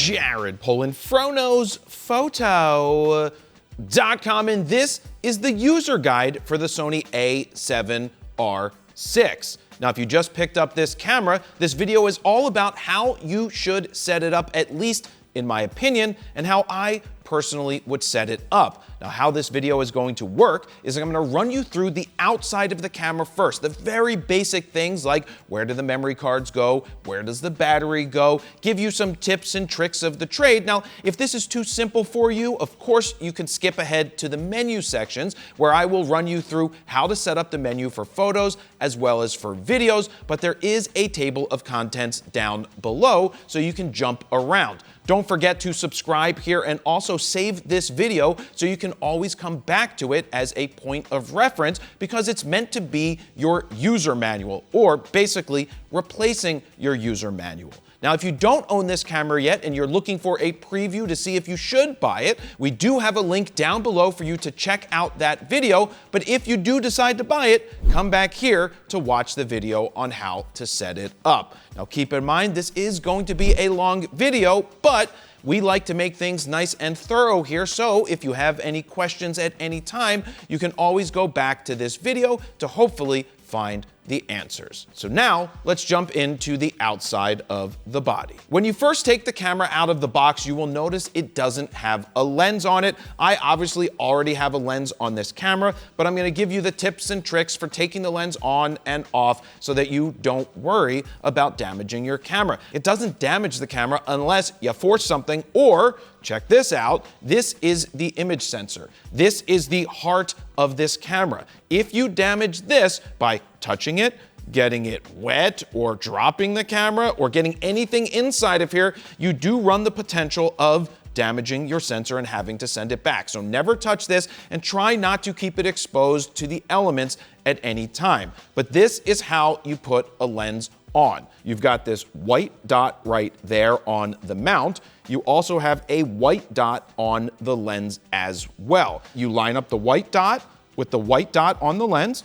Jared Polin, FroKnowsPhoto.com, and this is the user guide for the Sony a7R VI. Now, if you just picked up this camera, this video is all about how you should set it up, at least in my opinion, and how I personally would set it up. Now, how this video is going to work is I'm going to run you through the outside of the camera first, the very basic things like where do the memory cards go, where does the battery go, give you some tips and tricks of the trade. Now, if this is too simple for you, of course, you can skip ahead to the menu sections where I will run you through how to set up the menu for photos as well as for videos, but there is a table of contents down below so you can jump around. Don't forget to subscribe here and also save this video so you can always come back to it as a point of reference, because it's meant to be your user manual, or basically replacing your user manual. Now, if you don't own this camera yet and you're looking for a preview to see if you should buy it, we do have a link down below for you to check out that video. But if you do decide to buy it, come back here to watch the video on how to set it up. Now, keep in mind, this is going to be a long video, but we like to make things nice and thorough here, so if you have any questions at any time, you can always go back to this video to hopefully find the answers. So now let's jump into the outside of the body. When you first take the camera out of the box, you will notice it doesn't have a lens on it. I obviously already have a lens on this camera, but I'm gonna give you the tips and tricks for taking the lens on and off so that you don't worry about damaging your camera. It doesn't damage the camera unless you force something, or check this out, this is the image sensor. This is the heart of this camera. If you damage this by touching it, getting it wet, or dropping the camera, or getting anything inside of here, you do run the potential of damaging your sensor and having to send it back. So never touch this, and try not to keep it exposed to the elements at any time. But this is how you put a lens on. You've got this white dot right there on the mount. You also have a white dot on the lens as well. You line up the white dot with the white dot on the lens,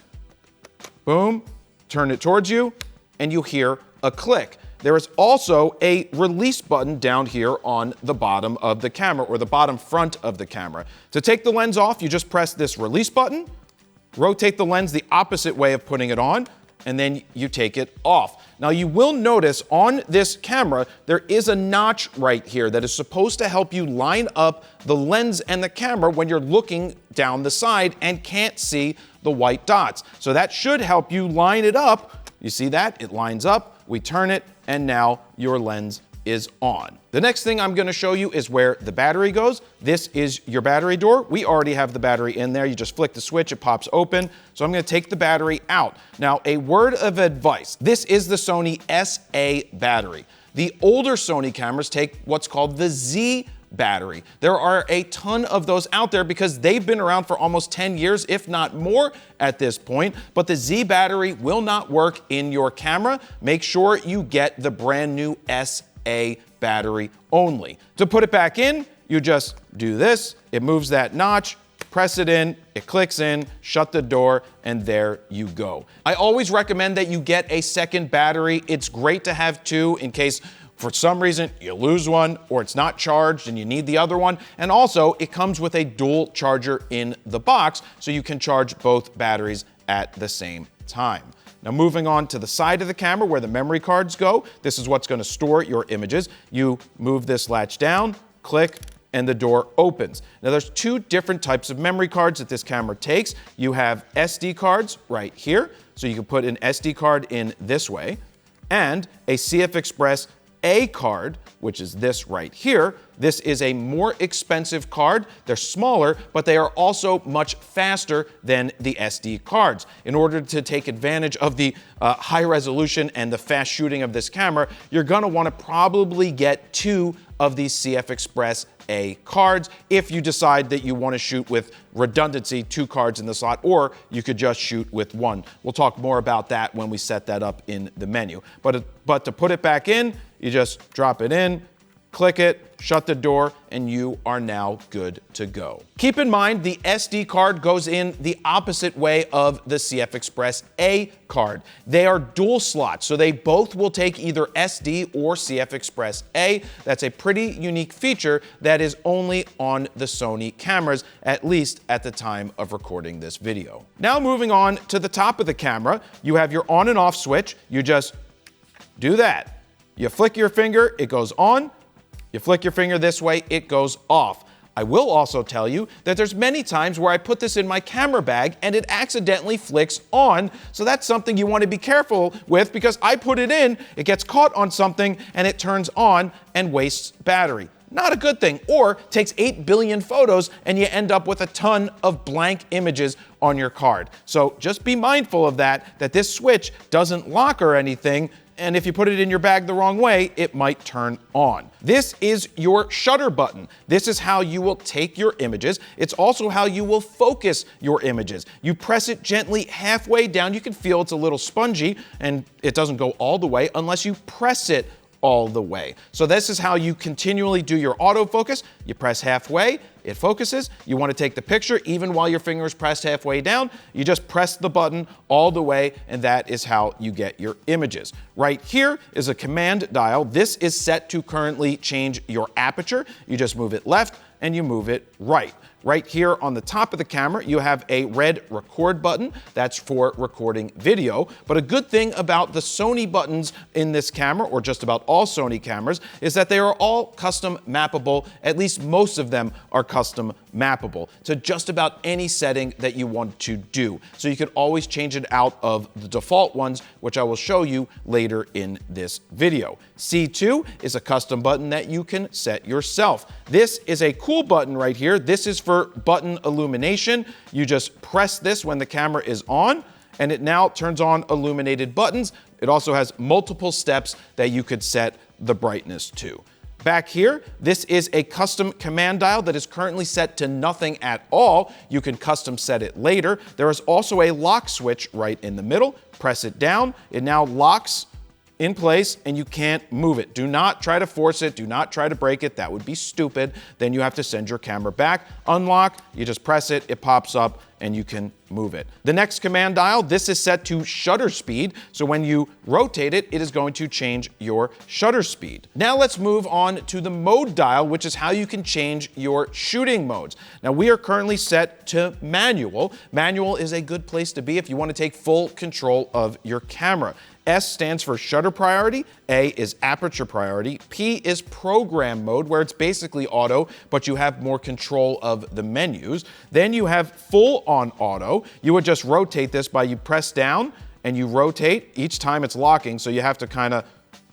boom, turn it towards you, and you hear a click. There is also a release button down here on the bottom of the camera, or the bottom front of the camera. To take the lens off, you just press this release button, rotate the lens the opposite way of putting it on, and then you take it off. Now, you will notice on this camera, there is a notch right here that is supposed to help you line up the lens and the camera when you're looking down the side and can't see the white dots. So that should help you line it up. You see that? It lines up, we turn it, and now your lens is on. The next thing I'm gonna show you is where the battery goes. This is your battery door. We already have the battery in there. You just flick the switch, it pops open. So I'm gonna take the battery out. Now, a word of advice. This is the Sony SA battery. The older Sony cameras take what's called the Z battery. There are a ton of those out there because they've been around for almost 10 years, if not more at this point, but the Z battery will not work in your camera. Make sure you get the brand new SA battery only. To put it back in, you just do this, it moves that notch, press it in, it clicks in, shut the door, and there you go. I always recommend that you get a second battery. It's great to have two in case for some reason you lose one or it's not charged and you need the other one. And also, it comes with a dual charger in the box, so you can charge both batteries at the same time. Now, moving on to the side of the camera where the memory cards go, this is what's gonna store your images. You move this latch down, click, and the door opens. Now, there's two different types of memory cards that this camera takes. You have SD cards right here, so you can put an SD card in this way, and a CF Express A card, which is this right here. This is a more expensive card. They're smaller, but they are also much faster than the SD cards. In order to take advantage of the high resolution and the fast shooting of this camera, you're gonna wanna probably get two of these CF Express A cards if you decide that you wanna shoot with redundancy, two cards in the slot, or you could just shoot with one. We'll talk more about that when we set that up in the menu. But to put it back in, you just drop it in, click it, shut the door, and you are now good to go. Keep in mind, the SD card goes in the opposite way of the CF Express A card. They are dual slots, so they both will take either SD or CF Express A. That's a pretty unique feature that is only on the Sony cameras, at least at the time of recording this video. Now moving on to the top of the camera, you have your on and off switch. You just do that. You flick your finger, it goes on. You flick your finger this way, it goes off. I will also tell you that there's many times where I put this in my camera bag and it accidentally flicks on, so that's something you want to be careful with because I put it in, it gets caught on something, and it turns on and wastes battery. Not a good thing, or takes 8 billion photos and you end up with a ton of blank images on your card. So just be mindful of that this switch doesn't lock or anything, and if you put it in your bag the wrong way, it might turn on. This is your shutter button. This is how you will take your images. It's also how you will focus your images. You press it gently halfway down. You can feel it's a little spongy and it doesn't go all the way unless you press it all the way. So this is how you continually do your autofocus. You press halfway, it focuses. You want to take the picture even while your finger is pressed halfway down. You just press the button all the way, and that is how you get your images. Right here is a command dial. This is set to currently change your aperture. You just move it left and you move it right. Right here on the top of the camera, you have a red record button. That's for recording video. But a good thing about the Sony buttons in this camera, or just about all Sony cameras, is that they are all custom mappable. At least most of them are custom mappable to just about any setting that you want to do. So you can always change it out of the default ones, which I will show you later in this video. C2 is a custom button that you can set yourself. This is a cool button right here. This is for button illumination. You just press this when the camera is on, and it now turns on illuminated buttons. It also has multiple steps that you could set the brightness to. Back here, this is a custom command dial that is currently set to nothing at all. You can custom set it later. There is also a lock switch right in the middle. Press it down. It now locks in place and you can't move it. Do not try to force it. Do not try to break it. That would be stupid. Then you have to send your camera back. Unlock, you just press it, it pops up, and you can move it. The next command dial, this is set to shutter speed. So when you rotate it, it is going to change your shutter speed. Now let's move on to the mode dial, which is how you can change your shooting modes. Now we are currently set to manual. Manual is a good place to be if you want to take full control of your camera. S stands for shutter priority, A is aperture priority, P is program mode, where it's basically auto, but you have more control of the menus. Then you have full on auto. You would just rotate this by you press down and you rotate each time it's locking, so you have to kind of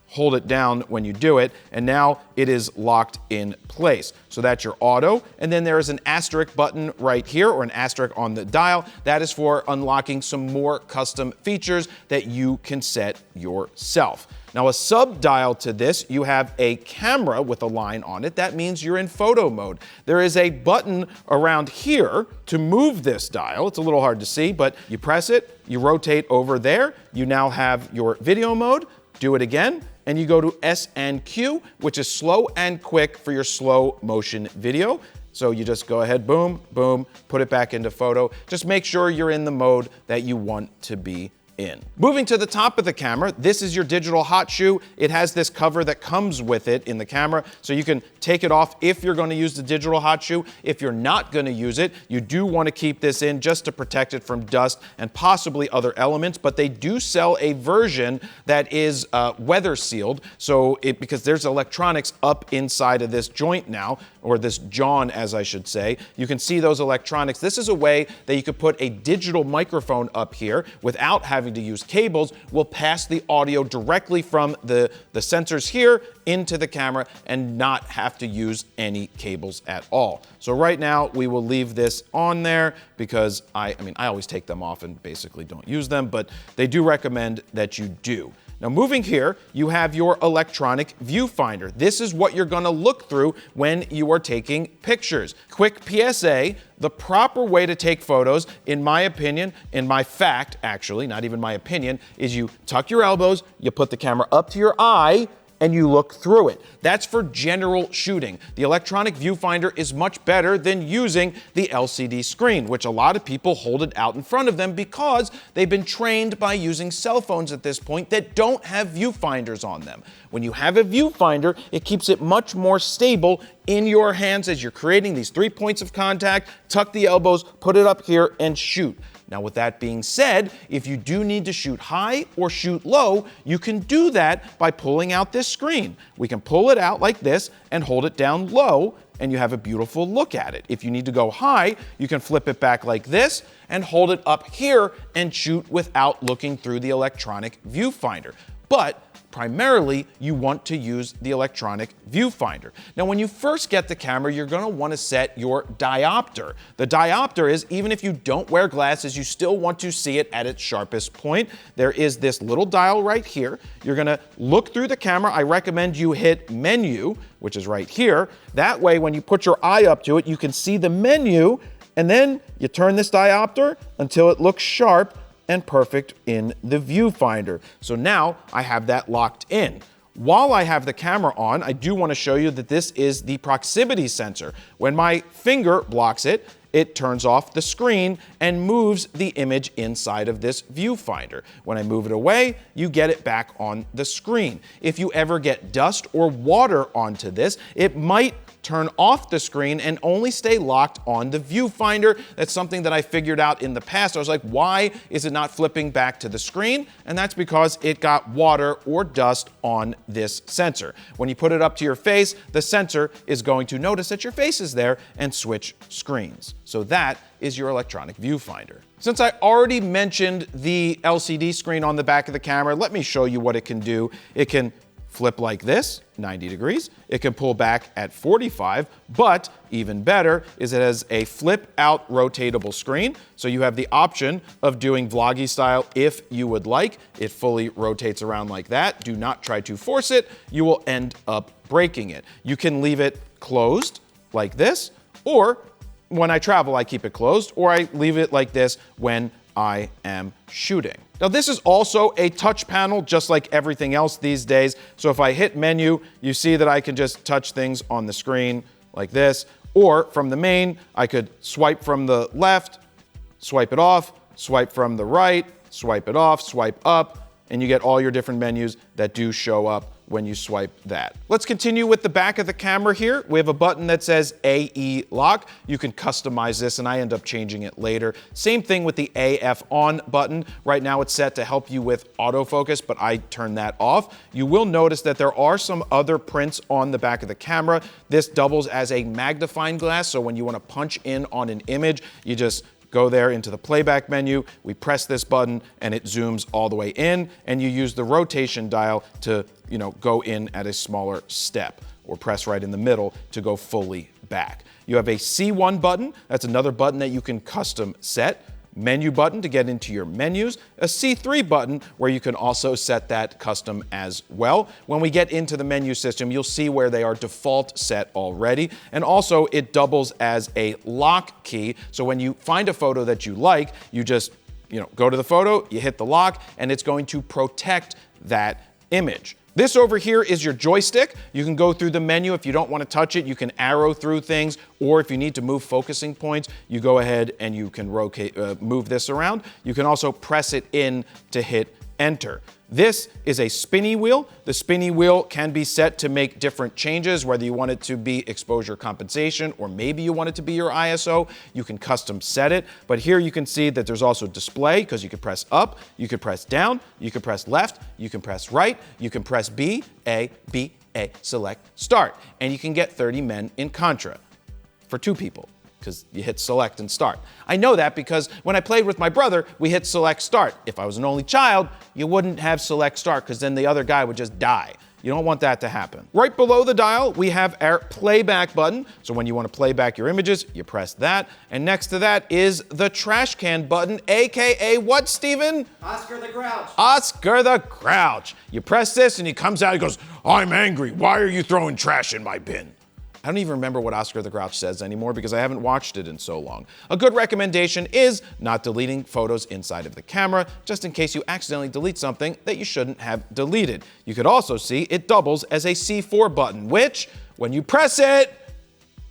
hold it down when you do it, and now it is locked in place. So that's your auto, and then there is an asterisk button right here, or an asterisk on the dial. That is for unlocking some more custom features that you can set yourself. Now a sub dial to this, you have a camera with a line on it. That means you're in photo mode. There is a button around here to move this dial. It's a little hard to see, but you press it, you rotate over there, you now have your video mode. Do it again, and you go to S and Q, which is slow and quick for your slow motion video. So you just go ahead, boom, boom, put it back into photo. Just make sure you're in the mode that you want to be in. Moving to the top of the camera, this is your digital hot shoe. It has this cover that comes with it in the camera, so you can take it off if you're going to use the digital hot shoe. If you're not going to use it, you do want to keep this in just to protect it from dust and possibly other elements, but they do sell a version that is weather sealed, so because there's electronics up inside of this joint now, or this john as I should say. You can see those electronics. This is a way that you could put a digital microphone up here without having to use cables. Will pass the audio directly from the sensors here into the camera and not have to use any cables at all. So right now we will leave this on there because I always take them off and basically don't use them, but they do recommend that you do. Now moving here, you have your electronic viewfinder. This is what you're gonna look through when you are taking pictures. Quick PSA, the proper way to take photos, in my opinion, in my fact actually, not even my opinion, is you tuck your elbows, you put the camera up to your eye, and you look through it. That's for general shooting. The electronic viewfinder is much better than using the LCD screen, which a lot of people hold it out in front of them because they've been trained by using cell phones at this point that don't have viewfinders on them. When you have a viewfinder, it keeps it much more stable in your hands as you're creating these 3 points of contact. Tuck the elbows, put it up here, and shoot. Now, with that being said, if you do need to shoot high or shoot low, you can do that by pulling out this screen. We can pull it out like this and hold it down low, and you have a beautiful look at it. If you need to go high, you can flip it back like this and hold it up here and shoot without looking through the electronic viewfinder. But primarily, you want to use the electronic viewfinder. Now, when you first get the camera, you're going to want to set your diopter. The diopter is, even if you don't wear glasses, you still want to see it at its sharpest point. There is this little dial right here. You're going to look through the camera. I recommend you hit menu, which is right here. That way, when you put your eye up to it, you can see the menu, and then you turn this diopter until it looks sharp and perfect in the viewfinder. So now I have that locked in. While I have the camera on, I do want to show you that this is the proximity sensor. When my finger blocks it, it turns off the screen and moves the image inside of this viewfinder. When I move it away, you get it back on the screen. If you ever get dust or water onto this, it might turn off the screen and only stay locked on the viewfinder. That's something that I figured out in the past. I was like, why is it not flipping back to the screen? And that's because it got water or dust on this sensor. When you put it up to your face, the sensor is going to notice that your face is there and switch screens. So that is your electronic viewfinder. Since I already mentioned the LCD screen on the back of the camera, let me show you what it can do. It can flip like this, 90 degrees. It can pull back at 45, but even better is it has a flip out rotatable screen. So you have the option of doing vloggy style if you would like. It fully rotates around like that. Do not try to force it. You will end up breaking it. You can leave it closed like this, or when I travel, I keep it closed, or I leave it like this when I am shooting. Now, this is also a touch panel, just like everything else these days. So if I hit menu, you see that I can just touch things on the screen like this, or from the main, I could swipe from the left, swipe it off, swipe from the right, swipe it off, swipe up, and you get all your different menus that do show up when you swipe that. Let's continue with the back of the camera here. We have a button that says AE lock. You can customize this, and I end up changing it later. Same thing with the AF on button. Right now it's set to help you with autofocus, but I turn that off. You will notice that there are some other prints on the back of the camera. This doubles as a magnifying glass, so when you want to punch in on an image, you just go there into the playback menu, we press this button, and it zooms all the way in, and you use the rotation dial to, go in at a smaller step, or press right in the middle to go fully back. You have a C1 button. That's another button that you can custom set. Menu button to get into your menus, a C3 button where you can also set that custom as well. When we get into the menu system, you'll see where they are default set already. And also it doubles as a lock key. So when you find a photo that you like, you just go to the photo, you hit the lock, and it's going to protect that image. This over here is your joystick. You can go through the menu. If you don't want to touch it, you can arrow through things, or if you need to move focusing points, you go ahead and you can move this around. You can also press it in to hit enter. This is a spinny wheel. The spinny wheel can be set to make different changes, whether you want it to be exposure compensation or maybe you want it to be your ISO. You can custom set it. But here you can see that there's also display, because you can press up, you can press down, you can press left, you can press right, you can press B, A, select, start. And you can get 30 men in Contra for 2 people, because you hit select and start. I know that because when I played with my brother, we hit select start. If I was an only child, you wouldn't have select start, because then the other guy would just die. You don't want that to happen. Right below the dial, we have our playback button. So when you want to play back your images, you press that. And next to that is the trash can button, AKA what, Steven? Oscar the Grouch. Oscar the Grouch. You press this and he comes out, he goes, "I'm angry. Why are you throwing trash in my bin?" I don't even remember what Oscar the Grouch says anymore because I haven't watched it in so long. A good recommendation is not deleting photos inside of the camera, just in case you accidentally delete something that you shouldn't have deleted. You could also see it doubles as a C4 button, which, when you press it,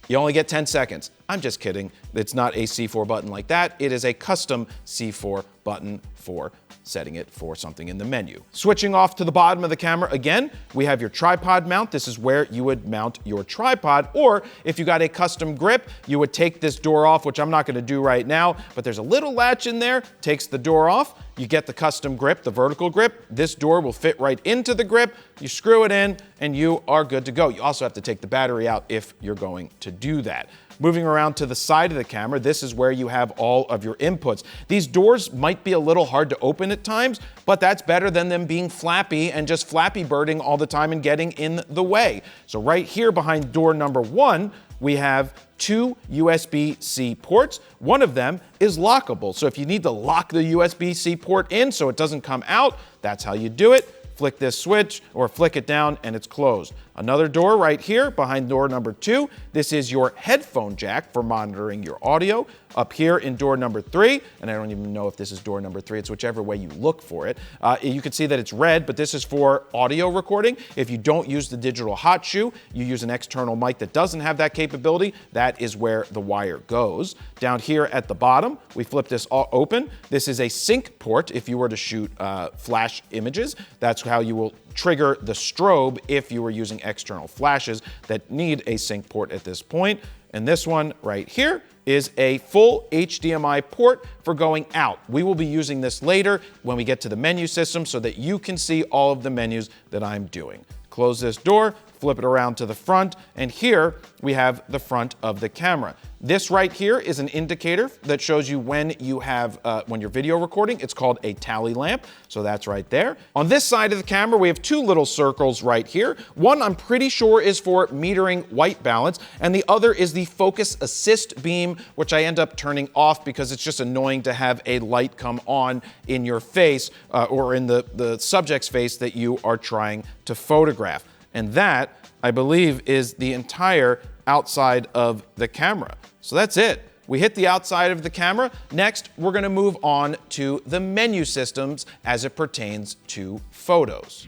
you only get 10 seconds. I'm just kidding. It's not a C4 button like that. It is a custom C4 button for setting it for something in the menu. Switching off to the bottom of the camera again, we have your tripod mount. This is where you would mount your tripod, or if you got a custom grip, you would take this door off, which I'm not gonna do right now, but there's a little latch in there, takes the door off. You get the custom grip, the vertical grip. This door will fit right into the grip. You screw it in and you are good to go. You also have to take the battery out if you're going to do that. Moving around to the side of the camera, this is where you have all of your inputs. These doors might be a little hard to open at times, but that's better than them being flappy and just Flappy Birding all the time and getting in the way. So right here behind door number 1, we have 2 USB-C ports. One of them is lockable. So if you need to lock the USB-C port in so it doesn't come out, that's how you do it. Flick this switch or flick it down and it's closed. Another door right here behind door number 2. This is your headphone jack for monitoring your audio. Up here in door number 3, and I don't even know if this is door number 3, it's whichever way you look for it. You can see that it's red, but this is for audio recording. If you don't use the digital hot shoe, you use an external mic that doesn't have that capability, that is where the wire goes. Down here at the bottom, we flip this all open. This is a sync port if you were to shoot flash images. That's how you will trigger the strobe if you were using external flashes that need a sync port at this point. And this one right here is a full HDMI port for going out. We will be using this later when we get to the menu system so that you can see all of the menus that I'm doing. Close this door, flip it around to the front, and here we have the front of the camera. This right here is an indicator that shows you when you have, when you're video recording. It's called a tally lamp, so that's right there. On this side of the camera, we have 2 little circles right here. One I'm pretty sure is for metering white balance, and the other is the focus assist beam, which I end up turning off because it's just annoying to have a light come on in your face or in the subject's face that you are trying to photograph. And that, I believe, is the entire outside of the camera. So that's it. We hit the outside of the camera. Next, we're gonna move on to the menu systems as it pertains to photos.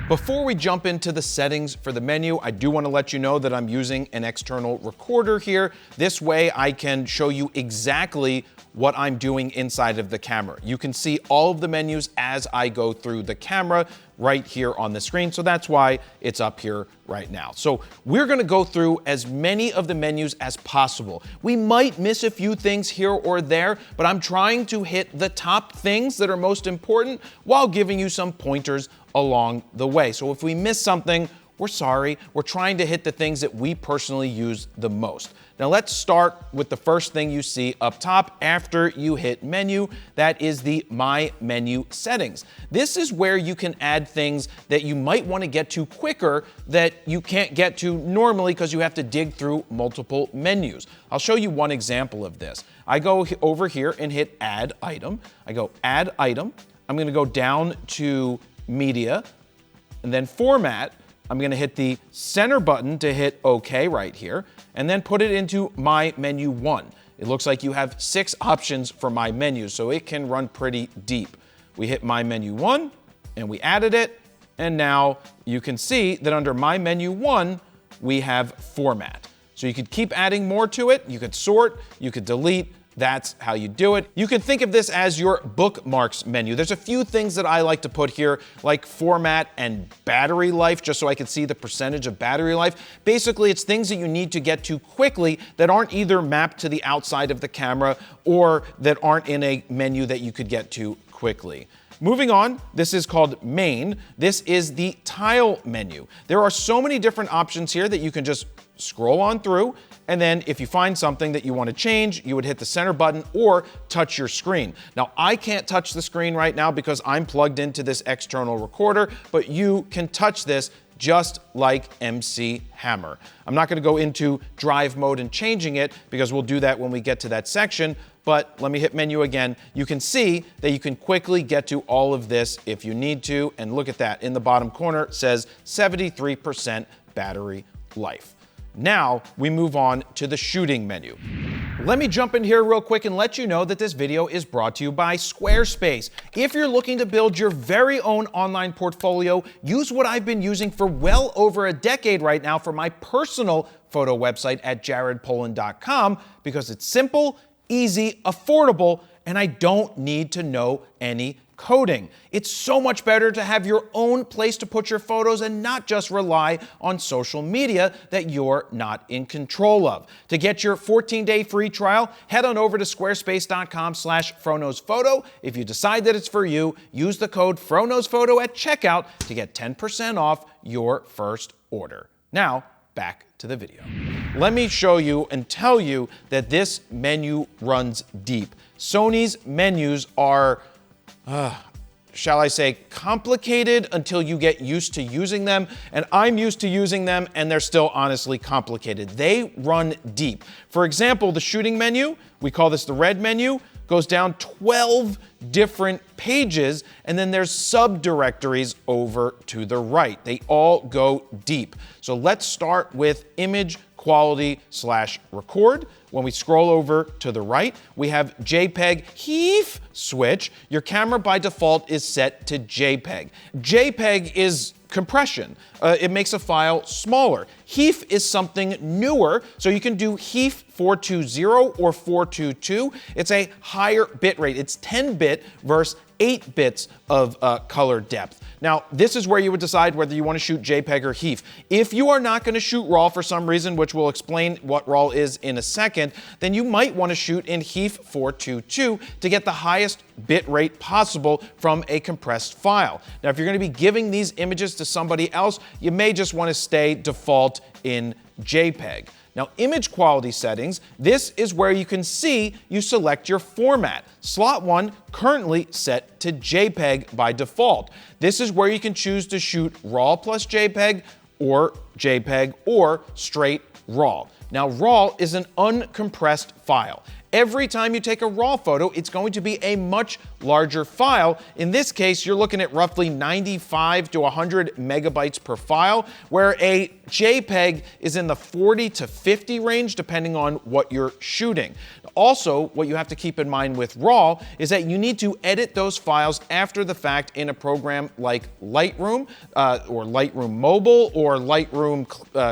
Before we jump into the settings for the menu, I do wanna let you know that I'm using an external recorder here. This way I can show you exactly what I'm doing inside of the camera. You can see all of the menus as I go through the camera right here on the screen, so that's why it's up here right now. So we're gonna go through as many of the menus as possible. We might miss a few things here or there, but I'm trying to hit the top things that are most important while giving you some pointers along the way. So if we miss something, we're sorry. We're trying to hit the things that we personally use the most. Now let's start with the first thing you see up top after you hit menu. That is the My Menu settings. This is where you can add things that you might want to get to quicker that you can't get to normally because you have to dig through multiple menus. I'll show you one example of this. I go over here and hit Add Item. I go Add Item. I'm going to go down to Media and then Format. I'm gonna hit the center button to hit OK right here, and then put it into My Menu 1. It looks like you have 6 options for My Menu, so it can run pretty deep. We hit My Menu 1, and we added it, and now you can see that under My Menu 1, we have Format. So you could keep adding more to it, you could sort, you could delete. That's how you do it. You can think of this as your bookmarks menu. There's a few things that I like to put here, like format and battery life, just so I can see the percentage of battery life. Basically, it's things that you need to get to quickly that aren't either mapped to the outside of the camera or that aren't in a menu that you could get to quickly. Moving on, this is called Main. This is the tile menu. There are so many different options here that you can just scroll on through, and then if you find something that you want to change, you would hit the center button or touch your screen. Now, I can't touch the screen right now because I'm plugged into this external recorder, but you can touch this just like MC Hammer. I'm not going to go into drive mode and changing it because we'll do that when we get to that section, but let me hit menu again. You can see that you can quickly get to all of this if you need to, and look at that. In the bottom corner, it says 73% battery life. Now we move on to the shooting menu. Let me jump in here real quick and let you know that this video is brought to you by Squarespace. If you're looking to build your very own online portfolio, use what I've been using for well over a decade right now for my personal photo website at jaredpolin.com, because it's simple, easy, affordable, and I don't need to know any coding. It's so much better to have your own place to put your photos and not just rely on social media that you're not in control of. To get your 14-day free trial, head on over to squarespace.com/FroKnowsPhoto. If you decide that it's for you, use the code FroKnowsPhoto at checkout to get 10% off your first order. Now, back to the video. Let me show you and tell you that this menu runs deep. Sony's menus are shall I say, complicated until you get used to using them, and I'm used to using them, and they're still honestly complicated. They run deep. For example, the shooting menu, we call this the red menu, goes down 12 different pages, and then there's subdirectories over to the right. They all go deep. So let's start with image quality/record. When we scroll over to the right, we have JPEG HEIF switch. Your camera by default is set to JPEG. JPEG is compression. It makes a file smaller. HEIF is something newer, so you can do HEIF 420 or 422. It's a higher bit rate. It's 10-bit versus 8 bits of color depth. Now, this is where you would decide whether you want to shoot JPEG or HEIF. If you are not going to shoot RAW for some reason, which we'll explain what RAW is in a second, then you might want to shoot in HEIF 422 to get the highest bit rate possible from a compressed file. Now, if you're going to be giving these images to somebody else, you may just want to stay default in JPEG. Now, image quality settings, this is where you can see you select your format. Slot 1 currently set to JPEG by default. This is where you can choose to shoot RAW plus JPEG or straight RAW. Now, RAW is an uncompressed file. Every time you take a RAW photo, it's going to be a much larger file. In this case, you're looking at roughly 95 to 100 megabytes per file, where a JPEG is in the 40 to 50 range, depending on what you're shooting. Also, what you have to keep in mind with RAW is that you need to edit those files after the fact in a program like Lightroom, or Lightroom Mobile, or Lightroom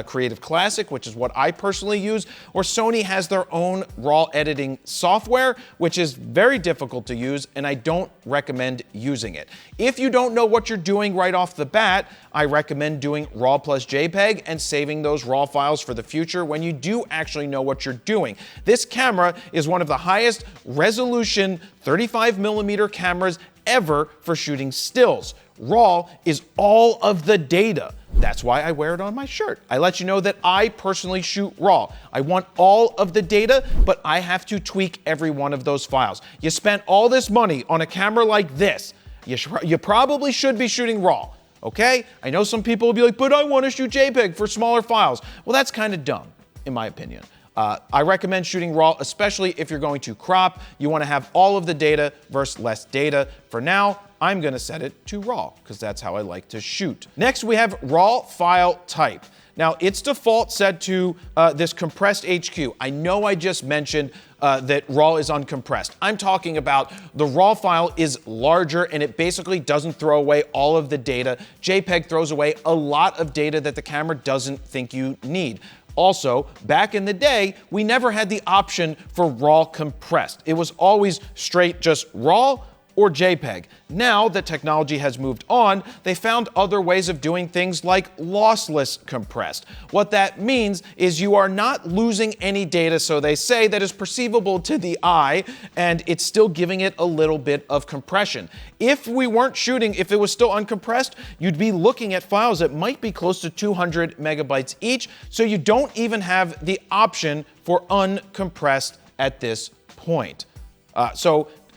Creative Classic, which is what I personally use, or Sony has their own RAW editing software, which is very difficult to use, and I don't recommend using it. If you don't know what you're doing right off the bat, I recommend doing RAW plus JPEG and saving those RAW files for the future when you do actually know what you're doing. This camera is one of the highest resolution 35mm cameras ever for shooting stills. RAW is all of the data. That's why I wear it on my shirt. I let you know that I personally shoot RAW. I want all of the data, but I have to tweak every one of those files. You spent all this money on a camera like this. You probably should be shooting RAW, okay? I know some people will be like, but I want to shoot JPEG for smaller files. Well, that's kind of dumb, in my opinion. I recommend shooting RAW, especially if you're going to crop. You want to have all of the data versus less data. For now, I'm going to set it to RAW because that's how I like to shoot. Next, we have RAW file type. Now, its default set to this compressed HQ. I know I just mentioned that RAW is uncompressed. I'm talking about the RAW file is larger and it basically doesn't throw away all of the data. JPEG throws away a lot of data that the camera doesn't think you need. Also, back in the day, we never had the option for RAW compressed. It was always straight just RAW or JPEG. Now that technology has moved on, they found other ways of doing things like lossless compressed. What that means is you are not losing any data, so they say, that is perceivable to the eye, and it's still giving it a little bit of compression. If we weren't shooting, if it was still uncompressed, you'd be looking at files that might be close to 200 megabytes each, so you don't even have the option for uncompressed at this point.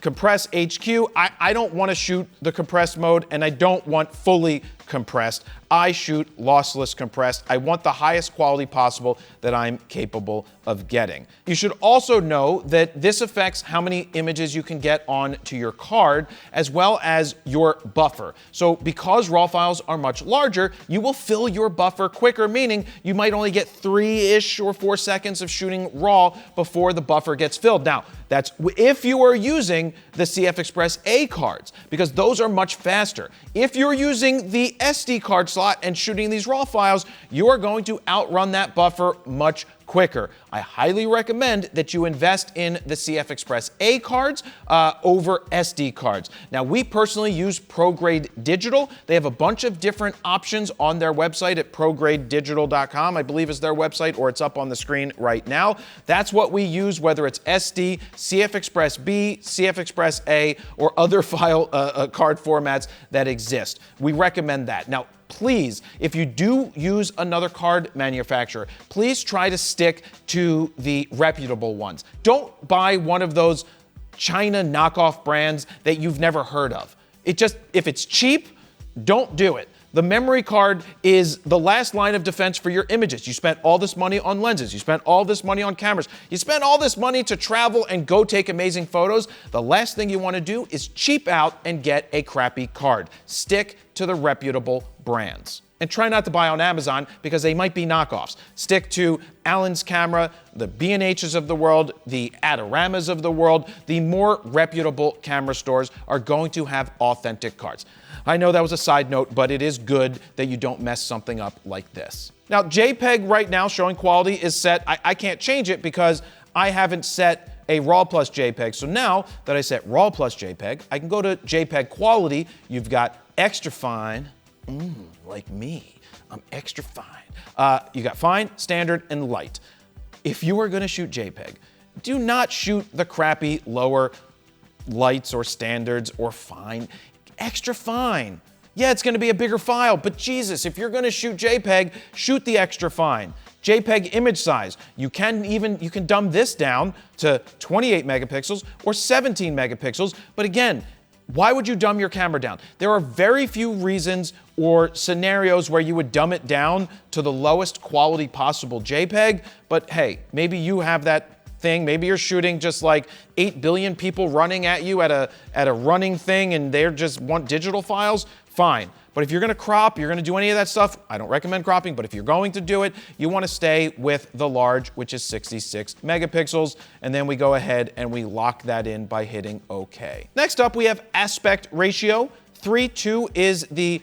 Compress HQ, I don't want to shoot the compressed mode, and I don't want fully compressed. I shoot lossless compressed. I want the highest quality possible that I'm capable of getting. You should also know that this affects how many images you can get onto your card, as well as your buffer. So because RAW files are much larger, you will fill your buffer quicker, meaning you might only get 3-ish or 4 seconds of shooting RAW before the buffer gets filled. Now, that's if you are using the CF Express A cards, because those are much faster. If you're using the SD card slot and shooting these RAW files, you are going to outrun that buffer much quicker. I highly recommend that you invest in the CF Express A cards over SD cards. Now, we personally use ProGrade Digital. They have a bunch of different options on their website at progradedigital.com, I believe is their website, or it's up on the screen right now. That's what we use, whether it's SD, CF Express B, CF Express A, or other file card formats that exist. We recommend that. Now, please, if you do use another card manufacturer, please try to stick to the reputable ones. Don't buy one of those China knockoff brands that you've never heard of. If it's cheap, don't do it. The memory card is the last line of defense for your images. You spent all this money on lenses. You spent all this money on cameras. You spent all this money to travel and go take amazing photos. The last thing you want to do is cheap out and get a crappy card. Stick to the reputable brands. And try not to buy on Amazon because they might be knockoffs. Stick to Allen's Camera, the B&H's of the world, the Adoramas of the world. The more reputable camera stores are going to have authentic cards. I know that was a side note, but it is good that you don't mess something up like this. Now, JPEG right now showing quality is set. I can't change it because I haven't set a RAW plus JPEG. So now that I set RAW plus JPEG, I can go to JPEG quality. You've got extra fine. Like me, I'm extra fine. You got fine, standard, and light. If you are gonna shoot JPEG, do not shoot the crappy lower lights or standards or fine. Extra fine. Yeah, it's gonna be a bigger file, but Jesus, if you're gonna shoot JPEG, shoot the extra fine. JPEG image size. You can dumb this down to 28 megapixels or 17 megapixels, but again, why would you dumb your camera down? There are very few reasons or scenarios where you would dumb it down to the lowest quality possible JPEG, but hey, maybe you have that thing. Maybe you're shooting just like 8 billion people running at you at a running thing and they just want digital files, fine. But if you're gonna crop, you're gonna do any of that stuff, I don't recommend cropping, but if you're going to do it, you wanna stay with the large, which is 66 megapixels, and then we go ahead and we lock that in by hitting OK. Next up, we have aspect ratio. 3:2 is the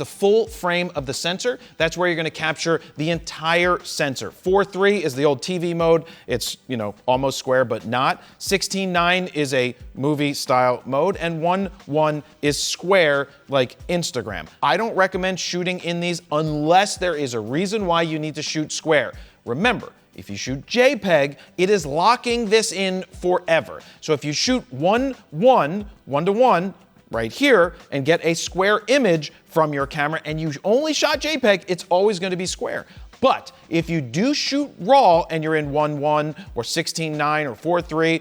full frame of the sensor. That's where you're gonna capture the entire sensor. 4:3 is the old TV mode. It's, almost square, but not. 16:9 is a movie style mode, and 1:1 is square like Instagram. I don't recommend shooting in these unless there is a reason why you need to shoot square. Remember, if you shoot JPEG, it is locking this in forever. So if you shoot 1:1 right here and get a square image from your camera and you only shot JPEG, it's always going to be square. But if you do shoot RAW and you're in 1:1 or 16:9 or 4:3,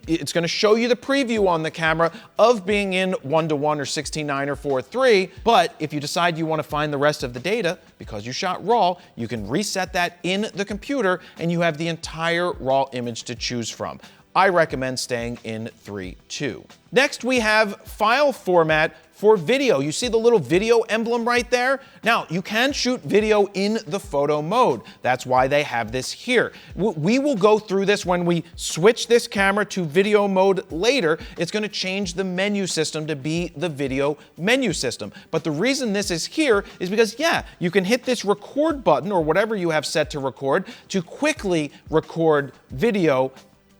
it's going to show you the preview on the camera of being in 1:1 or 16:9 or 4:3. But if you decide you want to find the rest of the data because you shot RAW, you can reset that in the computer and you have the entire RAW image to choose from. I recommend staying in 3:2. Next, we have file format for video. You see the little video emblem right there? Now, you can shoot video in the photo mode. That's why they have this here. We will go through this when we switch this camera to video mode later. It's gonna change the menu system to be the video menu system. But the reason this is here is because, yeah, you can hit this record button or whatever you have set to record to quickly record video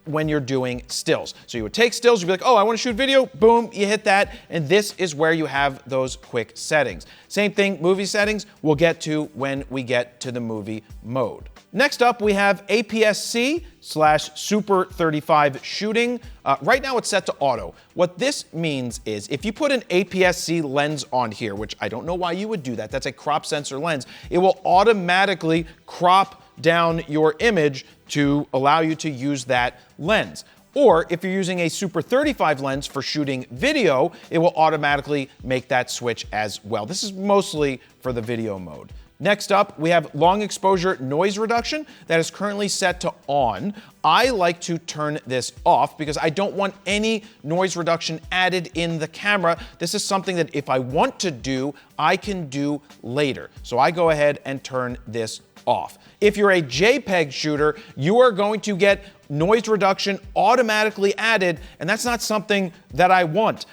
when you're doing stills. So you would take stills, you'd be like, oh, I want to shoot video, boom, you hit that, and this is where you have those quick settings. Same thing, movie settings, we'll get to when we get to the movie mode. Next up, we have APS-C/Super 35 shooting. Right now it's set to auto. What this means is if you put an APS-C lens on here, which I don't know why you would do that, that's a crop sensor lens, it will automatically crop down your image to allow you to use that lens. Or if you're using a Super 35 lens for shooting video, it will automatically make that switch as well. This is mostly for the video mode. Next up, we have long exposure noise reduction that is currently set to on. I like to turn this off because I don't want any noise reduction added in the camera. This is something that if I want to do, I can do later. So I go ahead and turn this off. If you're a JPEG shooter, you are going to get noise reduction automatically added, and that's not something that I want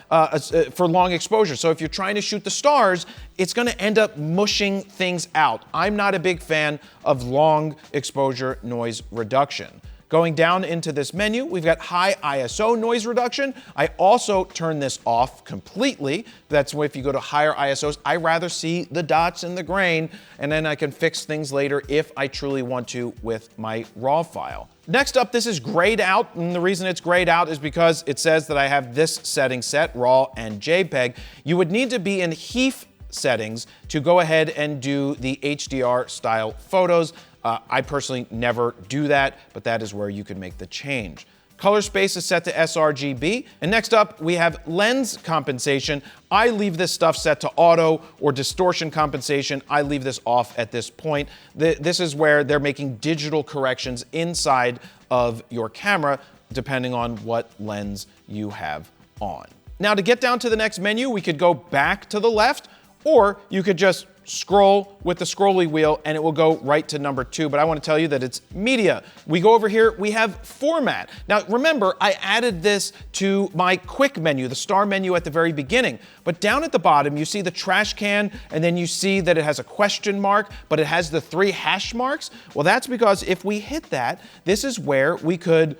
for long exposure. So if you're trying to shoot the stars, it's gonna end up mushing things out. I'm not a big fan of long exposure noise reduction. Going down into this menu, we've got high ISO noise reduction. I also turn this off completely. That's why if you go to higher ISOs, I rather see the dots and the grain, and then I can fix things later if I truly want to with my RAW file. Next up, this is grayed out, and the reason it's grayed out is because it says that I have this setting set, RAW and JPEG. You would need to be in HEIF settings to go ahead and do the HDR style photos. I personally never do that, but that is where you can make the change. Color space is set to sRGB. And next up, we have lens compensation. I leave this stuff set to auto, or distortion compensation. I leave this off at this point. This is where they're making digital corrections inside of your camera, depending on what lens you have on. Now, to get down to the next menu, we could go back to the left, or you could just scroll with the scrolly wheel and it will go right to number 2, but I want to tell you that it's media. We go over here, we have format. Now remember, I added this to my quick menu, the star menu at the very beginning, but down at the bottom you see the trash can, and then you see that it has a question mark, but it has the 3 hash marks. Well, that's because if we hit that, this is where we could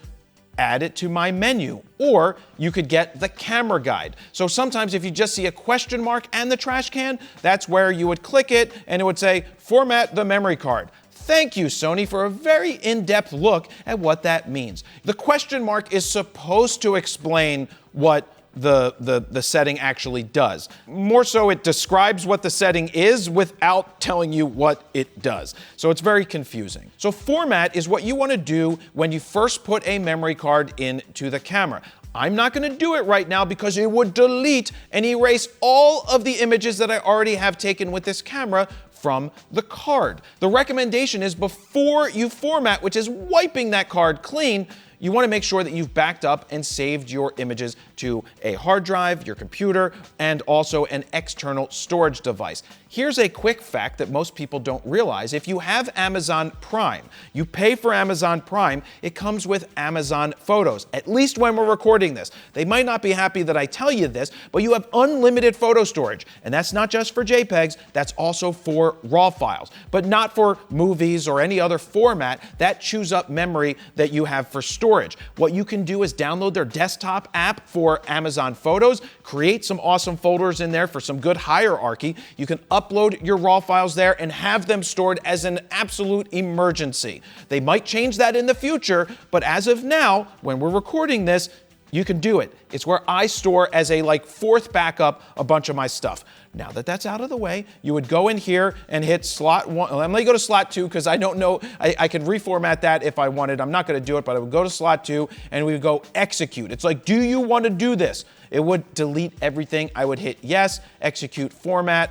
add it to my menu, or you could get the camera guide. So sometimes if you just see a question mark and the trash can, that's where you would click it and it would say, format the memory card. Thank you, Sony, for a very in-depth look at what that means. The question mark is supposed to explain what the setting actually does. More so, it describes what the setting is without telling you what it does. So it's very confusing. So format is what you want to do when you first put a memory card into the camera. I'm not going to do it right now because it would delete and erase all of the images that I already have taken with this camera from the card. The recommendation is before you format, which is wiping that card clean, you want to make sure that you've backed up and saved your images to a hard drive, your computer, and also an external storage device. Here's a quick fact that most people don't realize. If you have Amazon Prime, you pay for Amazon Prime, it comes with Amazon Photos, at least when we're recording this. They might not be happy that I tell you this, but you have unlimited photo storage. And that's not just for JPEGs, that's also for RAW files, but not for movies or any other format that chews up memory that you have for storage. What you can do is download their desktop app for Amazon Photos, create some awesome folders in there for some good hierarchy. You can upload your RAW files there and have them stored as an absolute emergency. They might change that in the future, but as of now, when we're recording this, you can do it. It's where I store as a fourth backup a bunch of my stuff. Now that that's out of the way, you would go in here and hit slot 1. Let me go to slot 2 because I don't know. I could reformat that if I wanted. I'm not going to do it, but I would go to slot 2 and we would go execute. It's like, do you want to do this? It would delete everything. I would hit yes, execute format,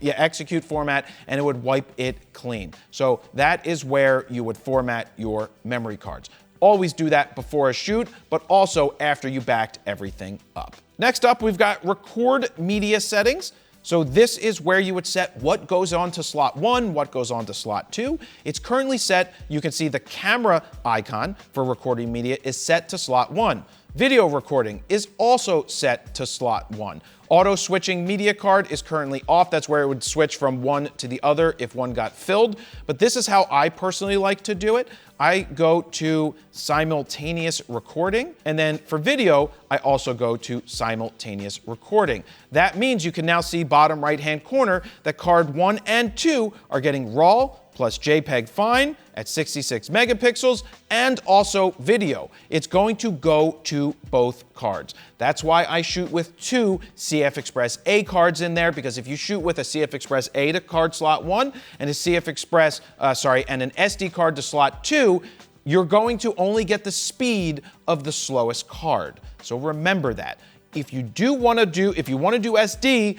execute format, and it would wipe it clean. So that is where you would format your memory cards. Always do that before a shoot, but also after you backed everything up. Next up, we've got record media settings. So this is where you would set what goes on to slot 1, what goes on to slot 2. It's currently set, you can see the camera icon for recording media is set to slot 1. Video recording is also set to slot 1. Auto switching media card is currently off. That's where it would switch from one to the other if one got filled. But this is how I personally like to do it. I go to simultaneous recording, and then for video, I also go to simultaneous recording. That means you can now see bottom right-hand corner that card 1 and 2 are getting RAW plus JPEG fine at 66 megapixels and also video. It's going to go to both cards. That's why I shoot with 2 CF Express A cards in there, because if you shoot with a CF Express A to card slot 1 and a CF Express, and an SD card to slot 2, you're going to only get the speed of the slowest card. So remember that. If you want to do SD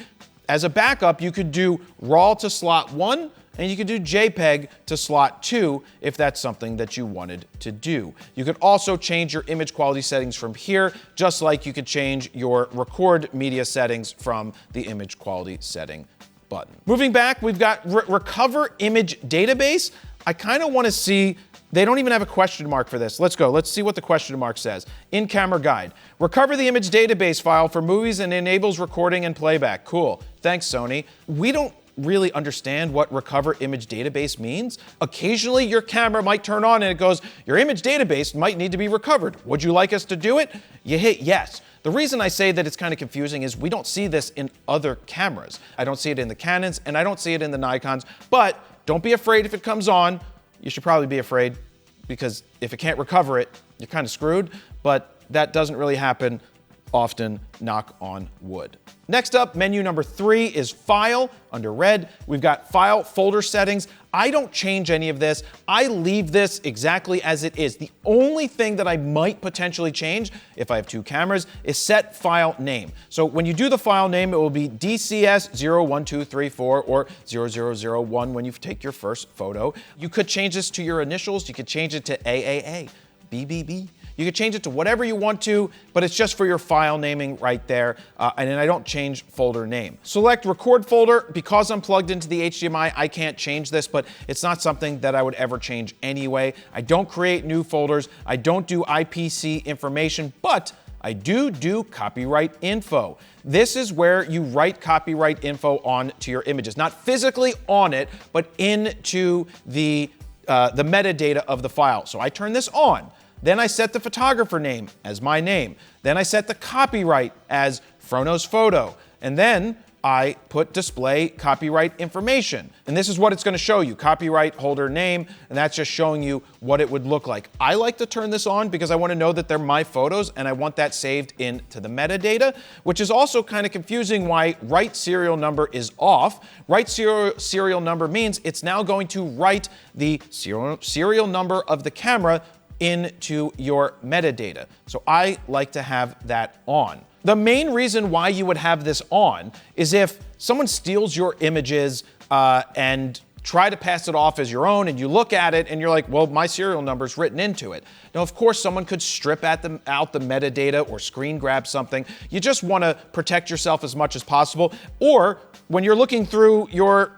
as a backup, you could do RAW to slot 1, and you could do JPEG to slot 2 if that's something that you wanted to do. You could also change your image quality settings from here, just like you could change your record media settings from the image quality setting button. Moving back, we've got Recover Image Database. I kind of want to see, they don't even have a question mark for this. Let's go. Let's see what the question mark says. In-camera guide. Recover the image database file for movies and enables recording and playback. Cool. Thanks, Sony. We don't really understand what Recover Image Database means. Occasionally, your camera might turn on and it goes, your image database might need to be recovered. Would you like us to do it? You hit yes. The reason I say that it's kind of confusing is we don't see this in other cameras. I don't see it in the Canons and I don't see it in the Nikons, but don't be afraid if it comes on. You should probably be afraid because if it can't recover it, you're kind of screwed, but that doesn't really happen often, knock on wood. Next up, menu number 3 is File. Under Red, we've got File Folder Settings. I don't change any of this. I leave this exactly as it is. The only thing that I might potentially change, if I have 2 cameras, is set file name. So when you do the file name, it will be DCS01234 or 0001 when you take your first photo. You could change this to your initials. You could change it to AAA, BBB. You can change it to whatever you want to, but it's just for your file naming right there. And then I don't change folder name. Select record folder. Because I'm plugged into the HDMI, I can't change this, but it's not something that I would ever change anyway. I don't create new folders. I don't do IPC information, but I do copyright info. This is where you write copyright info onto your images. Not physically on it, but into the metadata of the file. So I turn this on. Then I set the photographer name as my name. Then I set the copyright as FroKnowsPhoto. And then I put display copyright information. And this is what it's going to show you, copyright holder name, and that's just showing you what it would look like. I like to turn this on because I want to know that they're my photos and I want that saved into the metadata, which is also kind of confusing why write serial number is off. Write serial number means it's now going to write the serial number of the camera into your metadata. So I like to have that on. The main reason why you would have this on is if someone steals your images and try to pass it off as your own and you look at it and you're like, well, my serial number's written into it. Now, of course, someone could strip out the metadata or screen grab something. You just want to protect yourself as much as possible. Or when you're looking through your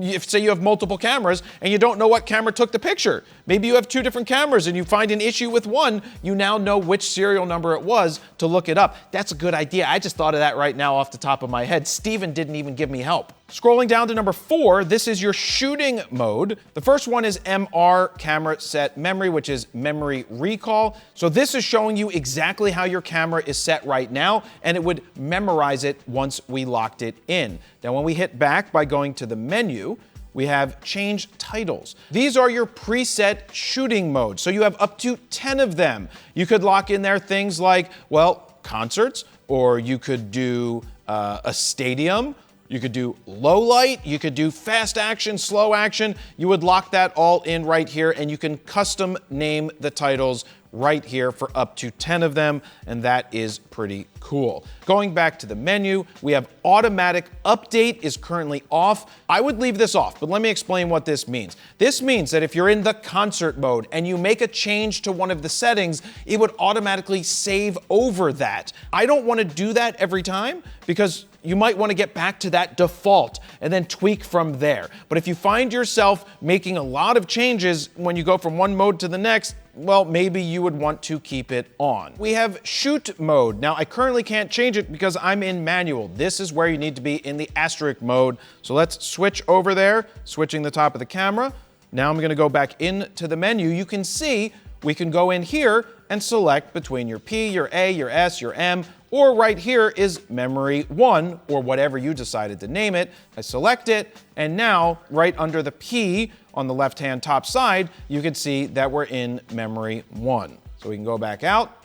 if say you have multiple cameras and you don't know what camera took the picture. Maybe you have 2 different cameras and you find an issue with one, you now know which serial number it was to look it up. That's a good idea. I just thought of that right now off the top of my head. Steven didn't even give me help. Scrolling down to number 4, this is your shooting mode. The first one is MR, camera set memory, which is memory recall. So this is showing you exactly how your camera is set right now, and it would memorize it once we locked it in. Now, when we hit back by going to the menu, we have change titles. These are your preset shooting modes. So you have up to 10 of them. You could lock in there things like, well, concerts, or you could do a stadium. You could do low light, you could do fast action, slow action. You would lock that all in right here, and you can custom name the titles right here for up to 10 of them, and that is pretty cool. Going back to the menu, we have automatic update is currently off. I would leave this off, but let me explain what this means. This means that if you're in the concert mode and you make a change to one of the settings, it would automatically save over that. I don't want to do that every time because you might want to get back to that default and then tweak from there. But if you find yourself making a lot of changes when you go from one mode to the next, well, maybe you would want to keep it on. We have shoot mode. Now, I currently can't change it because I'm in manual. This is where you need to be in the asterisk mode. So let's switch over there, switching the top of the camera. Now I'm gonna go back into the menu. You can see we can go in here and select between your P, your A, your S, your M, or right here is memory 1, or whatever you decided to name it. I select it, and now right under the P on the left-hand top side, you can see that we're in memory 1. So we can go back out,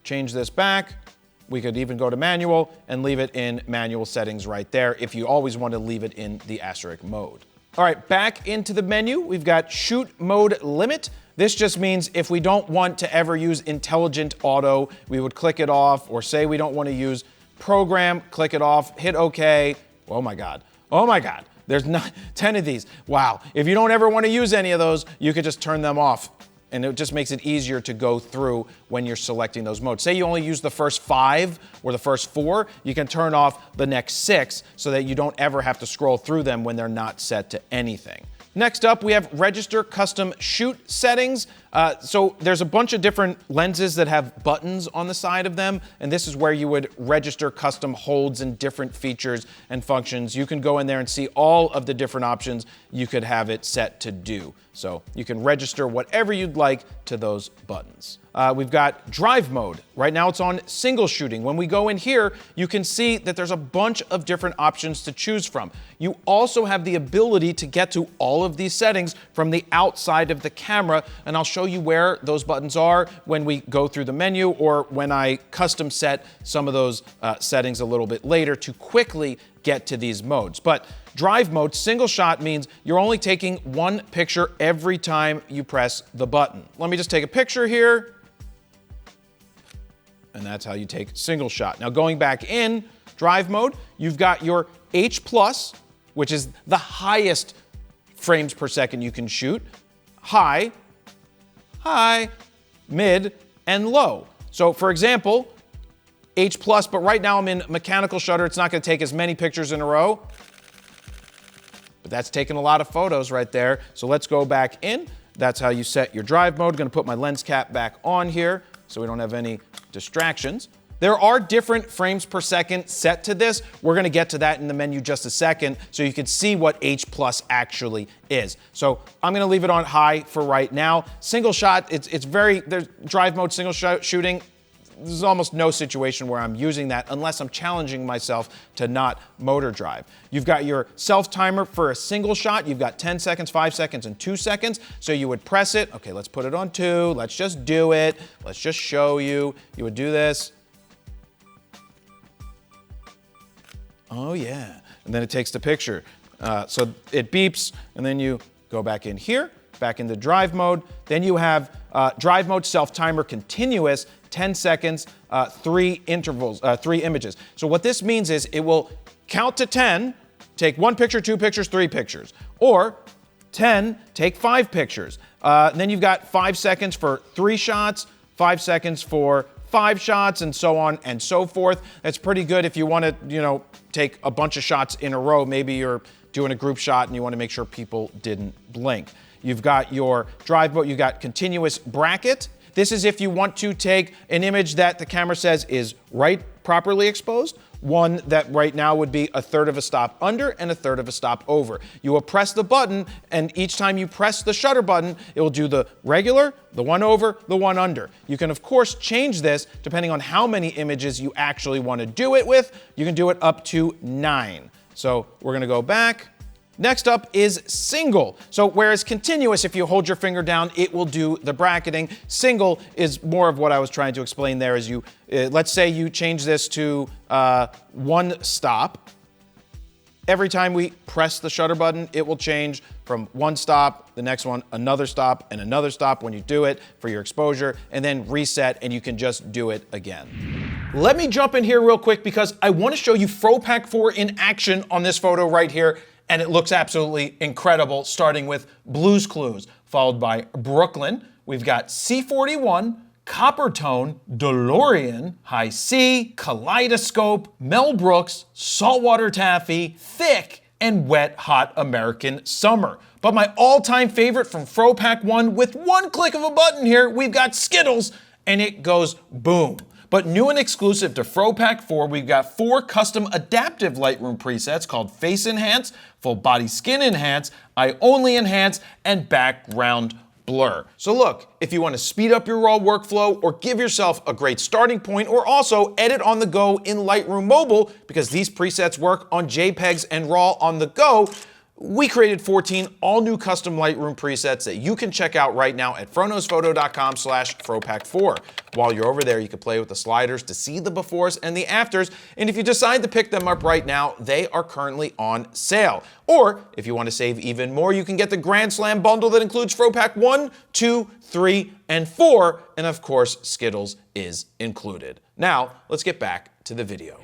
change this back. We could even go to manual and leave it in manual settings right there if you always want to leave it in the asterisk mode. All right, back into the menu, we've got shoot mode limit. This just means if we don't want to ever use intelligent auto, we would click it off, or say we don't want to use program, click it off, hit OK. Oh my God. Oh my God. There's 10 of these. Wow. If you don't ever want to use any of those, you could just turn them off. And it just makes it easier to go through when you're selecting those modes. Say you only use the first 5 or the first 4, you can turn off the next 6 so that you don't ever have to scroll through them when they're not set to anything. Next up, we have register custom shoot settings. So there's a bunch of different lenses that have buttons on the side of them, and this is where you would register custom holds and different features and functions. You can go in there and see all of the different options you could have it set to do. So you can register whatever you'd like to those buttons. We've got drive mode. Right now it's on single shooting. When we go in here, you can see that there's a bunch of different options to choose from. You also have the ability to get to all of these settings from the outside of the camera, and I'll show you where those buttons are when we go through the menu or when I custom set some of those settings a little bit later to quickly get to these modes. But drive mode, single shot, means you're only taking one picture every time you press the button. Let me just take a picture here. And that's how you take single shot. Now going back in drive mode, you've got your H+, which is the highest frames per second you can shoot, high, mid, and low. So for example, H+, but right now I'm in mechanical shutter. It's not going to take as many pictures in a row, but that's taking a lot of photos right there. So let's go back in. That's how you set your drive mode. Going to put my lens cap back on here so we don't have any distractions. There are different frames per second set to this. We're going to get to that in the menu just a second so you can see what H+ actually is. So I'm going to leave it on high for right now. Single shot, there's drive mode, single shot shooting. There's almost no situation where I'm using that unless I'm challenging myself to not motor drive. You've got your self timer for a single shot. You've got 10 seconds, 5 seconds, and 2 seconds. So you would press it. Okay, let's put it on 2. Let's just do it. Let's just show you. You would do this. Oh yeah, and then it takes the picture. So it beeps, and then you go back in here, back into drive mode. Then you have drive mode, self timer, continuous, 10 seconds, 3 intervals, 3 images. So what this means is it will count to 10, take 1 picture, 2 pictures, 3 pictures, or 10, take 5 pictures. Then you've got 5 seconds for 3 shots, 5 seconds for 5 shots, and so on and so forth. That's pretty good if you want to, take a bunch of shots in a row. Maybe you're doing a group shot and you want to make sure people didn't blink. You've got your drive mode, you've got continuous bracket. This is if you want to take an image that the camera says is right properly exposed, one that right now would be 1/3 of a stop under and 1/3 of a stop over. You will press the button, and each time you press the shutter button, it will do the regular, the one over, the one under. You can, of course, change this depending on how many images you actually want to do it with. You can do it up to 9. So we're going to go back. Next up is single. So whereas continuous, if you hold your finger down, it will do the bracketing. Single is more of what I was trying to explain there. Is you, let's say you change this to 1 stop. Every time we press the shutter button, it will change from 1 stop, the next one, another stop, and another stop when you do it for your exposure, and then reset, and you can just do it again. Let me jump in here real quick because I want to show you FroPack 4 in action on this photo right here. And it looks absolutely incredible, starting with Blue's Clues, followed by Brooklyn. We've got C41, Copper Tone, DeLorean, High C, Kaleidoscope, Mel Brooks, Saltwater Taffy, Thick, and Wet Hot American Summer. But my all-time favorite from FroPack 1, with one click of a button here, we've got Skittles, and it goes boom. But new and exclusive to FroPack 4, we've got 4 custom adaptive Lightroom presets called Face Enhance, Full Body Skin Enhance, Eye Only Enhance, and Background Blur. So look, if you want to speed up your raw workflow or give yourself a great starting point, or also edit on the go in Lightroom Mobile, because these presets work on JPEGs and RAW on the go, We created 14 all-new custom Lightroom presets that you can check out right now at FroKnowsPhoto.com/FroPack4. While you're over there, you can play with the sliders to see the befores and the afters, and if you decide to pick them up right now, they are currently on sale. Or, if you want to save even more, you can get the Grand Slam bundle that includes FroPack 1, 2, 3, and 4, and of course, Skittles is included. Now, let's get back to the video.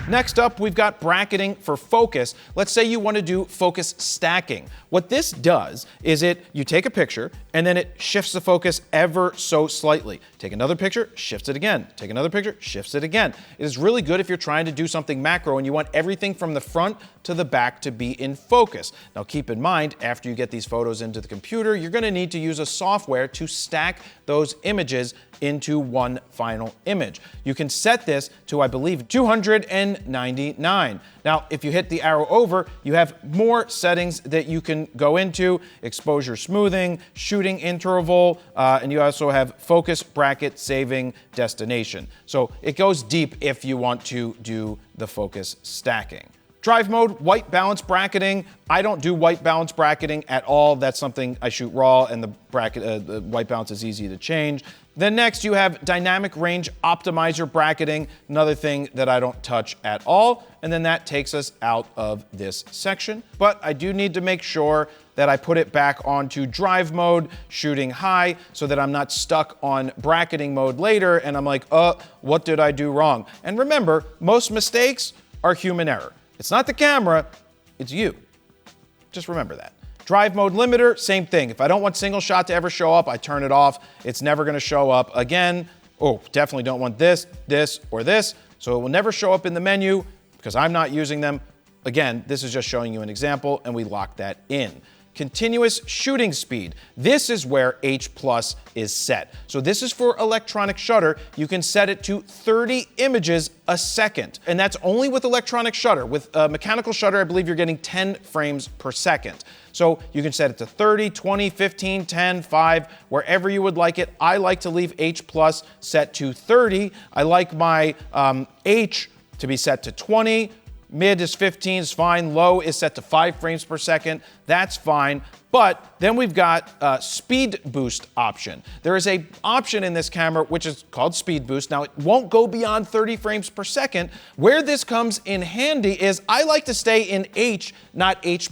Next up, we've got bracketing for focus. Let's say you want to do focus stacking. What this does is you take a picture and then it shifts the focus ever so slightly. Take another picture, shifts it again. Take another picture, shifts it again. It is really good if you're trying to do something macro and you want everything from the front to the back to be in focus. Now keep in mind, after you get these photos into the computer, you're going to need to use a software to stack those images into one final image. You can set this to, I believe, 299. Now, if you hit the arrow over, you have more settings that you can go into: exposure smoothing, shooting interval, and you also have focus, bracket, saving, destination. So it goes deep if you want to do the focus stacking. Drive mode, white balance bracketing. I don't do white balance bracketing at all. That's something I shoot raw, and the white balance is easy to change. Then next you have dynamic range optimizer bracketing, another thing that I don't touch at all. And then that takes us out of this section. But I do need to make sure that I put it back onto drive mode, shooting high, so that I'm not stuck on bracketing mode later and I'm like, what did I do wrong? And remember, most mistakes are human error. It's not the camera, it's you. Just remember that. Drive mode limiter, same thing. If I don't want single shot to ever show up, I turn it off. It's never gonna show up again. Oh, definitely don't want this, this, or this. So it will never show up in the menu because I'm not using them. Again, this is just showing you an example, and we lock that in. Continuous shooting speed. This is where H+ is set. So this is for electronic shutter. You can set it to 30 images a second. And that's only with electronic shutter. With mechanical shutter, I believe you're getting 10 frames per second. So you can set it to 30, 20, 15, 10, 5, wherever you would like it. I like to leave H+ set to 30. I like my H to be set to 20. Mid is 15 is fine. Low is set to 5 frames per second. That's fine. But then we've got a speed boost option. There is a option in this camera which is called speed boost. Now, it won't go beyond 30 frames per second. Where this comes in handy is I like to stay in H, not H+.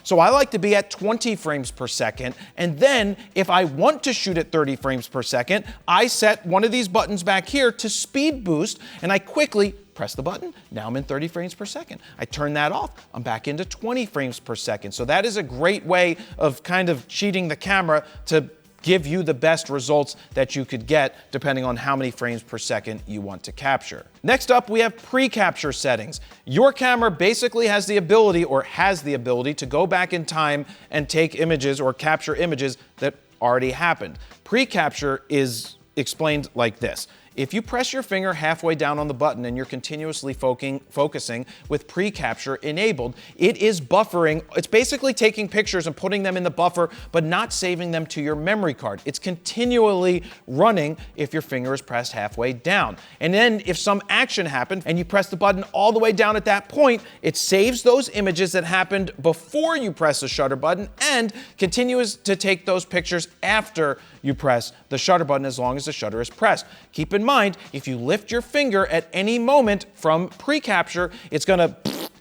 So I like to be at 20 frames per second. And then if I want to shoot at 30 frames per second, I set one of these buttons back here to speed boost, and I quickly press the button. Now I'm in 30 frames per second. I turn that off. I'm back into 20 frames per second. So that is a great way of kind of cheating the camera to give you the best results that you could get depending on how many frames per second you want to capture. Next up, we have pre-capture settings. Your camera basically has the ability to go back in time and take images or capture images that already happened. Pre-capture is explained like this. If you press your finger halfway down on the button and you're continuously focusing with pre-capture enabled, it is buffering. It's basically taking pictures and putting them in the buffer, but not saving them to your memory card. It's continually running if your finger is pressed halfway down. And then if some action happened and you press the button all the way down at that point, it saves those images that happened before you press the shutter button and continues to take those pictures after you press the shutter button as long as the shutter is pressed. Keep in mind, if you lift your finger at any moment from pre-capture, it's gonna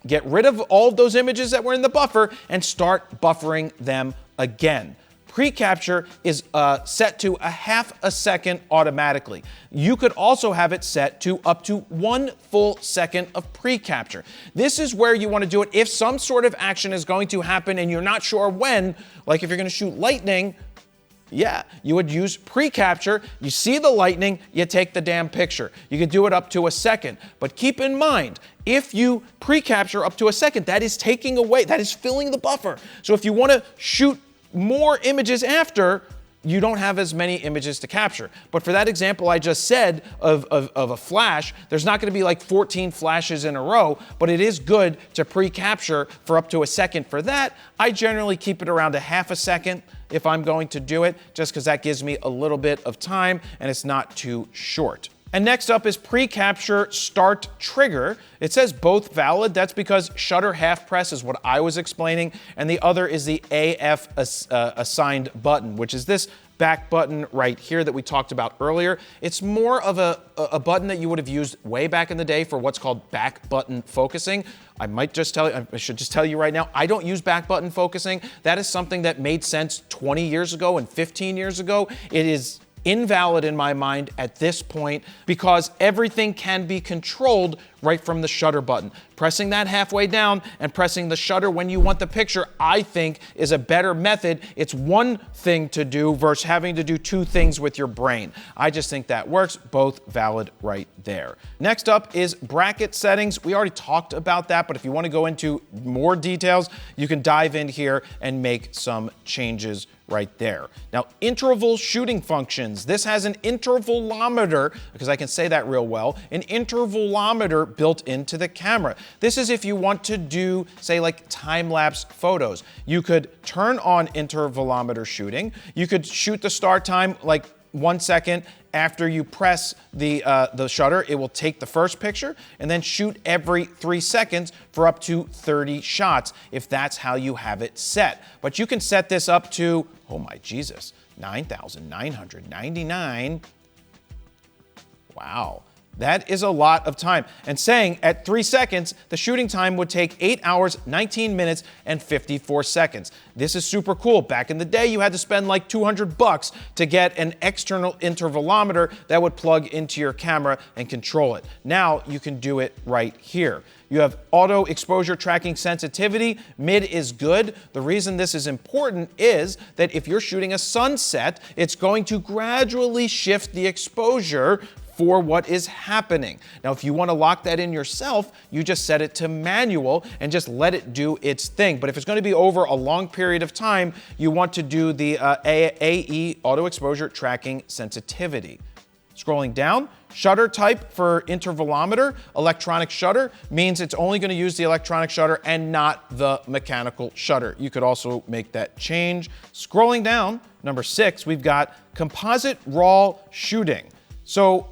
get rid of all of those images that were in the buffer and start buffering them again. Pre-capture is set to a half a second automatically. You could also have it set to up to 1 full second of pre-capture. This is where you want to do it if some sort of action is going to happen and you're not sure when, like if you're going to shoot lightning. Yeah, you would use pre-capture, you see the lightning, you take the damn picture. You can do it up to a second. But keep in mind, if you pre-capture up to a second, that is taking away, that is filling the buffer. So if you want to shoot more images after, you don't have as many images to capture. But for that example I just said of a flash, there's not gonna be like 14 flashes in a row, but it is good to pre-capture for up to a second for that. I generally keep it around a half a second if I'm going to do it, just because that gives me a little bit of time and it's not too short. And next up is pre-capture start trigger. It says both valid. That's because shutter half press is what I was explaining, and the other is the AF assigned button, which is this back button right here that we talked about earlier. It's more of a button that you would have used way back in the day for what's called back button focusing. I should just tell you right now, I don't use back button focusing. That is something that made sense 20 years ago and 15 years ago. It is invalid in my mind at this point because everything can be controlled right from the shutter button. Pressing that halfway down and pressing the shutter when you want the picture, I think, is a better method. It's one thing to do versus having to do two things with your brain. I just think that works. Both valid right there. Next up is bracket settings. We already talked about that, but if you want to go into more details, you can dive in here and make some changes right there. Now, interval shooting functions. This has an intervalometer, because I can say that real well, an intervalometer built into the camera. This is if you want to do, say, like time-lapse photos. You could turn on intervalometer shooting. You could shoot the start time like 1 second after you press the shutter. It will take the first picture and then shoot every 3 seconds for up to 30 shots if that's how you have it set. But you can set this up to, oh my Jesus, 9,999. Wow. That is a lot of time. And saying at 3 seconds, the shooting time would take 8 hours, 19 minutes, and 54 seconds. This is super cool. Back in the day, you had to spend like $200 to get an external intervalometer that would plug into your camera and control it. Now you can do it right here. You have auto exposure tracking sensitivity. Mid is good. The reason this is important is that if you're shooting a sunset, it's going to gradually shift the exposure for what is happening. Now, if you want to lock that in yourself, you just set it to manual and just let it do its thing. But if it's going to be over a long period of time, you want to do the AE, auto exposure tracking sensitivity. Scrolling down, shutter type for intervalometer, electronic shutter, means it's only going to use the electronic shutter and not the mechanical shutter. You could also make that change. Scrolling down, number 6, we've got composite raw shooting. So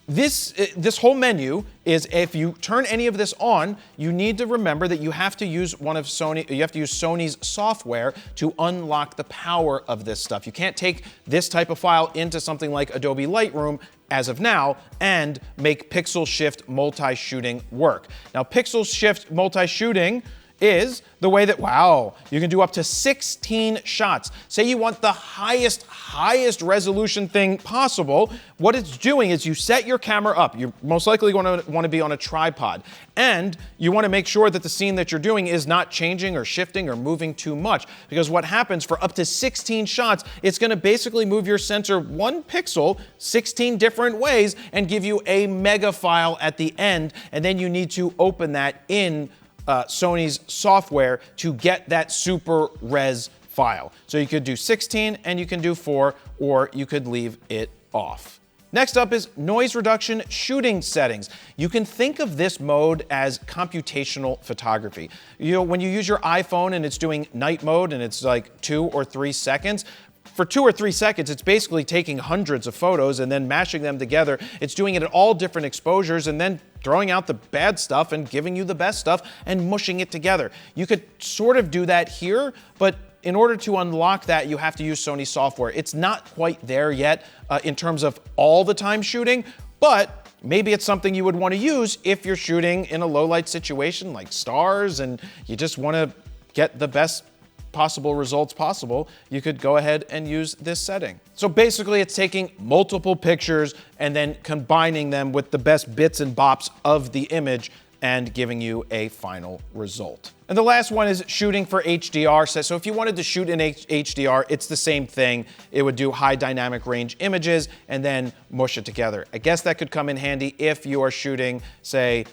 this whole menu is, if you turn any of this on, you need to remember that you have to use Sony's software to unlock the power of this stuff. You can't take this type of file into something like Adobe Lightroom as of now and make pixel shift multi-shooting work. Now, pixel shift multi-shooting is the way that, wow, you can do up to 16 shots. Say you want the highest resolution thing possible. What it's doing is you set your camera up. You're most likely going to want to be on a tripod. And you want to make sure that the scene that you're doing is not changing or shifting or moving too much. Because what happens for up to 16 shots, it's going to basically move your sensor 1 pixel 16 different ways and give you a mega file at the end. And then you need to open that in Sony's software to get that super res file. So you could do 16 and you can do 4, or you could leave it off. Next up is noise reduction shooting settings. You can think of this mode as computational photography. You know, when you use your iPhone and it's doing night mode and it's like 2 or 3 seconds, for 2 or 3 seconds, it's basically taking hundreds of photos and then mashing them together. It's doing it at all different exposures and then throwing out the bad stuff and giving you the best stuff and mushing it together. You could sort of do that here, but in order to unlock that, you have to use Sony software. It's not quite there yet in terms of all the time shooting, but maybe it's something you would want to use if you're shooting in a low light situation like stars and you just want to get the best possible results possible. You could go ahead and use this setting. So basically it's taking multiple pictures and then combining them with the best bits and bops of the image and giving you a final result. And the last one is shooting for HDR. So if you wanted to shoot in HDR, it's the same thing. It would do high dynamic range images and then mush it together. I guess that could come in handy if you are shooting, say,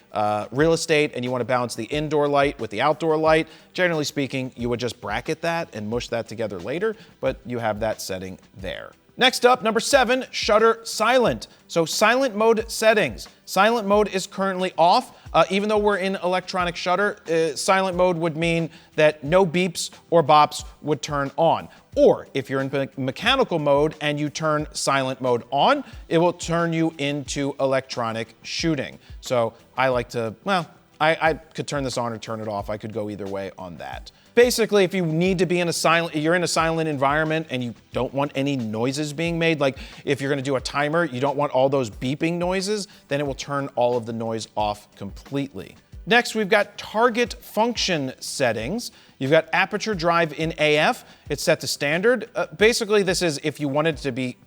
real estate and you want to balance the indoor light with the outdoor light. Generally speaking, you would just bracket that and mush that together later, but you have that setting there. Next up, number 7, shutter silent. So silent mode settings. Silent mode is currently off. Even though we're in electronic shutter, silent mode would mean that no beeps or bops would turn on. Or if you're in mechanical mode and you turn silent mode on, it will turn you into electronic shooting. So I like to, well, I could turn this on or turn it off. I could go either way on that. Basically, if you need to be in a silent, you're in a silent environment and you don't want any noises being made, like if you're gonna do a timer, you don't want all those beeping noises, then it will turn all of the noise off completely. Next, we've got target function settings. You've got aperture drive in AF. It's set to standard. Basically, this is if you wanted it to be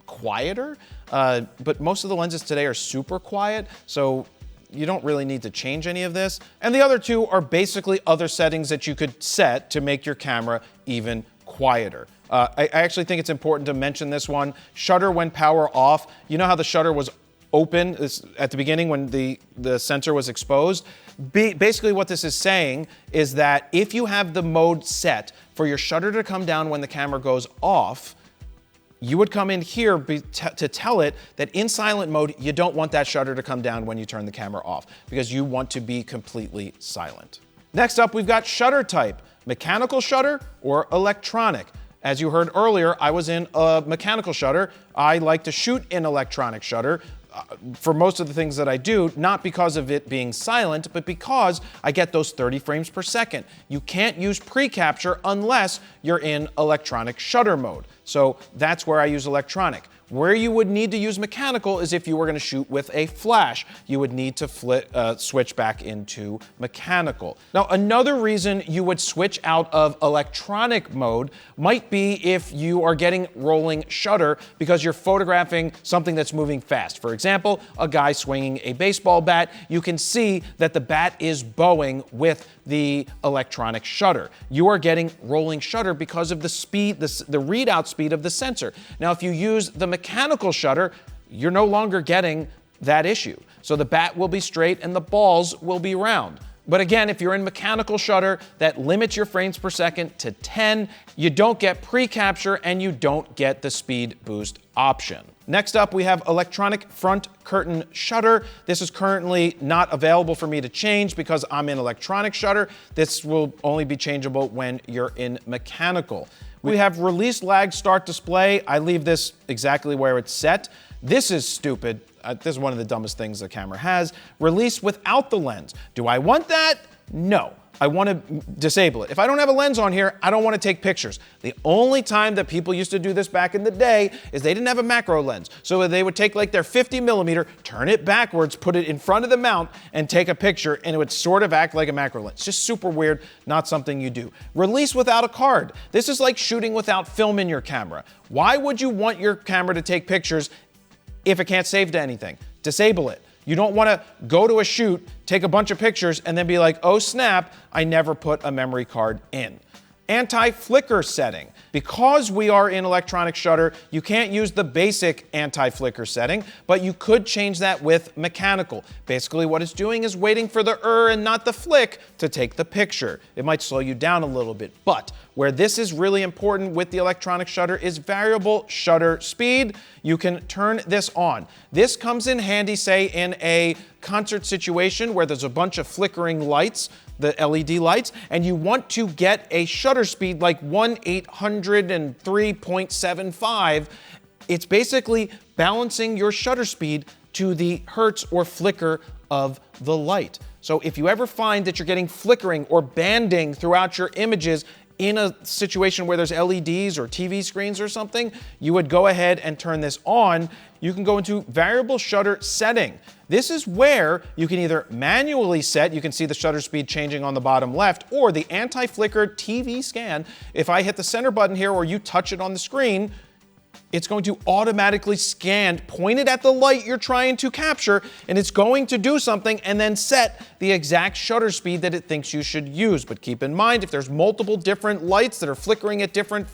quieter, but most of the lenses today are super quiet, so you don't really need to change any of this. And the other two are basically other settings that you could set to make your camera even quieter. I actually think it's important to mention this one. Shutter when power off. You know how the shutter was open at the beginning when the sensor was exposed? Basically what this is saying is that if you have the mode set for your shutter to come down when the camera goes off, you would come in here to tell it that in silent mode, you don't want that shutter to come down when you turn the camera off because you want to be completely silent. Next up, we've got shutter type, mechanical shutter or electronic. As you heard earlier, I was in a mechanical shutter. I like to shoot in electronic shutter for most of the things that I do, not because of it being silent, but because I get those 30 frames per second. You can't use pre-capture unless you're in electronic shutter mode. So that's where I use electronic. Where you would need to use mechanical is if you were going to shoot with a flash. You would need to switch back into mechanical. Now, another reason you would switch out of electronic mode might be if you are getting rolling shutter because you're photographing something that's moving fast. For example, a guy swinging a baseball bat. You can see that the bat is bowing with the electronic shutter. You are getting rolling shutter because of the speed, the readout speed of the sensor. Now, if you use the mechanical shutter, you're no longer getting that issue. So the bat will be straight and the balls will be round. But again, if you're in mechanical shutter, that limits your frames per second to 10. You don't get pre-capture and you don't get the speed boost option. Next up, we have electronic front curtain shutter. This is currently not available for me to change because I'm in electronic shutter. This will only be changeable when you're in mechanical. We have release lag start display. I leave this exactly where it's set. This is stupid. This is one of the dumbest things the camera has. Release without the lens. Do I want that? No. I want to disable it. If I don't have a lens on here, I don't want to take pictures. The only time that people used to do this back in the day is they didn't have a macro lens. So they would take like their 50mm, turn it backwards, put it in front of the mount, and take a picture, and it would sort of act like a macro lens. Just super weird, not something you do. Release without a card. This is like shooting without film in your camera. Why would you want your camera to take pictures if it can't save to anything? Disable it. You don't want to go to a shoot, take a bunch of pictures, and then be like, oh snap, I never put a memory card in. Anti-flicker setting. Because we are in electronic shutter, you can't use the basic anti-flicker setting, but you could change that with mechanical. Basically what it's doing is waiting for the and not the flick to take the picture. It might slow you down a little bit, but where this is really important with the electronic shutter is variable shutter speed. You can turn this on. This comes in handy, say, in a concert situation where there's a bunch of flickering lights, the LED lights, and you want to get a shutter speed like 1/803.75. It's basically balancing your shutter speed to the hertz or flicker of the light. So if you ever find that you're getting flickering or banding throughout your images in a situation where there's LEDs or TV screens or something, you would go ahead and turn this on. You can go into variable shutter setting. This is where you can either manually set, you can see the shutter speed changing on the bottom left, or the anti-flicker TV scan. If I hit the center button here or you touch it on the screen, it's going to automatically scan, pointed at the light you're trying to capture, and it's going to do something and then set the exact shutter speed that it thinks you should use. But keep in mind, if there's multiple different lights that are flickering at different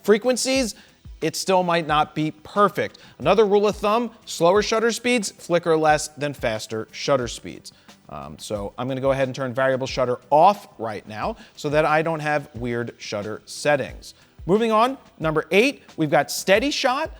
frequencies, it still might not be perfect. Another rule of thumb, slower shutter speeds flicker less than faster shutter speeds. So I'm going to go ahead and turn variable shutter off right now so that I don't have weird shutter settings. Moving on, number 8, we've got steady shot.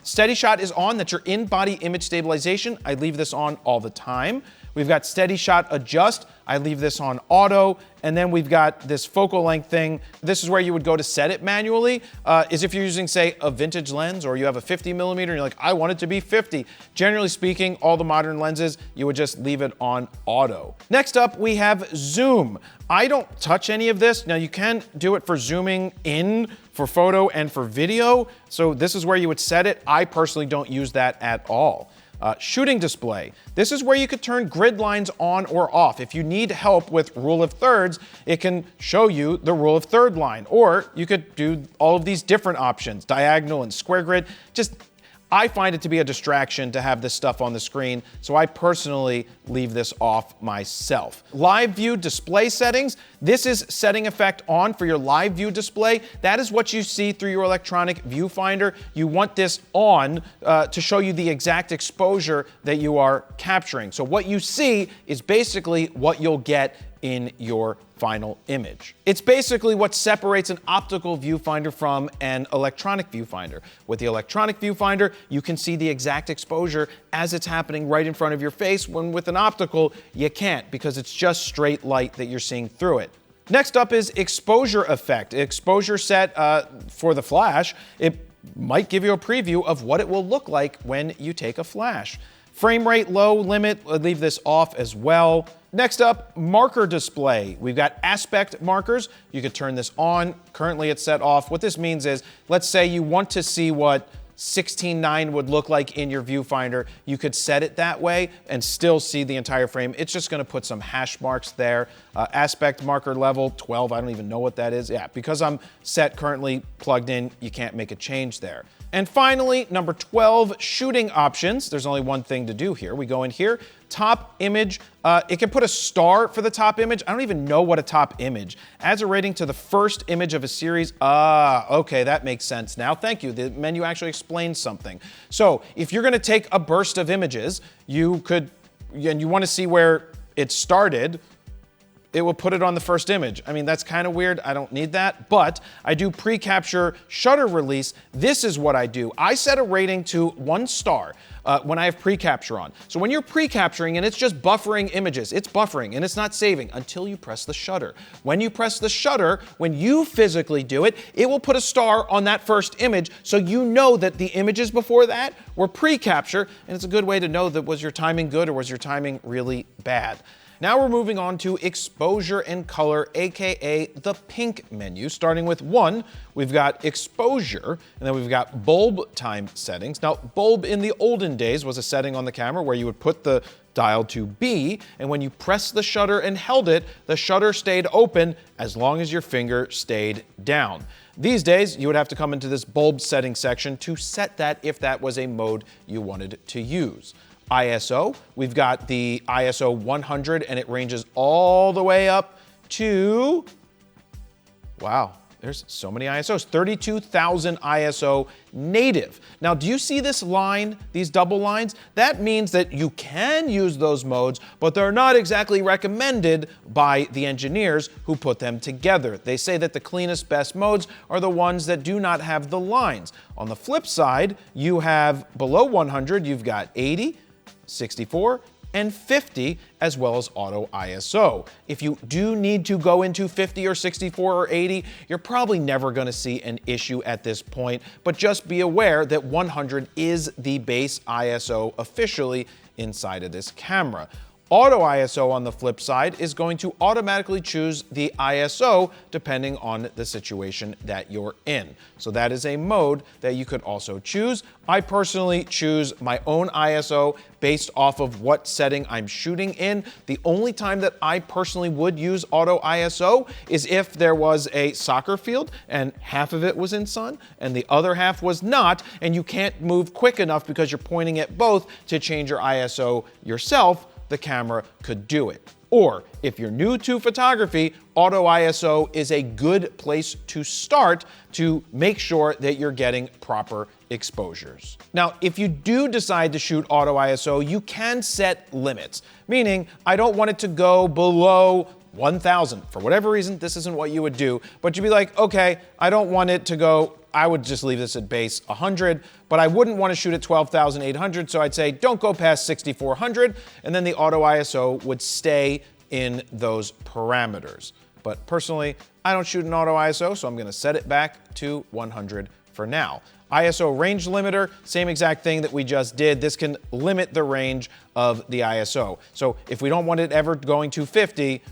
Steady shot is on, that's your in-body image stabilization. I leave this on all the time. We've got steady shot adjust. I leave this on auto. And then we've got this focal length thing. This is where you would go to set it manually, is if you're using, say, a vintage lens or you have a 50 millimeter and you're like, I want it to be 50. Generally speaking, all the modern lenses, you would just leave it on auto. Next up, we have zoom. I don't touch any of this. Now you can do it for zooming in for photo and for video. So this is where you would set it. I personally don't use that at all. Shooting display. This is where you could turn grid lines on or off. If you need help with rule of thirds, it can show you the rule of third line. Or you could do all of these different options, diagonal and square grid. I find it to be a distraction to have this stuff on the screen, so I personally leave this off myself. Live view display settings. This is setting effect on for your live view display. That is what you see through your electronic viewfinder. You want this on to show you the exact exposure that you are capturing. So what you see is basically what you'll get in your final image. It's basically what separates an optical viewfinder from an electronic viewfinder. With the electronic viewfinder, you can see the exact exposure as it's happening right in front of your face, when with an optical, you can't, because it's just straight light that you're seeing through it. Next up is exposure effect. Exposure set for the flash. It might give you a preview of what it will look like when you take a flash. Frame rate low limit, I'll leave this off as well. Next up, marker display. We've got aspect markers. You could turn this on. Currently it's set off. What this means is, let's say you want to see what 16:9 would look like in your viewfinder. You could set it that way and still see the entire frame. It's just gonna put some hash marks there. Aspect marker level 12, I don't even know what that is. Yeah, because I'm set currently plugged in, you can't make a change there. And finally, number 12, shooting options. There's only one thing to do here. We go in here, top image. It can put a star for the top image. I don't even know what a top image. Adds a rating to the first image of a series. Okay, that makes sense now. Thank you. The menu actually explains something. So if you're gonna take a burst of images, you wanna see where it started, it will put it on the first image. I mean, that's kind of weird. I don't need that, but I do pre-capture shutter release. This is what I do. I set a rating to 1 star when I have pre-capture on. So when you're pre-capturing and it's just buffering images, it's buffering and it's not saving until you press the shutter. When you press the shutter, when you physically do it, it will put a star on that first image, so you know that the images before that were pre-capture, and it's a good way to know that was your timing good or was your timing really bad. Now we're moving on to exposure and color, AKA the pink menu. Starting with 1, we've got exposure, and then we've got bulb time settings. Now, bulb in the olden days was a setting on the camera where you would put the dial to B, and when you pressed the shutter and held it, the shutter stayed open as long as your finger stayed down. These days, you would have to come into this bulb setting section to set that if that was a mode you wanted to use. ISO, we've got the ISO 100 and it ranges all the way up to, wow, there's so many ISOs, 32,000 ISO native. Now, do you see this line, these double lines? That means that you can use those modes, but they're not exactly recommended by the engineers who put them together. They say that the cleanest, best modes are the ones that do not have the lines. On the flip side, you have below 100, you've got 80, 64, and 50, as well as auto ISO. If you do need to go into 50 or 64 or 80, you're probably never gonna see an issue at this point, but just be aware that 100 is the base ISO officially inside of this camera. Auto ISO, on the flip side, is going to automatically choose the ISO depending on the situation that you're in. So that is a mode that you could also choose. I personally choose my own ISO based off of what setting I'm shooting in. The only time that I personally would use auto ISO is if there was a soccer field and half of it was in sun and the other half was not, and you can't move quick enough because you're pointing at both to change your ISO yourself. The camera could do it. Or if you're new to photography, auto ISO is a good place to start to make sure that you're getting proper exposures. Now, if you do decide to shoot auto ISO, you can set limits, meaning I don't want it to go below 1000. For whatever reason, this isn't what you would do, but you'd be like, okay, I don't want it to go, I would just leave this at base 100, but I wouldn't want to shoot at 12,800, so I'd say don't go past 6400, and then the auto ISO would stay in those parameters. But personally, I don't shoot an auto ISO, so I'm going to set it back to 100 for now. ISO range limiter, same exact thing that we just did. This can limit the range of the ISO. So if we don't want it ever going to 50,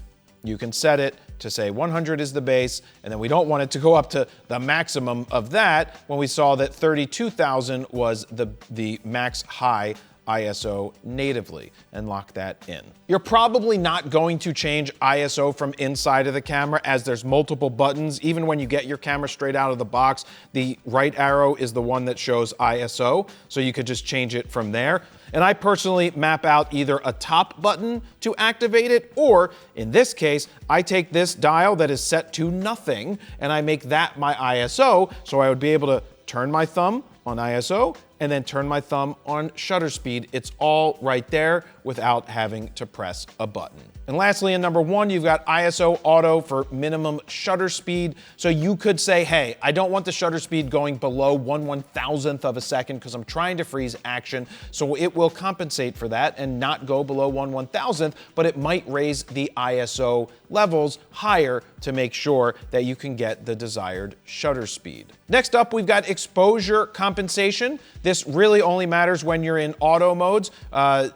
you can set it to say 100 is the base, and then we don't want it to go up to the maximum of that when we saw that 32,000 was the max high ISO natively, and lock that in. You're probably not going to change ISO from inside of the camera, as there's multiple buttons. Even when you get your camera straight out of the box, the right arrow is the one that shows ISO, so you could just change it from there. And I personally map out either a top button to activate it, or in this case, I take this dial that is set to nothing and I make that my ISO, so I would be able to turn my thumb on ISO and then turn my thumb on shutter speed. It's all right there without having to press a button. And lastly, in number 1, you've got ISO auto for minimum shutter speed. So you could say, hey, I don't want the shutter speed going below 1/1000th of a second because I'm trying to freeze action. So it will compensate for that and not go below 1/1000th, but it might raise the ISO levels higher to make sure that you can get the desired shutter speed. Next up, we've got exposure compensation. This really only matters when you're in auto modes.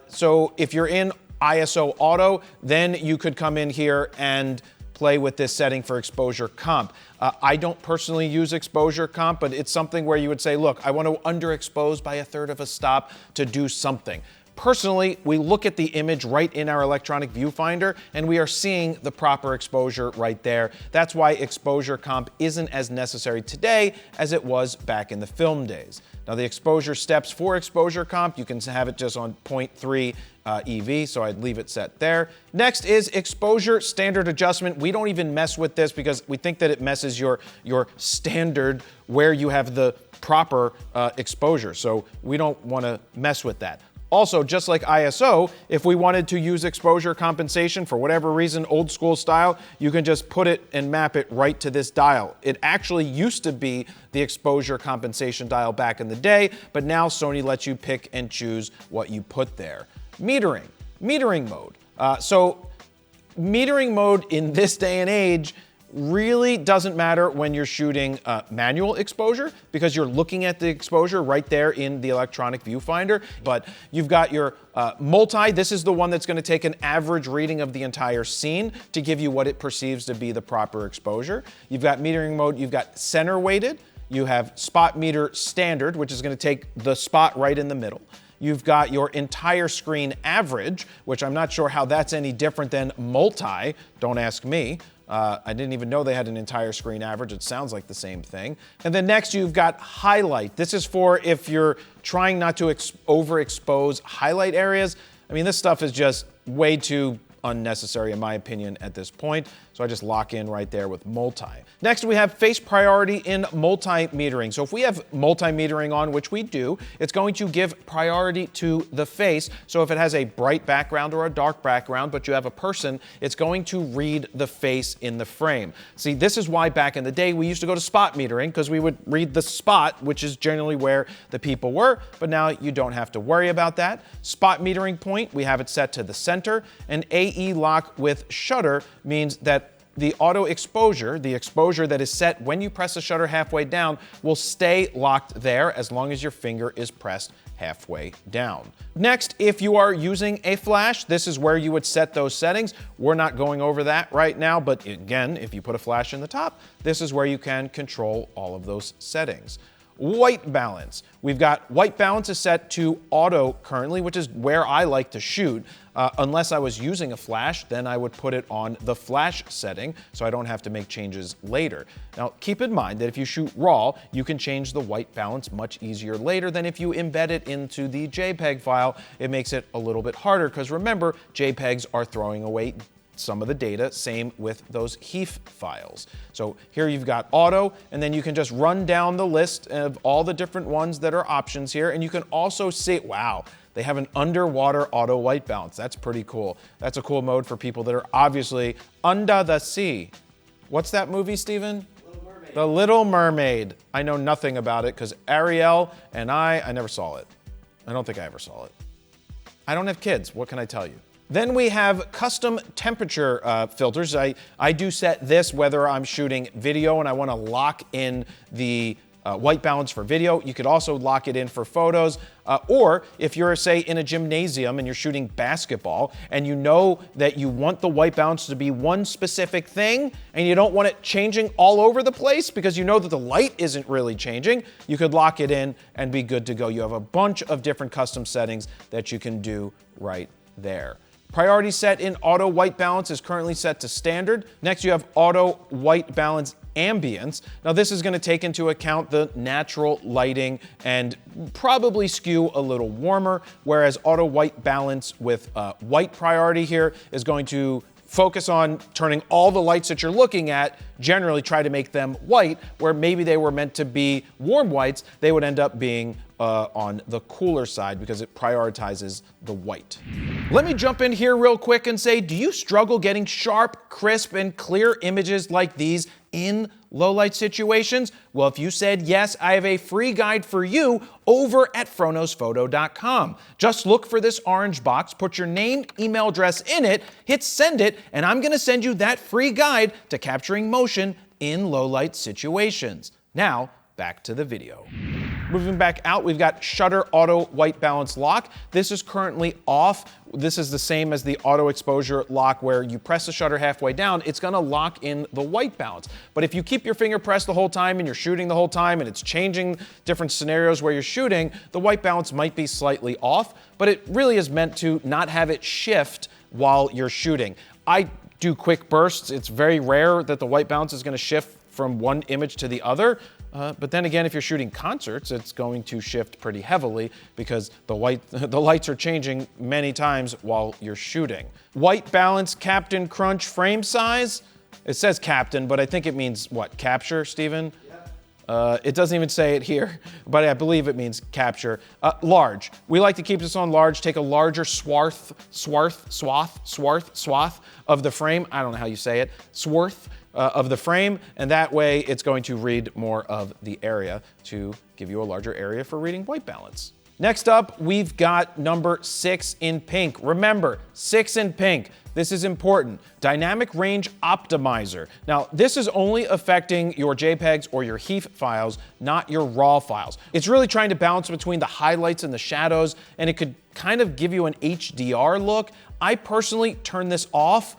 So if you're in ISO auto, then you could come in here and play with this setting for exposure comp. I don't personally use exposure comp, but it's something where you would say, look, I want to underexpose by 1/3 of a stop to do something. Personally, we look at the image right in our electronic viewfinder and we are seeing the proper exposure right there. That's why exposure comp isn't as necessary today as it was back in the film days. Now the exposure steps for exposure comp, you can have it just on 0.3 EV, so I'd leave it set there. Next is exposure standard adjustment. We don't even mess with this because we think that it messes your standard where you have the proper exposure, so we don't want to mess with that. Also, just like ISO, if we wanted to use exposure compensation for whatever reason, old school style, you can just put it and map it right to this dial. It actually used to be the exposure compensation dial back in the day, but now Sony lets you pick and choose what you put there. Metering mode. So metering mode in this day and age really doesn't matter when you're shooting manual exposure because you're looking at the exposure right there in the electronic viewfinder. But you've got your multi. This is the one that's going to take an average reading of the entire scene to give you what it perceives to be the proper exposure. You've got metering mode. You've got center weighted. You have spot meter standard, which is going to take the spot right in the middle. You've got your entire screen average, which I'm not sure how that's any different than multi. Don't ask me. I didn't even know they had an entire screen average. It sounds like the same thing. And then next you've got highlight. This is for if you're trying not to overexpose highlight areas. I mean, this stuff is just way too unnecessary in my opinion at this point. So I just lock in right there with multi. Next, we have face priority in multi-metering. So if we have multi-metering on, which we do, it's going to give priority to the face. So if it has a bright background or a dark background, but you have a person, it's going to read the face in the frame. See, this is why back in the day, we used to go to spot metering because we would read the spot, which is generally where the people were, but now you don't have to worry about that. Spot metering point, we have it set to the center, and AE lock with shutter means that the auto exposure, the exposure that is set when you press the shutter halfway down, will stay locked there as long as your finger is pressed halfway down. Next, if you are using a flash, this is where you would set those settings. We're not going over that right now, but again, if you put a flash in the top, this is where you can control all of those settings. White balance. We've got white balance is set to auto currently, which is where I like to shoot. Unless I was using a flash, then I would put it on the flash setting so I don't have to make changes later. Now, keep in mind that if you shoot RAW, you can change the white balance much easier later than if you embed it into the JPEG file. It makes it a little bit harder because remember, JPEGs are throwing away some of the data, same with those HEIF files. So here you've got auto, and then you can just run down the list of all the different ones that are options here, and you can also see, wow, They have an underwater auto white balance. That's pretty cool. That's a cool mode for people that are obviously under the sea. What's that movie, Steven? Little Mermaid. The Little Mermaid. I know nothing about it because Ariel and I never saw it. I don't think I ever saw it. I don't have kids. What can I tell you? Then we have custom temperature filters. I do set this whether I'm shooting video and I want to lock in the white balance for video. You could also lock it in for photos. Or if you're, say, in a gymnasium and you're shooting basketball and you know that you want the white balance to be one specific thing and you don't want it changing all over the place because you know that the light isn't really changing, you could lock it in and be good to go. You have a bunch of different custom settings that you can do right there. Priority set in auto white balance is currently set to standard. Next, you have auto white balance ambience. Now, this is going to take into account the natural lighting and probably skew a little warmer, whereas auto white balance with white priority here is going to focus on turning all the lights that you're looking at, generally try to make them white, where maybe they were meant to be warm whites, they would end up being on the cooler side because it prioritizes the white. Let me jump in here real quick and say, do you struggle getting sharp, crisp, and clear images like these in low light situations? Well, if you said yes, I have a free guide for you over at FroKnowsPhoto.com. Just look for this orange box, put your name, email address in it, hit send it, and I'm gonna send you that free guide to capturing motion in low light situations. Now, back to the video. Moving back out, we've got shutter auto white balance lock. This is currently off. This is the same as the auto exposure lock where you press the shutter halfway down, it's gonna lock in the white balance. But if you keep your finger pressed the whole time and you're shooting the whole time and it's changing different scenarios where you're shooting, the white balance might be slightly off, but it really is meant to not have it shift while you're shooting. I do quick bursts. It's very rare that the white balance is gonna shift from one image to the other. But then again, if you're shooting concerts, it's going to shift pretty heavily because the lights are changing many times while you're shooting. White balance, Captain Crunch frame size. It says Captain, but I think it means what, capture, Steven? Yeah. It doesn't even say it here, but I believe it means capture. Large. We like to keep this on large. Take a larger swath of the frame. I don't know how you say it. Swath. Of the frame, and that way it's going to read more of the area to give you a larger area for reading white balance. Next up, we've got number 6 in pink. Remember, 6 in pink. This is important. Dynamic Range Optimizer. Now, this is only affecting your JPEGs or your HEIF files, not your RAW files. It's really trying to balance between the highlights and the shadows, and it could kind of give you an HDR look. I personally turn this off.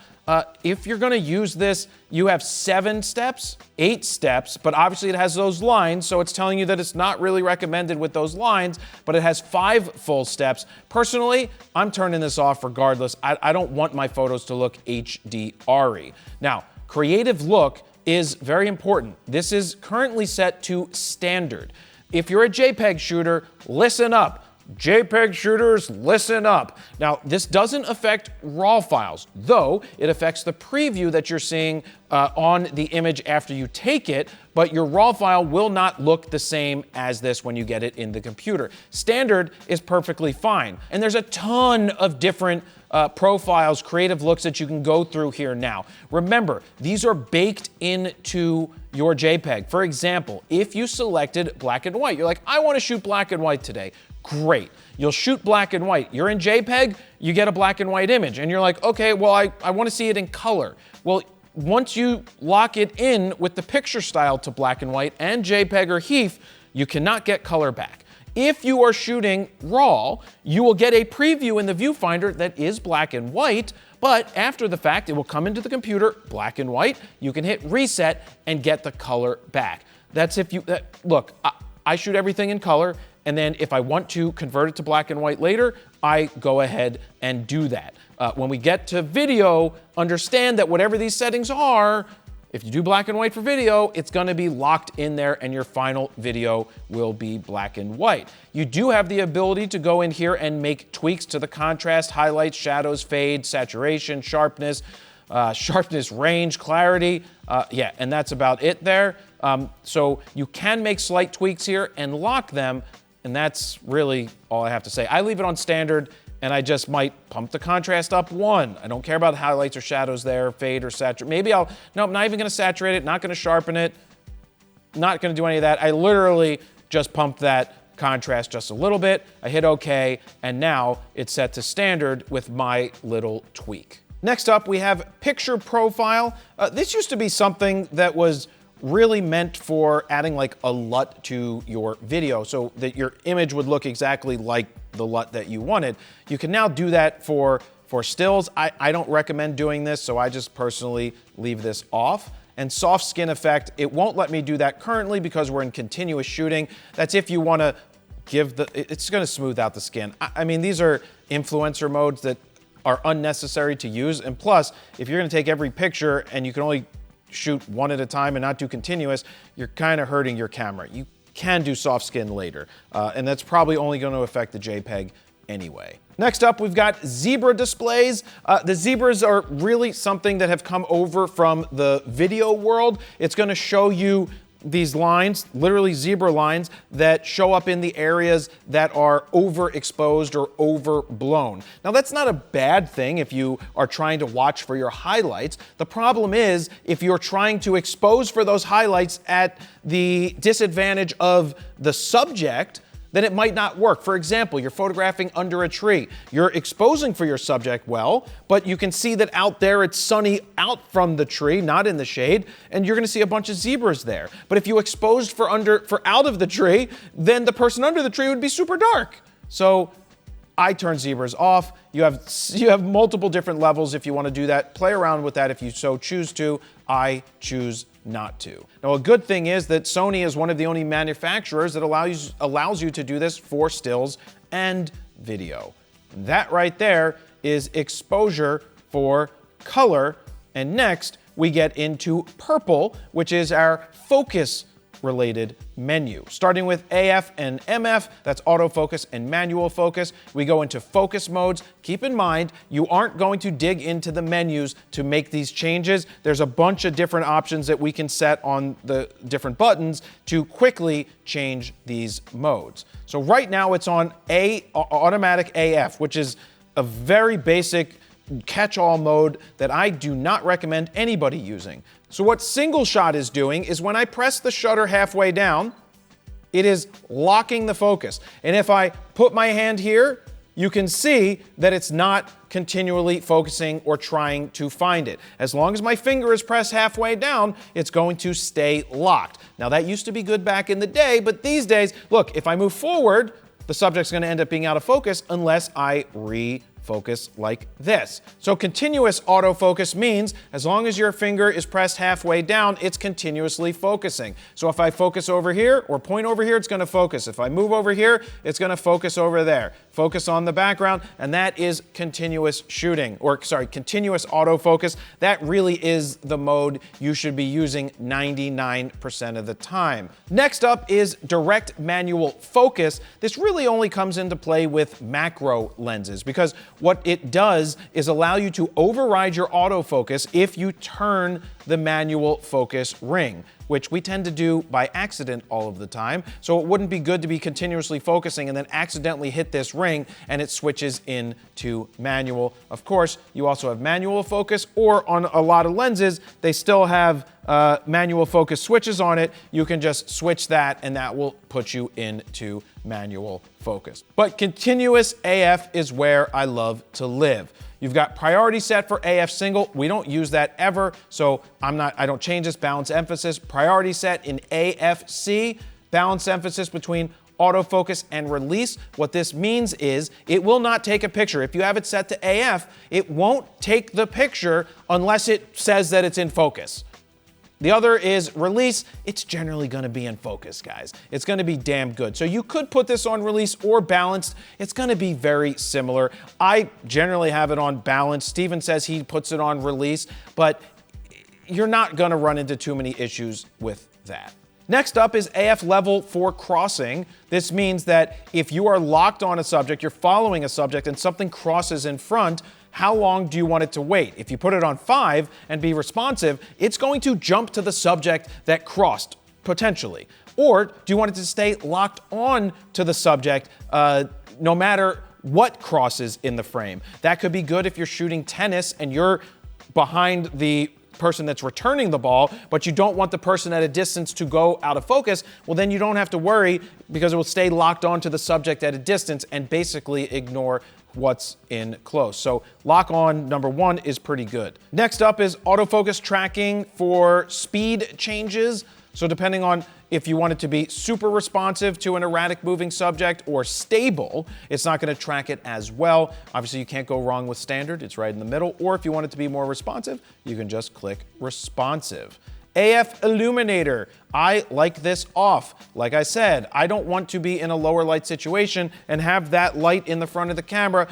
If you're gonna use this, you have 7 steps, 8 steps, but obviously it has those lines, so it's telling you that it's not really recommended with those lines, but it has 5 full steps. Personally, I'm turning this off regardless. I don't want my photos to look HDR-y. Now, creative look is very important. This is currently set to standard. If you're a JPEG shooter, listen up. JPEG shooters, listen up. Now, this doesn't affect RAW files, though it affects the preview that you're seeing on the image after you take it, but your RAW file will not look the same as this when you get it in the computer. Standard is perfectly fine, and there's a ton of different profiles, creative looks that you can go through here now. Remember, these are baked into your JPEG. For example, if you selected black and white, you're like, I want to shoot black and white today. Great. You'll shoot black and white. You're in JPEG, you get a black and white image, and you're like, okay, well, I want to see it in color. Well, once you lock it in with the picture style to black and white and JPEG or HEIF, you cannot get color back. If you are shooting RAW, you will get a preview in the viewfinder that is black and white, but after the fact, it will come into the computer black and white. You can hit reset and get the color back. That's if you, look, I shoot everything in color, and then if I want to convert it to black and white later, I go ahead and do that. When we get to video, understand that whatever these settings are, if you do black and white for video, it's gonna be locked in there and your final video will be black and white. You do have the ability to go in here and make tweaks to the contrast, highlights, shadows, fade, saturation, sharpness, range, clarity, yeah, and that's about it there. So you can make slight tweaks here and lock them. And that's really all I have to say. I leave it on standard, and I just might pump the contrast up 1. I don't care about highlights or shadows there, fade or saturate. Maybe no, I'm not even gonna saturate it, not gonna sharpen it, not gonna do any of that. I literally just pumped that contrast just a little bit. I hit OK, and now it's set to standard with my little tweak. Next up, we have picture profile. This used to be something that was really meant for adding like a LUT to your video so that your image would look exactly like the LUT that you wanted. You can now do that for stills. I don't recommend doing this, so I just personally leave this off. And soft skin effect, it won't let me do that currently because we're in continuous shooting. That's if you want to it's going to smooth out the skin. I mean, these are influencer modes that are unnecessary to use. And plus, if you're going to take every picture and you can only shoot one at a time and not do continuous, you're kind of hurting your camera. You can do soft skin later, and that's probably only going to affect the JPEG anyway. Next up, we've got zebra displays. The zebras are really something that have come over from the video world. It's going to show you these lines, literally zebra lines, that show up in the areas that are overexposed or overblown. Now, that's not a bad thing if you are trying to watch for your highlights. The problem is if you're trying to expose for those highlights at the disadvantage of the subject, then it might not work. For example, you're photographing under a tree. You're exposing for your subject well, but you can see that out there it's sunny out from the tree, not in the shade, and you're gonna see a bunch of zebras there. But if you exposed for out of the tree, then the person under the tree would be super dark. So I turn zebras off. You have multiple different levels if you want to do that. Play around with that if you so choose to. I choose not to. Now, a good thing is that Sony is one of the only manufacturers that allows you to do this for stills and video. And that right there is exposure for color. And next, we get into purple, which is our focus related menu. Starting with AF and MF, that's autofocus and manual focus. We go into focus modes. Keep in mind, you aren't going to dig into the menus to make these changes. There's a bunch of different options that we can set on the different buttons to quickly change these modes. So right now it's on automatic AF, which is a very basic catch-all mode that I do not recommend anybody using. So what single shot is doing is when I press the shutter halfway down, it is locking the focus. And if I put my hand here, you can see that it's not continually focusing or trying to find it. As long as my finger is pressed halfway down, it's going to stay locked. Now that used to be good back in the day, but these days, look, if I move forward, the subject's gonna end up being out of focus unless I refocus like this. So continuous autofocus means as long as your finger is pressed halfway down, it's continuously focusing. So if I focus over here or point over here, it's gonna focus. If I move over here, it's gonna focus over there. Focus on the background, and that is continuous shooting, or sorry, continuous autofocus. That really is the mode you should be using 99% of the time. Next up is direct manual focus. This really only comes into play with macro lenses because what it does is allow you to override your autofocus if you turn the manual focus ring, which we tend to do by accident all of the time. So it wouldn't be good to be continuously focusing and then accidentally hit this ring and it switches into manual. Of course, you also have manual focus, or on a lot of lenses, they still have manual focus switches on it. You can just switch that and that will put you into manual focus. But continuous AF is where I love to live. You've got priority set for AF single. We don't use that ever, so I don't change this. Balance emphasis. Priority set in AFC. Balance emphasis between autofocus and release. What this means is it will not take a picture. If you have it set to AF, it won't take the picture unless it says that it's in focus. The other is release. It's generally gonna be in focus, guys. It's gonna be damn good. So you could put this on release or balanced. It's gonna be very similar. I generally have it on balanced. Steven says he puts it on release, but you're not gonna run into too many issues with that. Next up is AF level for crossing. This means that if you are locked on a subject, you're following a subject and something crosses in front, how long do you want it to wait? If you put it on 5 and be responsive, it's going to jump to the subject that crossed, potentially. Or do you want it to stay locked on to the subject no matter what crosses in the frame? That could be good if you're shooting tennis and you're behind the person that's returning the ball, but you don't want the person at a distance to go out of focus. Well, then you don't have to worry because it will stay locked on to the subject at a distance and basically ignore what's in close. So lock on number 1 is pretty good. Next up is autofocus tracking for speed changes. So depending on if you want it to be super responsive to an erratic moving subject or stable, it's not going to track it as well. Obviously, you can't go wrong with standard. It's right in the middle. Or if you want it to be more responsive, you can just click responsive. AF Illuminator. I like this off. Like I said, I don't want to be in a lower light situation and have that light in the front of the camera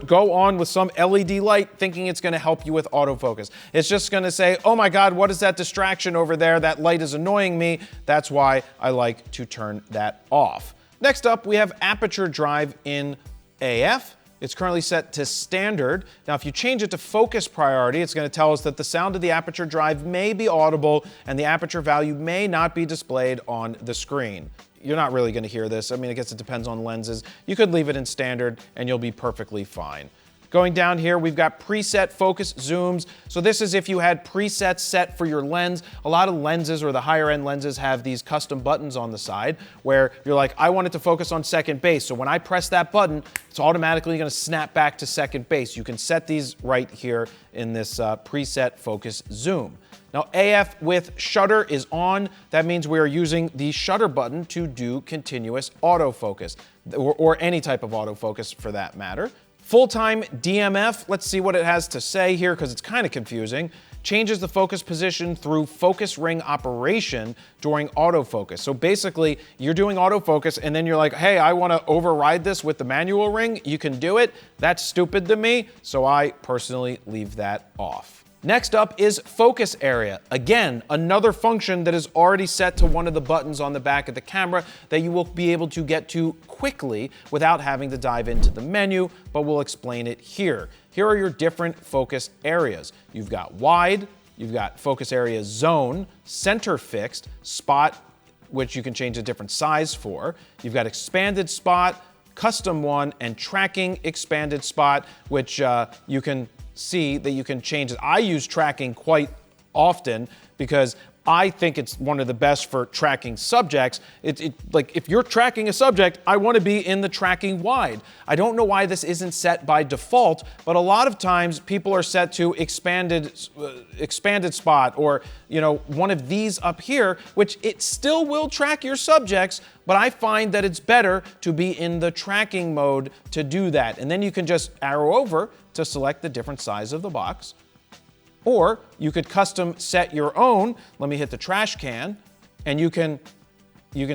go on with some LED light thinking it's going to help you with autofocus. It's just going to say, oh my God, what is that distraction over there? That light is annoying me. That's why I like to turn that off. Next up, we have aperture drive in AF. It's currently set to standard. Now, if you change it to focus priority, it's going to tell us that the sound of the aperture drive may be audible and the aperture value may not be displayed on the screen. You're not really going to hear this. I mean, I guess it depends on lenses. You could leave it in standard and you'll be perfectly fine. Going down here, we've got preset focus zooms. So this is if you had presets set for your lens. A lot of lenses or the higher end lenses have these custom buttons on the side where you're like, I want it to focus on second base. So when I press that button, it's automatically going to snap back to second base. You can set these right here in this preset focus zoom. Now AF with shutter is on. That means we are using the shutter button to do continuous autofocus or any type of autofocus for that matter. Full-time DMF, let's see what it has to say here because it's kind of confusing. Changes the focus position through focus ring operation during autofocus. So basically, you're doing autofocus and then you're like, hey, I want to override this with the manual ring. You can do it. That's stupid to me, so I personally leave that off. Next up is focus area. Again, another function that is already set to one of the buttons on the back of the camera that you will be able to get to quickly without having to dive into the menu, but we'll explain it here. Here are your different focus areas. You've got wide, you've got focus area zone, center fixed, spot, which you can change a different size for. You've got expanded spot, custom one, and tracking expanded spot, which you can see that you can change it. I use tracking quite often because I think it's one of the best for tracking subjects. Like if you're tracking a subject, I want to be in the tracking wide. I don't know why this isn't set by default, but a lot of times people are set to expanded spot or one of these up here, which it still will track your subjects, but I find that it's better to be in the tracking mode to do that. And then you can just arrow over to select the different size of the box. Or you could custom set your own. Let me hit the trash can, and you can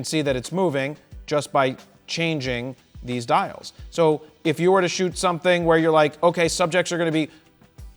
see that it's moving just by changing these dials. So if you were to shoot something where you're like, okay, subjects are going to be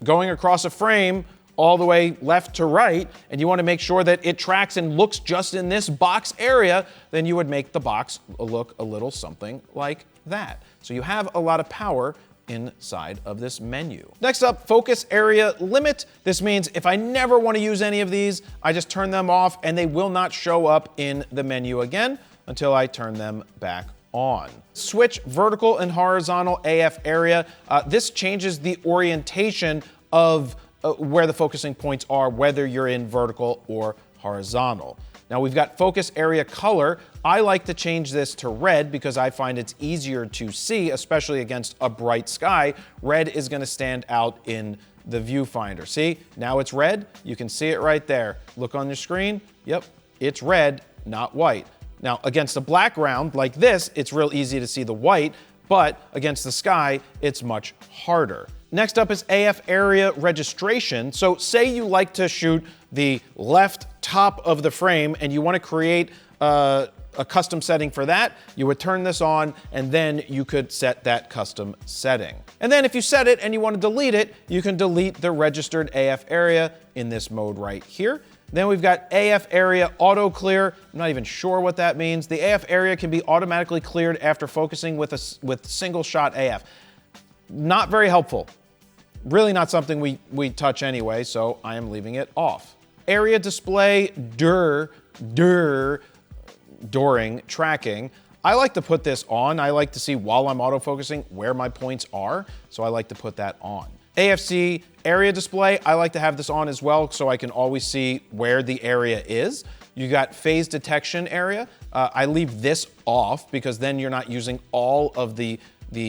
going across a frame all the way left to right, and you want to make sure that it tracks and looks just in this box area, then you would make the box look a little something like that. So you have a lot of power inside of this menu. Next up, focus area limit. This means if I never want to use any of these, I just turn them off and they will not show up in the menu again until I turn them back on. Switch vertical and horizontal AF area. This changes the orientation of where the focusing points are, whether you're in vertical or horizontal. Now we've got focus area color. I like to change this to red because I find it's easier to see, especially against a bright sky. Red is going to stand out in the viewfinder. See, now it's red. You can see it right there. Look on your screen. Yep, it's red, not white. Now against a background like this, it's real easy to see the white, but against the sky, it's much harder. Next up is AF area registration. So say you like to shoot the left top of the frame and you want to create a custom setting for that, you would turn this on and then you could set that custom setting. And then if you set it and you want to delete it, you can delete the registered AF area in this mode right here. Then we've got AF area auto clear. I'm not even sure what that means. The AF area can be automatically cleared after focusing with single shot AF. Not very helpful. Really not something we touch anyway, so I am leaving it off. Area display, during tracking. I like to put this on. I like to see while I'm autofocusing where my points are, so I like to put that on. AFC area display, I like to have this on as well so I can always see where the area is. You got phase detection area. I leave this off because then you're not using all of the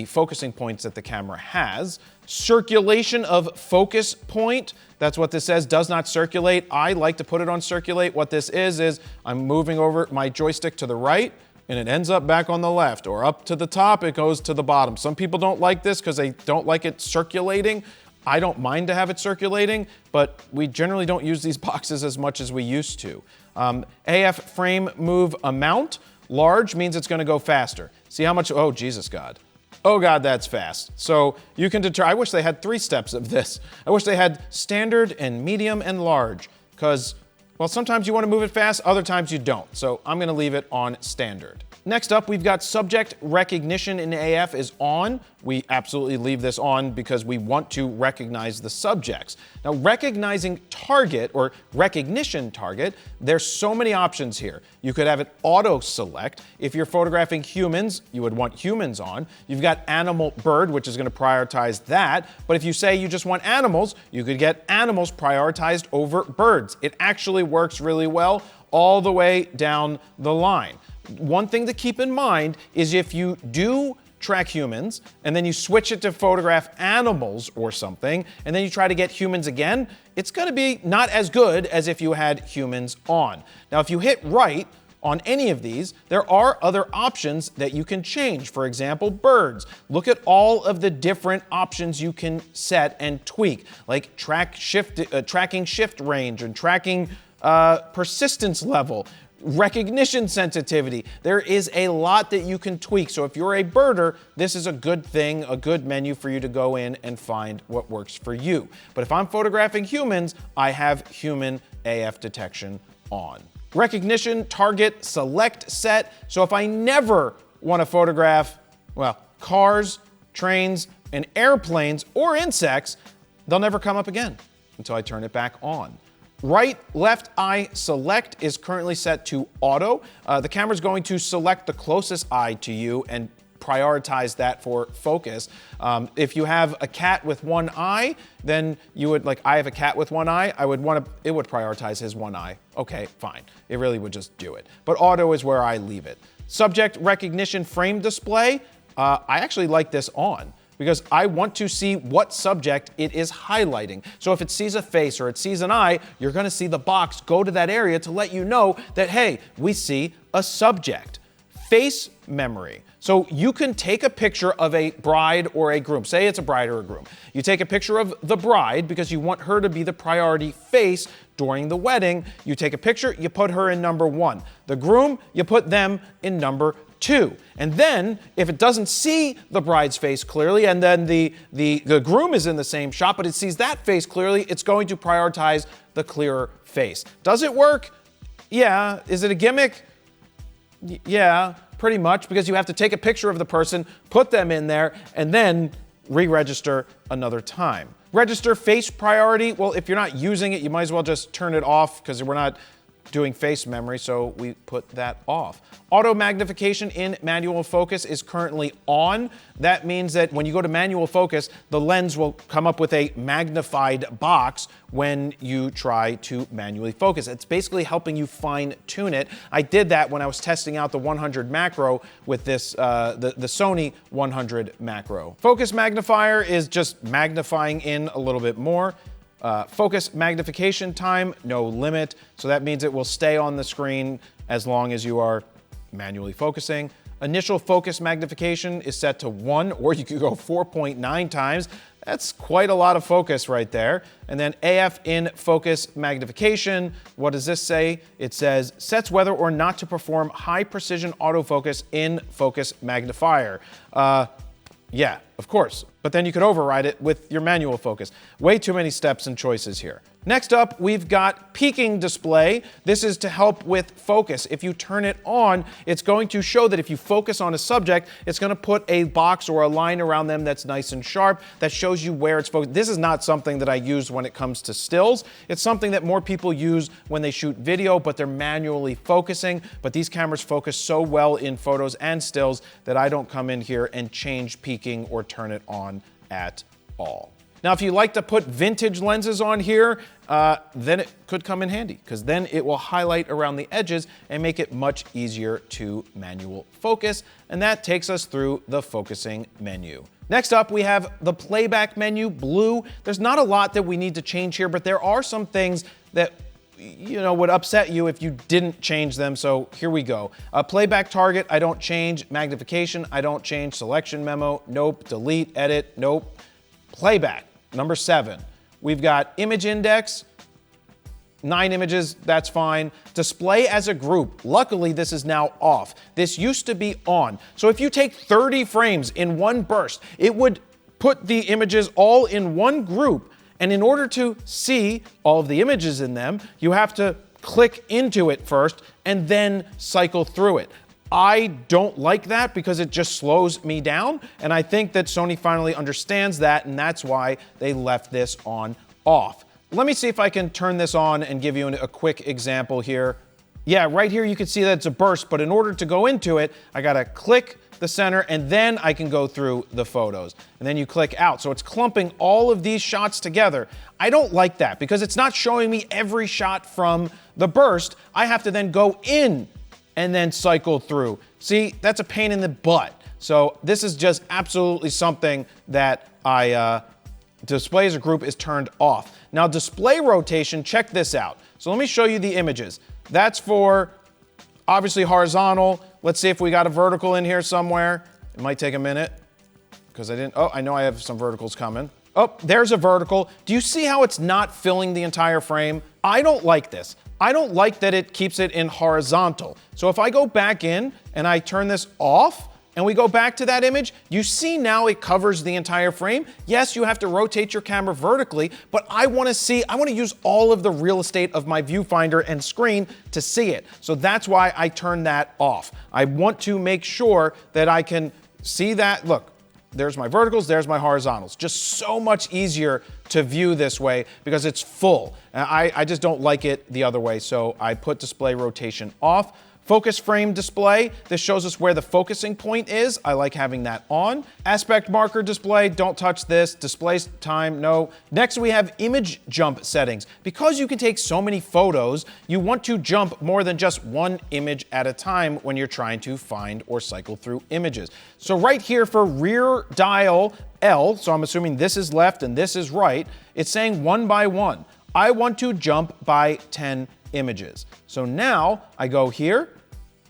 focusing points that the camera has. Circulation of focus point, that's what this says, does not circulate. I like to put it on circulate. What this is I'm moving over my joystick to the right and it ends up back on the left, or up to the top, it goes to the bottom. Some people don't like this because they don't like it circulating. I don't mind to have it circulating, but we generally don't use these boxes as much as we used to. AF frame move amount, large means it's gonna go faster. See how much, oh Jesus God. Oh God, that's fast. So you can determine, I wish they had 3 steps of this. I wish they had standard and medium and large, because, well, sometimes you want to move it fast, other times you don't. So I'm going to leave it on standard. Next up, we've got subject recognition in AF is on. We absolutely leave this on because we want to recognize the subjects. Now, recognizing target or recognition target, there's so many options here. You could have it auto select. If you're photographing humans, you would want humans on. You've got animal bird, which is going to prioritize that. But if you say you just want animals, you could get animals prioritized over birds. It actually works really well all the way down the line. One thing to keep in mind is if you do track humans and then you switch it to photograph animals or something, and then you try to get humans again, it's going to be not as good as if you had humans on. Now, if you hit right on any of these, there are other options that you can change. For example, birds. Look at all of the different options you can set and tweak, like tracking shift range and tracking persistence level, recognition sensitivity. There is a lot that you can tweak. So if you're a birder, this is a good thing, a good menu for you to go in and find what works for you. But if I'm photographing humans, I have human AF detection on. Recognition, target, select, set. So if I never want to photograph, well, cars, trains, and airplanes or insects, they'll never come up again until I turn it back on. Right, left eye select is currently set to auto. The camera's going to select the closest eye to you and prioritize that for focus. If you have a cat with one eye, then you would, like I have a cat with one eye, it would prioritize his one eye. Okay, fine. It really would just do it. But auto is where I leave it. Subject recognition frame display, I actually like this on, because I want to see what subject it is highlighting. So if it sees a face or it sees an eye, you're gonna see the box go to that area to let you know that, hey, we see a subject. Face memory. So you can take a picture of a bride or a groom. Say it's a bride or a groom. You take a picture of the bride because you want her to be the priority face during the wedding. You take a picture, you put her in number 1. The groom, you put them in number 2. And then, if it doesn't see the bride's face clearly, and then the groom is in the same shot, but it sees that face clearly, it's going to prioritize the clearer face. Does it work? Yeah. Is it a gimmick? Yeah, pretty much, because you have to take a picture of the person, put them in there, and then re-register another time. Register face priority. Well, if you're not using it, you might as well just turn it off because we're not doing face memory, so we put that off. Auto magnification in manual focus is currently on. That means that when you go to manual focus, the lens will come up with a magnified box when you try to manually focus. It's basically helping you fine tune it. I did that when I was testing out the 100 macro with this, the Sony 100 macro. Focus magnifier is just magnifying in a little bit more. Focus magnification time, no limit. So that means it will stay on the screen as long as you are manually focusing. Initial focus magnification is set to 1, or you could go 4.9 times. That's quite a lot of focus right there. And then AF in focus magnification. What does this say? It says, sets whether or not to perform high precision autofocus in focus magnifier. Yeah, of course. But then you could override it with your manual focus. Way too many steps and choices here. Next up, we've got peaking display. This is to help with focus. If you turn it on, it's going to show that if you focus on a subject, it's going to put a box or a line around them that's nice and sharp that shows you where it's focused. This is not something that I use when it comes to stills. It's something that more people use when they shoot video, but they're manually focusing. But these cameras focus so well in photos and stills that I don't come in here and change peaking or turn it on at all. Now, if you like to put vintage lenses on here, then it could come in handy, because then it will highlight around the edges and make it much easier to manual focus. And that takes us through the focusing menu. Next up, we have the playback menu, blue. There's not a lot that we need to change here, but there are some things that would upset you if you didn't change them, so here we go. Playback target, I don't change. Magnification, I don't change. Selection memo, nope. Delete, edit, nope. Playback, number 7. We've got image index, 9 images, that's fine. Display as a group, luckily this is now off. This used to be on. So if you take 30 frames in one burst, it would put the images all in one group. And in order to see all of the images in them, you have to click into it first and then cycle through it. I don't like that because it just slows me down, and I think that Sony finally understands that, and that's why they left this on off. Let me see if I can turn this on and give you a quick example here. Yeah, right here you can see that it's a burst, but in order to go into it, I gotta click the center and then I can go through the photos. And then you click out. So it's clumping all of these shots together. I don't like that because it's not showing me every shot from the burst. I have to then go in and then cycle through. See, that's a pain in the butt. So this is just absolutely something that display as a group is turned off. Now display rotation, check this out. So let me show you the images. That's for obviously horizontal. Let's see if we got a vertical in here somewhere. It might take a minute because I know I have some verticals coming. Oh, there's a vertical. Do you see how it's not filling the entire frame? I don't like this. I don't like that it keeps it in horizontal. So if I go back in and I turn this off and we go back to that image, you see now it covers the entire frame. Yes, you have to rotate your camera vertically, but I want to use all of the real estate of my viewfinder and screen to see it. So that's why I turn that off. I want to make sure that I can see that. Look, there's my verticals, there's my horizontals. Just so much easier to view this way because it's full. I just don't like it the other way, so I put display rotation off. Focus frame display, this shows us where the focusing point is. I like having that on. Aspect marker display, don't touch this. Display time, no. Next we have image jump settings. Because you can take so many photos, you want to jump more than just one image at a time when you're trying to find or cycle through images. So right here for rear dial L, so I'm assuming this is left and this is right, it's saying 1 by 1. I want to jump by 10 images. So now I go here,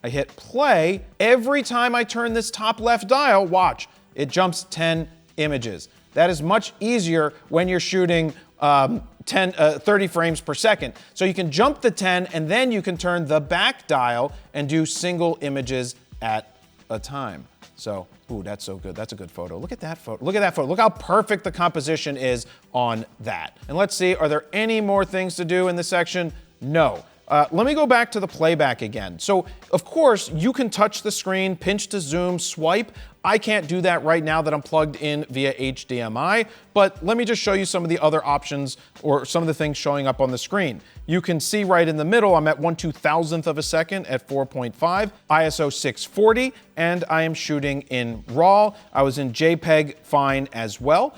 I hit play. Every time I turn this top left dial, watch, it jumps 10 images. That is much easier when you're shooting 30 frames per second. So you can jump the 10 and then you can turn the back dial and do single images at a time. So, ooh, that's so good. That's a good photo. Look at that photo. Look at that photo. Look how perfect the composition is on that. And let's see, are there any more things to do in this section? No. Let me go back to the playback again. So, of course, you can touch the screen, pinch to zoom, swipe. I can't do that right now that I'm plugged in via HDMI, but let me just show you some of the other options or some of the things showing up on the screen. You can see right in the middle, I'm at 1/2000th of a second at 4.5, ISO 640, and I am shooting in RAW. I was in JPEG fine as well,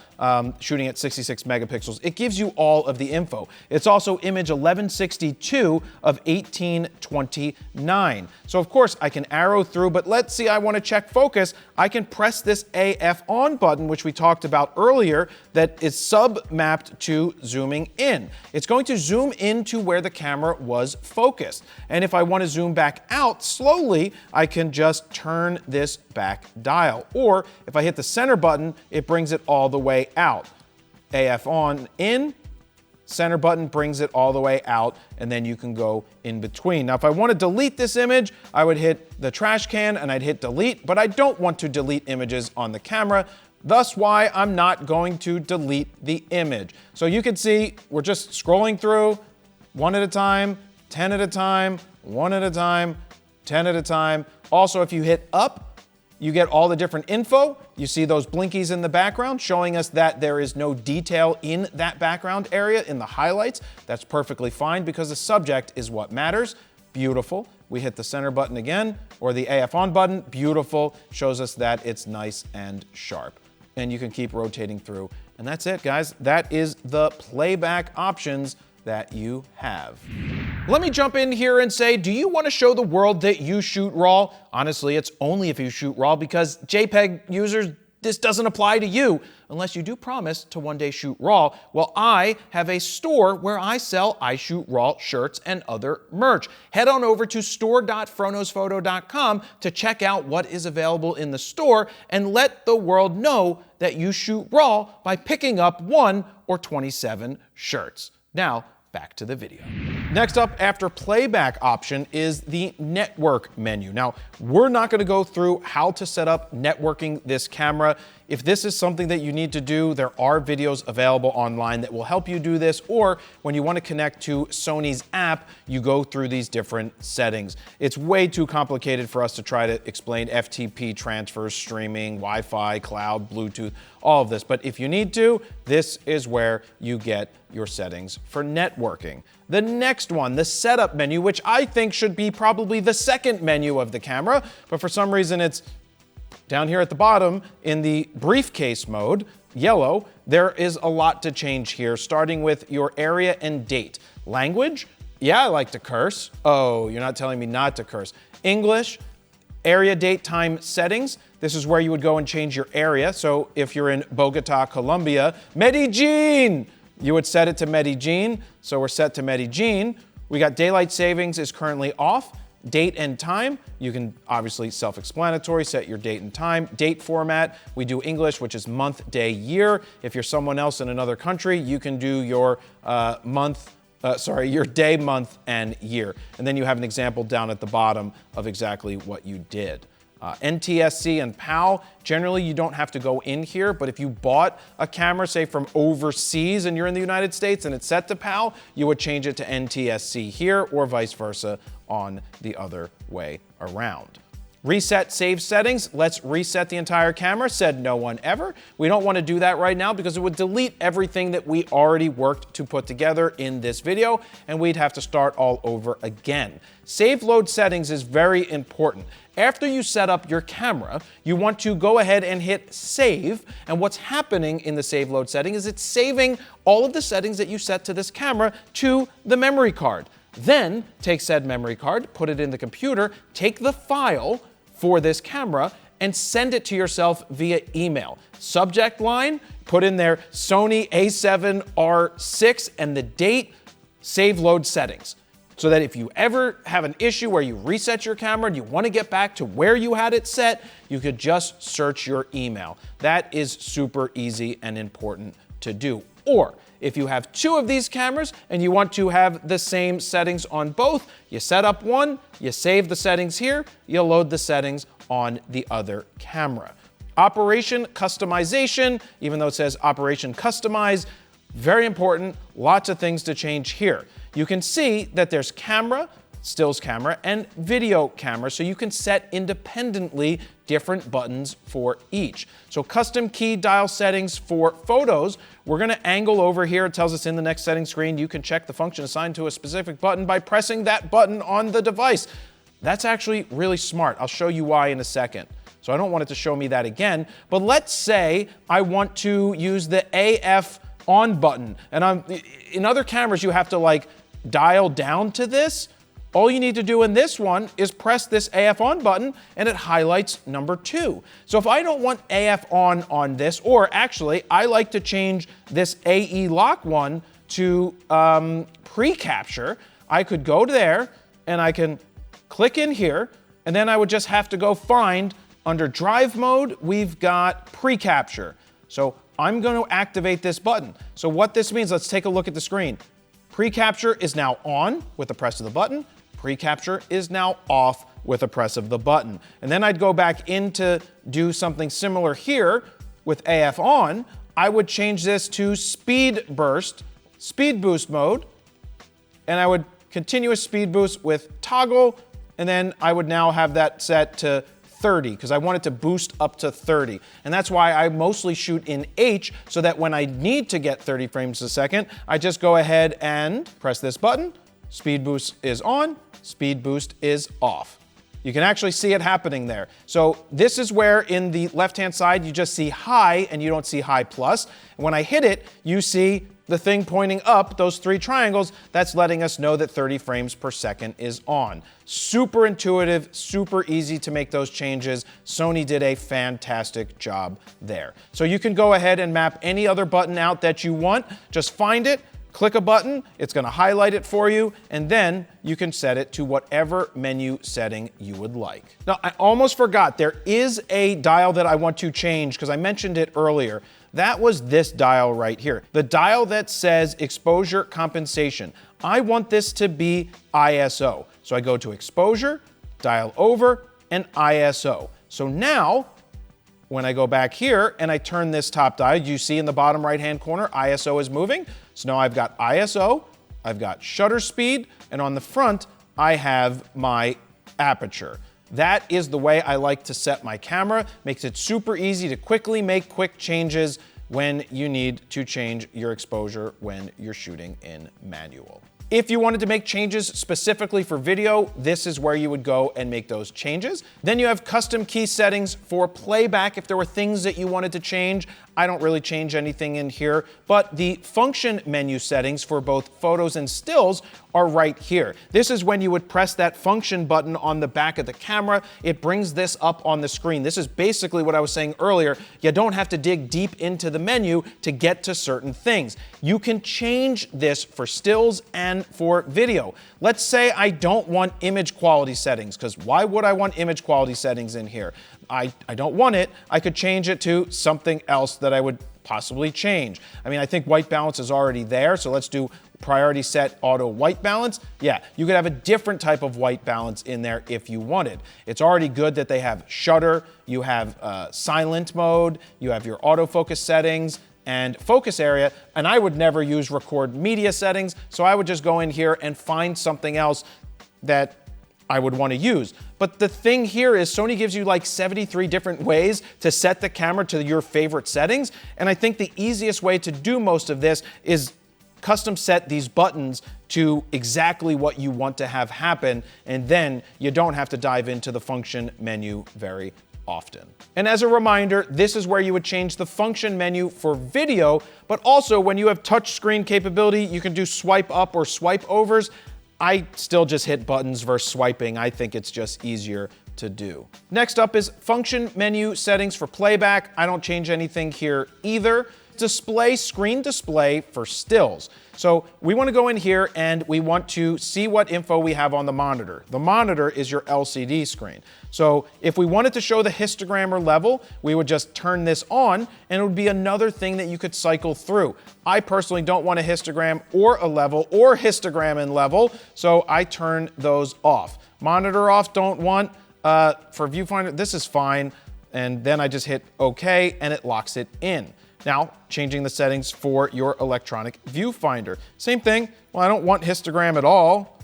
shooting at 66 megapixels. It gives you all of the info. It's also image 1162 of 1829. So of course I can arrow through, but let's see, I want to check focus. I can press this AF on button, which we talked about earlier, that is sub-mapped to zooming in. It's going to zoom into where the camera was focused. And if I want to zoom back out slowly, I can just turn this back dial. Or if I hit the center button, it brings it all the way out. AF on in, center button brings it all the way out, and then you can go in between. Now, if I want to delete this image, I would hit the trash can and I'd hit delete, but I don't want to delete images on the camera. Thus why I'm not going to delete the image. So you can see we're just scrolling through one at a time, 10 at a time, one at a time, 10 at a time. Also, if you hit up, you get all the different info. You see those blinkies in the background showing us that there is no detail in that background area in the highlights. That's perfectly fine because the subject is what matters. Beautiful. We hit the center button again, or the AF on button. Beautiful. Shows us that it's nice and sharp. And you can keep rotating through. And that's it, guys. That is the playback options that you have. Let me jump in here and say, do you want to show the world that you shoot RAW? Honestly, it's only if you shoot RAW, because JPEG users, this doesn't apply to you unless you do promise to one day shoot RAW. Well, I have a store where I sell I Shoot RAW shirts and other merch. Head on over to store.FroKnowsPhoto.com to check out what is available in the store and let the world know that you shoot RAW by picking up 1 or 27 shirts. Now, back to the video. Next up after playback option is the network menu. Now, we're not going to go through how to set up networking this camera. If this is something that you need to do, there are videos available online that will help you do this, or when you want to connect to Sony's app, you go through these different settings. It's way too complicated for us to try to explain FTP transfers, streaming, Wi-Fi, cloud, Bluetooth, all of this. But if you need to, this is where you get your settings for networking. The next one, the setup menu, which I think should be probably the second menu of the camera, but for some reason it's down here at the bottom in the briefcase mode, yellow. There is a lot to change here, starting with your area and date. Language, yeah, I like to curse. Oh, you're not telling me not to curse. English, area, date, time, settings. This is where you would go and change your area. So if you're in Bogota, Colombia, Medellin, you would set it to Medellin. So we're set to Medellin. We got daylight savings is currently off. Date and time, you can obviously self-explanatory, set your date and time. Date format, we do English, which is month, day, year. If you're someone else in another country, you can do your your day, month, and year. And then you have an example down at the bottom of exactly what you did. NTSC and PAL, generally you don't have to go in here, but if you bought a camera, say from overseas and you're in the United States and it's set to PAL, you would change it to NTSC here or vice versa on the other way around. Reset save settings. Let's reset the entire camera. Said no one ever. We don't want to do that right now because it would delete everything that we already worked to put together in this video, and we'd have to start all over again. Save load settings is very important. After you set up your camera, you want to go ahead and hit save, and what's happening in the save load setting is it's saving all of the settings that you set to this camera to the memory card. Then take said memory card, put it in the computer, take the file for this camera and send it to yourself via email. Subject line, put in there Sony a7R6 and the date, save load settings. So that if you ever have an issue where you reset your camera and you want to get back to where you had it set, you could just search your email. That is super easy and important to do. Or if you have 2 of these cameras and you want to have the same settings on both, you set up one, you save the settings here, you load the settings on the other camera. Operation customization, even though it says operation customize, very important, lots of things to change here. You can see that there's camera, stills camera, and video camera, so you can set independently different buttons for each. So custom key dial settings for photos, we're gonna angle over here. It tells us in the next settings screen, you can check the function assigned to a specific button by pressing that button on the device. That's actually really smart. I'll show you why in a second. So I don't want it to show me that again, but let's say I want to use the AF on button, and in other cameras you have to like dial down to this. All you need to do in this one is press this AF on button and it highlights number 2. So if I don't want AF on this, or actually I like to change this AE lock one to pre-capture, I could go there and I can click in here, and then I would just have to go find under drive mode, we've got pre-capture. So I'm going to activate this button. So what this means, let's take a look at the screen. Pre-capture is now on with the press of the button. Pre-capture is now off with a press of the button. And then I'd go back in to do something similar here with AF on, I would change this to speed boost mode, and I would continuous speed boost with toggle, and then I would now have that set to 30 because I want it to boost up to 30. And that's why I mostly shoot in H, so that when I need to get 30 frames a second, I just go ahead and press this button. Speed boost is on, speed boost is off. You can actually see it happening there. So this is where in the left-hand side, you just see high and you don't see high plus. And when I hit it, you see the thing pointing up, those 3 triangles, that's letting us know that 30 frames per second is on. Super intuitive, super easy to make those changes. Sony did a fantastic job there. So you can go ahead and map any other button out that you want. Just find it, click a button, it's gonna highlight it for you, and then you can set it to whatever menu setting you would like. Now, I almost forgot, there is a dial that I want to change because I mentioned it earlier. That was this dial right here. The dial that says exposure compensation. I want this to be ISO. So I go to exposure, dial over, and ISO. So now, when I go back here and I turn this top dial, you see in the bottom right-hand corner, ISO is moving. So now I've got ISO, I've got shutter speed, and on the front, I have my aperture. That is the way I like to set my camera. Makes it super easy to quickly make quick changes when you need to change your exposure when you're shooting in manual. If you wanted to make changes specifically for video, this is where you would go and make those changes. Then you have custom key settings for playback if there were things that you wanted to change. I don't really change anything in here, but the function menu settings for both photos and stills are right here. This is when you would press that function button on the back of the camera. It brings this up on the screen. This is basically what I was saying earlier. You don't have to dig deep into the menu to get to certain things. You can change this for stills and for video. Let's say I don't want image quality settings, because why would I want image quality settings in here? I don't want it. I could change it to something else that I would possibly change. I mean, I think white balance is already there, so let's do priority set auto white balance. Yeah, you could have a different type of white balance in there if you wanted. It's already good that they have shutter, you have silent mode, you have your autofocus settings, and focus area, and I would never use record media settings, so I would just go in here and find something else that I would want to use. But the thing here is Sony gives you like 73 different ways to set the camera to your favorite settings, and I think the easiest way to do most of this is custom set these buttons to exactly what you want to have happen, and then you don't have to dive into the function menu very often. And as a reminder, this is where you would change the function menu for video, but also when you have touch screen capability, you can do swipe up or swipe overs. I still just hit buttons versus swiping. I think it's just easier to do. Next up is function menu settings for playback. I don't change anything here either. Display, screen display for stills. So we want to go in here and we want to see what info we have on the monitor. The monitor is your LCD screen. So if we wanted to show the histogram or level, we would just turn this on and it would be another thing that you could cycle through. I personally don't want a histogram or a level or histogram and level, so I turn those off. Monitor off, don't want. For viewfinder, this is fine. And then I just hit OK and it locks it in. Now, changing the settings for your electronic viewfinder. Same thing. Well, I don't want histogram at all.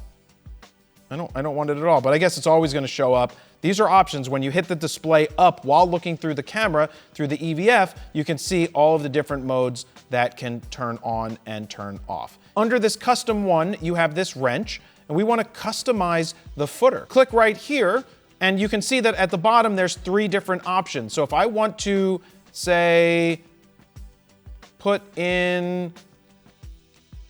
I don't want it at all, but I guess it's always going to show up. These are options. When you hit the display up while looking through the camera, through the EVF, you can see all of the different modes that can turn on and turn off. Under this custom one, you have this wrench, and we want to customize the footer. Click right here, and you can see that at the bottom, there's 3 different options. So if I want to, say, put in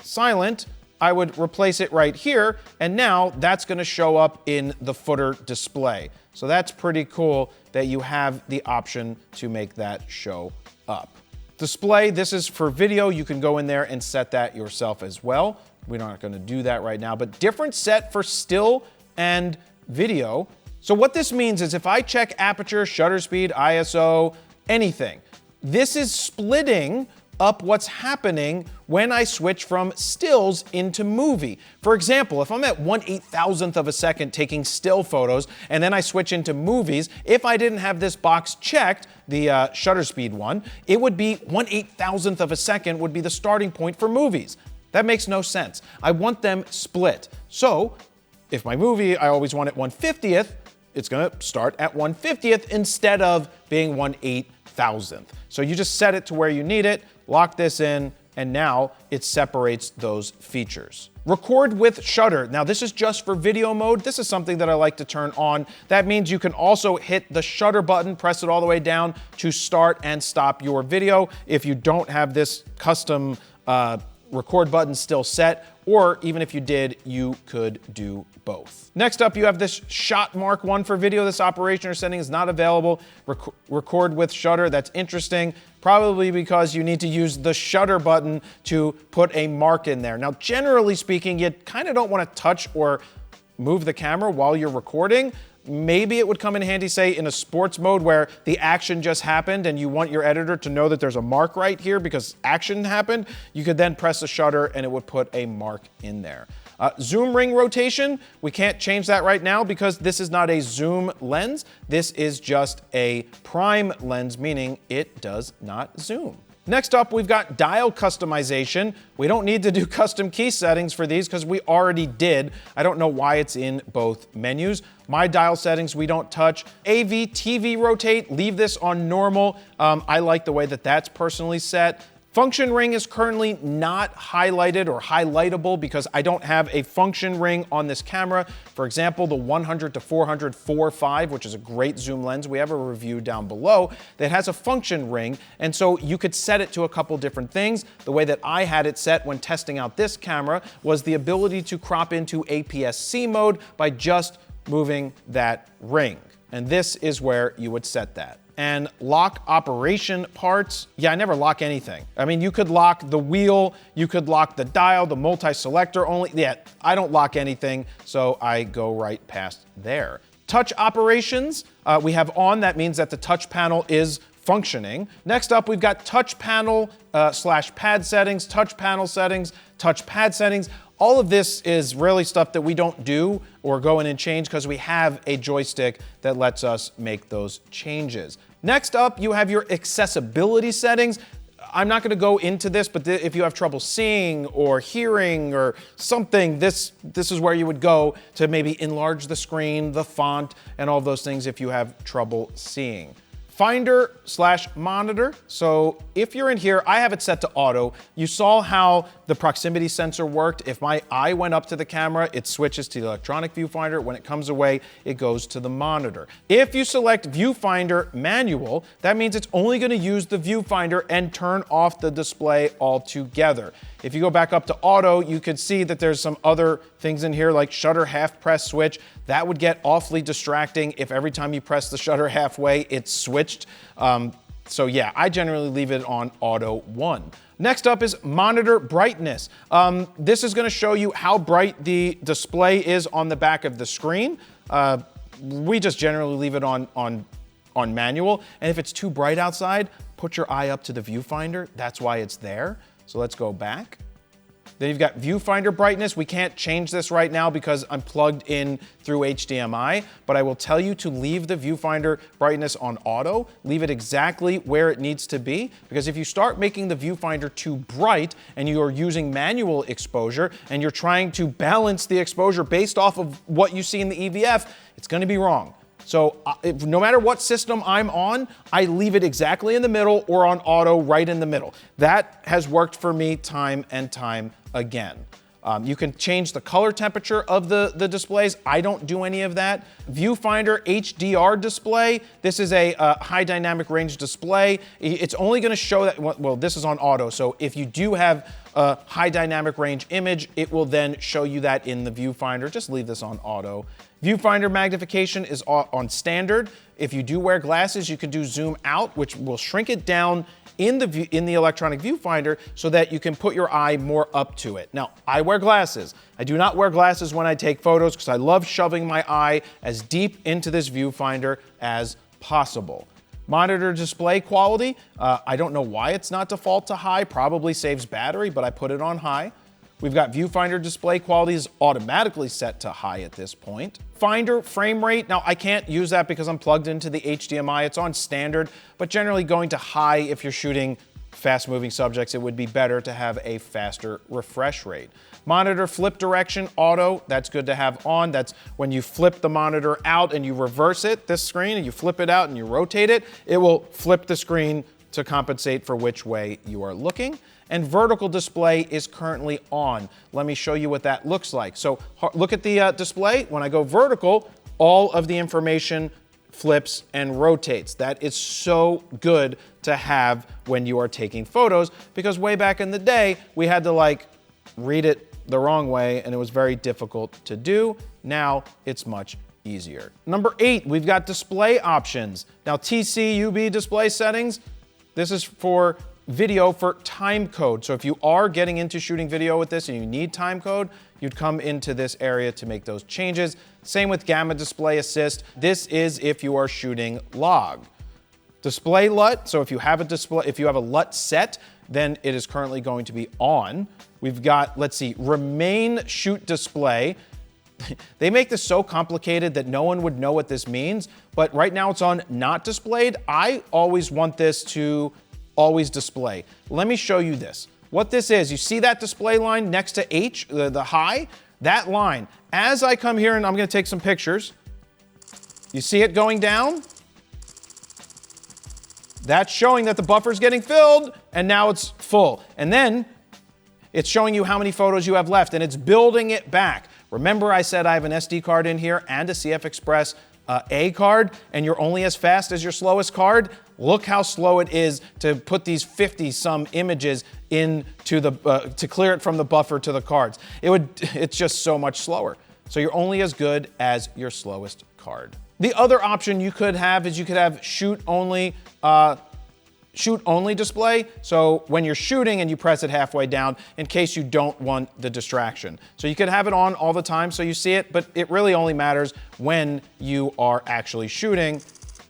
silent, I would replace it right here, and now that's going to show up in the footer display. So that's pretty cool that you have the option to make that show up. Display, this is for video. You can go in there and set that yourself as well. We're not going to do that right now, but different set for still and video. So what this means is if I check aperture, shutter speed, ISO, anything, this is splitting up what's happening when I switch from stills into movie. For example, if I'm at 1/8,000th of a second taking still photos and then I switch into movies, if I didn't have this box checked, the shutter speed one, it would be 1/8,000th of a second would be the starting point for movies. That makes no sense. I want them split. So if my movie, I always want it 1/50th, it's gonna start at 1/50th instead of being 1/8,000th. So you just set it to where you need it, lock this in, and now it separates those features. Record with shutter. Now this is just for video mode. This is something that I like to turn on. That means you can also hit the shutter button, press it all the way down to start and stop your video if you don't have this custom record button still set, or even if you did, you could do both. Next up, you have this shot mark one for video. This operation or setting is not available. Record with shutter, that's interesting. Probably because you need to use the shutter button to put a mark in there. Now, generally speaking, you kind of don't want to touch or move the camera while you're recording. Maybe it would come in handy, say, in a sports mode where the action just happened and you want your editor to know that there's a mark right here because action happened. You could then press the shutter and it would put a mark in there. Zoom ring rotation, we can't change that right now because this is not a zoom lens. This is just a prime lens, meaning it does not zoom. Next up, we've got dial customization. We don't need to do custom key settings for these because we already did. I don't know why it's in both menus. My dial settings we don't touch. AV, TV rotate, leave this on normal. I like the way that that's personally set. Function ring is currently not highlighted or highlightable because I don't have a function ring on this camera. For example, the 100 to 400 4.5, which is a great zoom lens, we have a review down below that has a function ring. And so you could set it to a couple different things. The way that I had it set when testing out this camera was the ability to crop into APS-C mode by just moving that ring. And this is where you would set that. And lock operation parts, yeah, I never lock anything. I mean, you could lock the wheel, you could lock the dial, the multi-selector only. Yeah, I don't lock anything, so I go right past there. Touch operations, we have on, that means that the touch panel is functioning. Next up, we've got touch panel / pad settings, touch panel settings, touch pad settings. All of this is really stuff that we don't do or go in and change because we have a joystick that lets us make those changes. Next up, you have your accessibility settings. I'm not going to go into this, but if you have trouble seeing or hearing or something, this is where you would go to maybe enlarge the screen, the font, and all those things if you have trouble seeing. Finder / monitor. So if you're in here, I have it set to auto. You saw how the proximity sensor worked. If my eye went up to the camera, it switches to the electronic viewfinder. When it comes away, it goes to the monitor. If you select viewfinder manual, that means it's only going to use the viewfinder and turn off the display altogether. If you go back up to auto, you could see that there's some other things in here like shutter half press switch. That would get awfully distracting if every time you press the shutter halfway, it's switched. So yeah, I generally leave it on auto 1. Next up is monitor brightness. This is going to show you how bright the display is on the back of the screen. We just generally leave it on manual. And if it's too bright outside, put your eye up to the viewfinder. That's why it's there. So let's go back. Then you've got viewfinder brightness. We can't change this right now because I'm plugged in through HDMI, but I will tell you to leave the viewfinder brightness on auto. Leave it exactly where it needs to be, because if you start making the viewfinder too bright and you are using manual exposure and you're trying to balance the exposure based off of what you see in the EVF, it's going to be wrong. So no matter what system I'm on, I leave it exactly in the middle or on auto right in the middle. That has worked for me time and time again. You can change the color temperature of the displays. I don't do any of that. Viewfinder HDR display. This is a high dynamic range display. It's only going to show that, well, this is on auto. So if you do have a high dynamic range image, it will then show you that in the viewfinder. Just leave this on auto. Viewfinder magnification is on standard. If you do wear glasses, you can do zoom out, which will shrink it down in the electronic viewfinder so that you can put your eye more up to it. Now, I wear glasses. I do not wear glasses when I take photos because I love shoving my eye as deep into this viewfinder as possible. Monitor display quality, I don't know why it's not default to high, probably saves battery, but I put it on high. We've got viewfinder display quality is automatically set to high at this point. Finder frame rate, now I can't use that because I'm plugged into the HDMI, it's on standard, but generally going to high if you're shooting fast moving subjects, it would be better to have a faster refresh rate. Monitor flip direction auto, that's good to have on. That's when you flip the monitor out and you reverse it, this screen, and you flip it out and you rotate it, it will flip the screen to compensate for which way you are looking. And vertical display is currently on. Let me show you what that looks like. So look at the display. When I go vertical, all of the information flips and rotates. That is so good to have when you are taking photos, because way back in the day, we had to like read it the wrong way and it was very difficult to do. Now it's much easier. Number 8, we've got display options. Now TCUB display settings, this is for video for time code. So if you are getting into shooting video with this and you need time code, you'd come into this area to make those changes. Same with gamma display assist. This is if you are shooting log. Display LUT, so if you have a LUT set, then it is currently going to be on. We've got, let's see, remain shoot display. They make this so complicated that no one would know what this means, but right now it's on not displayed. I always want this to always display. Let me show you this. What this is, you see that display line next to H, the high? That line. As I come here and I'm gonna take some pictures, you see it going down? That's showing that the buffer's getting filled and now it's full. And then it's showing you how many photos you have left and it's building it back. Remember I said I have an SD card in here and a CF Express A card, and you're only as fast as your slowest card? Look how slow it is to put these 50-some images into to clear it from the buffer to the cards. It's just so much slower. So you're only as good as your slowest card. The other option you could have is you could have shoot only display. So when you're shooting and you press it halfway down in case you don't want the distraction. So you could have it on all the time so you see it, but it really only matters when you are actually shooting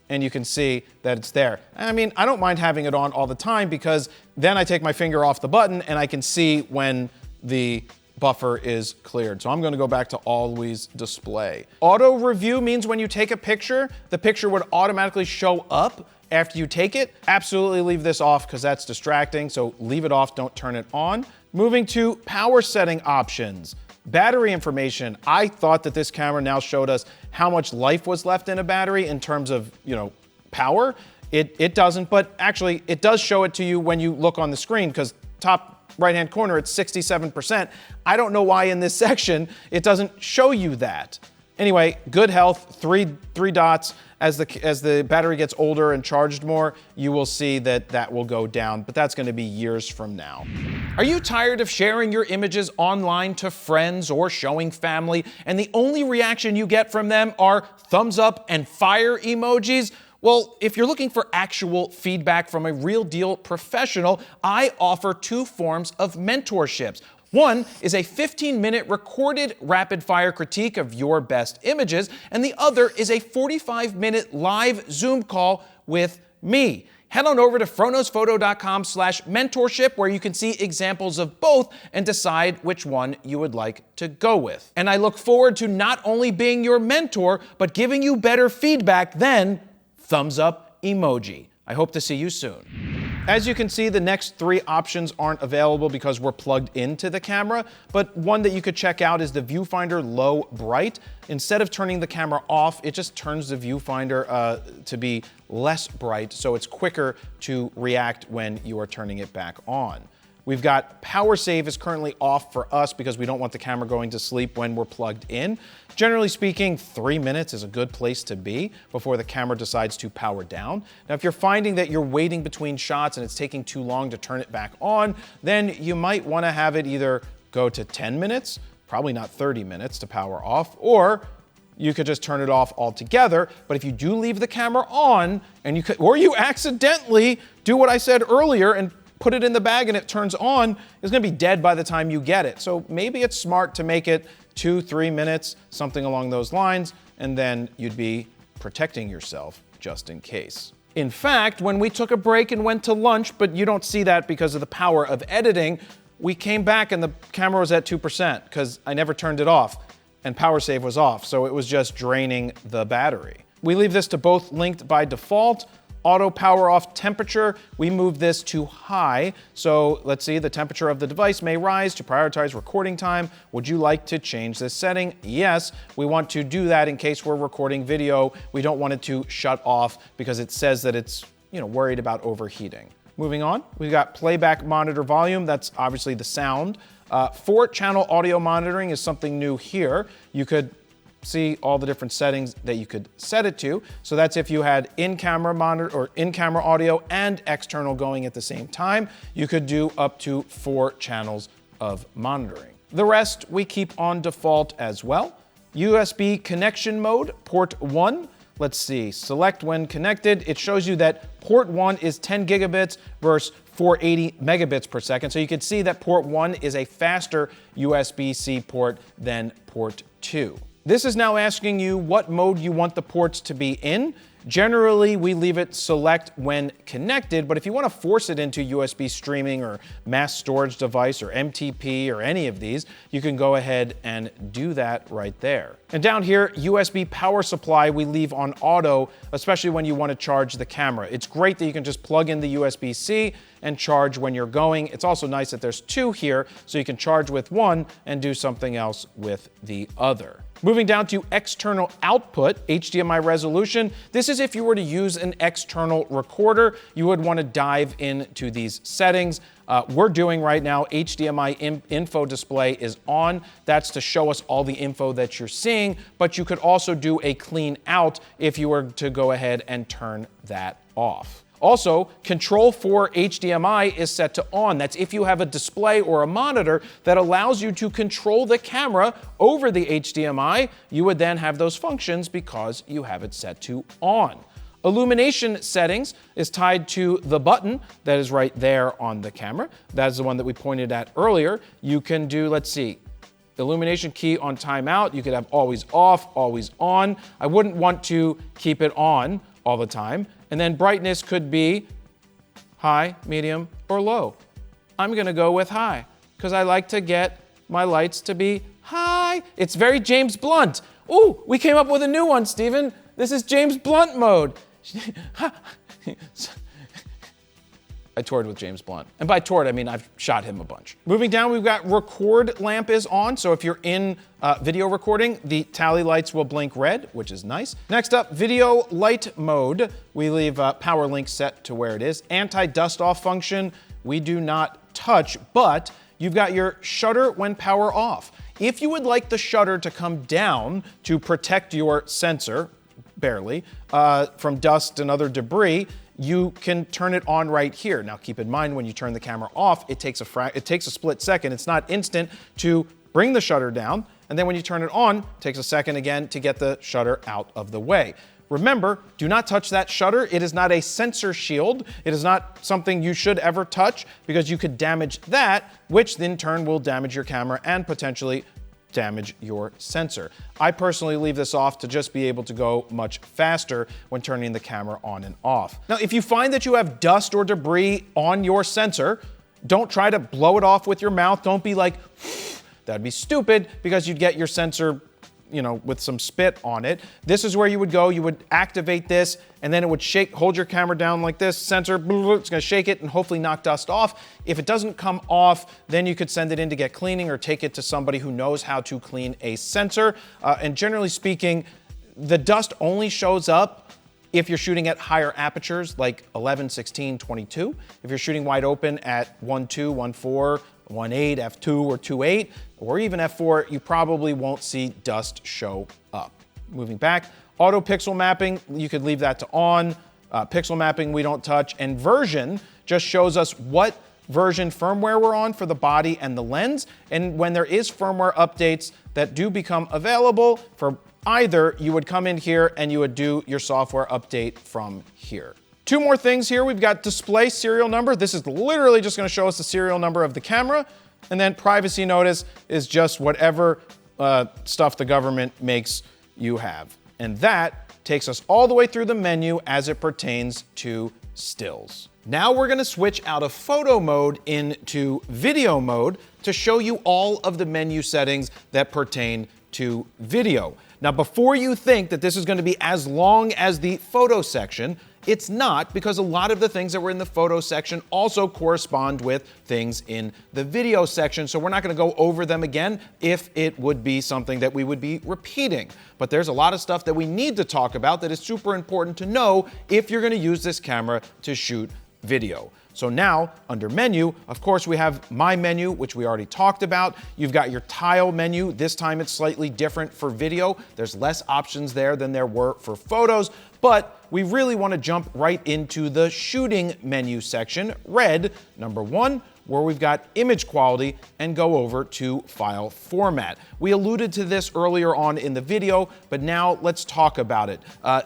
and you can see that it's there. I mean, I don't mind having it on all the time because then I take my finger off the button and I can see when the buffer is cleared. So I'm gonna go back to always display. Auto review means when you take a picture, the picture would automatically show up after you take it. Absolutely leave this off because that's distracting, so leave it off, don't turn it on. Moving to power setting options. Battery information. I thought that this camera now showed us how much life was left in a battery in terms of, power. It doesn't, but actually it does show it to you when you look on the screen because top right-hand corner, it's 67%. I don't know why in this section it doesn't show you that. Anyway, good health, three dots. As the battery gets older and charged more, you will see that will go down, but that's gonna be years from now. Are you tired of sharing your images online to friends or showing family, and the only reaction you get from them are thumbs up and fire emojis? Well, if you're looking for actual feedback from a real deal professional, I offer 2 forms of mentorships. One is a 15-minute recorded rapid-fire critique of your best images, and the other is a 45-minute live Zoom call with me. Head on over to FroKnowsPhoto.com/mentorship where you can see examples of both and decide which one you would like to go with. And I look forward to not only being your mentor, but giving you better feedback than thumbs up emoji. I hope to see you soon. As you can see, the next 3 options aren't available because we're plugged into the camera, but one that you could check out is the viewfinder low bright. Instead of turning the camera off, it just turns the viewfinder to be less bright, so it's quicker to react when you are turning it back on. We've got power save is currently off for us because we don't want the camera going to sleep when we're plugged in. Generally speaking, 3 minutes is a good place to be before the camera decides to power down. Now, if you're finding that you're waiting between shots and it's taking too long to turn it back on, then you might want to have it either go to 10 minutes, probably not 30 minutes to power off, or you could just turn it off altogether. But if you do leave the camera on and you accidentally do what I said earlier and put it in the bag and it turns on, it's gonna be dead by the time you get it. So maybe it's smart to make it 2-3 minutes, something along those lines, and then you'd be protecting yourself just in case. In fact, when we took a break and went to lunch, but you don't see that because of the power of editing, we came back and the camera was at 2% because I never turned it off and power save was off, so it was just draining the battery. We leave this to both linked by default. Auto power off temperature, we move this to high. So let's see, the temperature of the device may rise to prioritize recording time. Would you like to change this setting? Yes, we want to do that in case we're recording video. We don't want it to shut off because it says that it's, worried about overheating. Moving on, we've got playback monitor volume. That's obviously the sound. 4-channel audio monitoring is something new here. You could see all the different settings that you could set it to. So that's if you had in-camera monitor or in-camera audio and external going at the same time. You could do up to 4 channels of monitoring. The rest we keep on default as well. USB connection mode, port 1. Let's see, select when connected. It shows you that port 1 is 10 gigabits versus 480 megabits per second. So you can see that port 1 is a faster USB-C port than port 2. This is now asking you what mode you want the ports to be in. Generally, we leave it select when connected, but if you want to force it into USB streaming or mass storage device or MTP or any of these, you can go ahead and do that right there. And down here, USB power supply we leave on auto, especially when you want to charge the camera. It's great that you can just plug in the USB-C and charge when you're going. It's also nice that there's 2 here, so you can charge with one and do something else with the other. Moving down to external output, HDMI resolution. This is if you were to use an external recorder, you would want to dive into these settings. We're doing right now, HDMI info display is on. That's to show us all the info that you're seeing, but you could also do a clean out if you were to go ahead and turn that off. Also, control for HDMI is set to on. That's if you have a display or a monitor that allows you to control the camera over the HDMI, you would then have those functions because you have it set to on. Illumination settings is tied to the button that is right there on the camera. That is the one that we pointed at earlier. You can do, let's see, illumination key on timeout. You could have always off, always on. I wouldn't want to keep it on all the time. And then brightness could be high, medium, or low. I'm gonna go with high because I like to get my lights to be high. It's very James Blunt. Ooh, we came up with a new one, Steven. This is James Blunt mode. I toured with James Blunt. And by toured, I mean I've shot him a bunch. Moving down, we've got record lamp is on. So if you're in video recording, the tally lights will blink red, which is nice. Next up, video light mode. We leave power link set to where it is. Anti-dust off function, we do not touch, but you've got your shutter when power off. If you would like the shutter to come down to protect your sensor, barely, from dust and other debris, you can turn it on right here. Now keep in mind when you turn the camera off, it takes a split second. It's not instant to bring the shutter down. And then when you turn it on, it takes a second again to get the shutter out of the way. Remember, do not touch that shutter. It is not a sensor shield. It is not something you should ever touch because you could damage that, which in turn will damage your camera and potentially damage your sensor. I personally leave this off to just be able to go much faster when turning the camera on and off. Now, if you find that you have dust or debris on your sensor, don't try to blow it off with your mouth. Don't be like, that'd be stupid because you'd get your sensor, with some spit on it. This is where you would go. You would activate this and then it would shake, hold your camera down like this, sensor, it's gonna shake it and hopefully knock dust off. If it doesn't come off, then you could send it in to get cleaning or take it to somebody who knows how to clean a sensor. And generally speaking, the dust only shows up if you're shooting at higher apertures like 11, 16, 22. If you're shooting wide open at 1.2, 1.4, 1.8, f2 or 2.8, or even f4, you probably won't see dust show up. Moving back, auto pixel mapping, you could leave that to on. Pixel mapping we don't touch, and version just shows us what version firmware we're on for the body and the lens, and when there is firmware updates that do become available for either, you would come in here and you would do your software update from here. 2 more things here. We've got display serial number. This is literally just going to show us the serial number of the camera. And then privacy notice is just whatever stuff the government makes you have. And that takes us all the way through the menu as it pertains to stills. Now we're gonna switch out of photo mode into video mode to show you all of the menu settings that pertain to video. Now, before you think that this is gonna be as long as the photo section, it's not, because a lot of the things that were in the photo section also correspond with things in the video section. So we're not gonna go over them again if it would be something that we would be repeating. But there's a lot of stuff that we need to talk about that is super important to know if you're gonna use this camera to shoot video. So now, under menu, of course, we have my menu, which we already talked about. You've got your tile menu. This time it's slightly different for video. There's less options there than there were for photos, but we really want to jump right into the shooting menu section, red, number 1, where we've got image quality, and go over to file format. We alluded to this earlier on in the video, but now let's talk about it.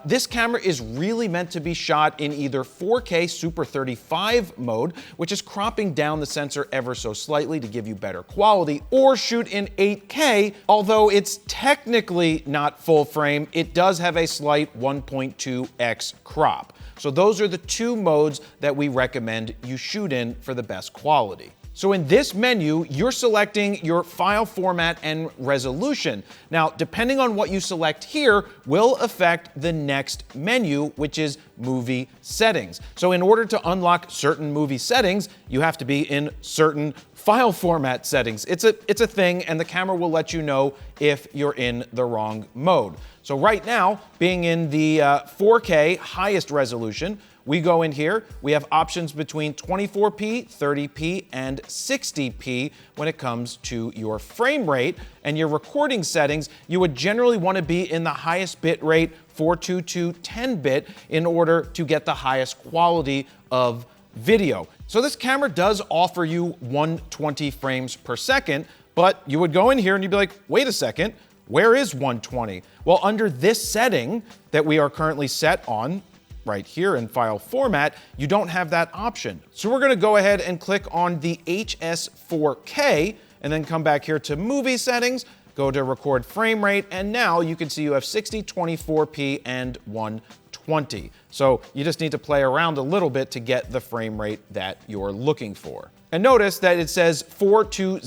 This camera is really meant to be shot in either 4K Super 35 mode, which is cropping down the sensor ever so slightly to give you better quality, or shoot in 8K, although it's technically not full frame, it does have a slight 1.2x crop. So those are the two modes that we recommend you shoot in for the best quality. So in this menu, you're selecting your file format and resolution. Now, depending on what you select here will affect the next menu, which is movie settings. So in order to unlock certain movie settings, you have to be in certain file format settings. It's a thing, and the camera will let you know if you're in the wrong mode. So right now, being in the 4K highest resolution, we go in here, we have options between 24p, 30p, and 60p when it comes to your frame rate. And your recording settings, you would generally want to be in the highest bit rate, 422 10-bit, in order to get the highest quality of video. So this camera does offer you 120 frames per second, but you would go in here and you'd be like, wait a second, where is 120? Well, under this setting that we are currently set on, right here in file format, you don't have that option. So we're gonna go ahead and click on the HS4K and then come back here to movie settings, go to record frame rate, and now you can see you have 60, 24p, and 120. So you just need to play around a little bit to get the frame rate that you're looking for. And notice that it says 420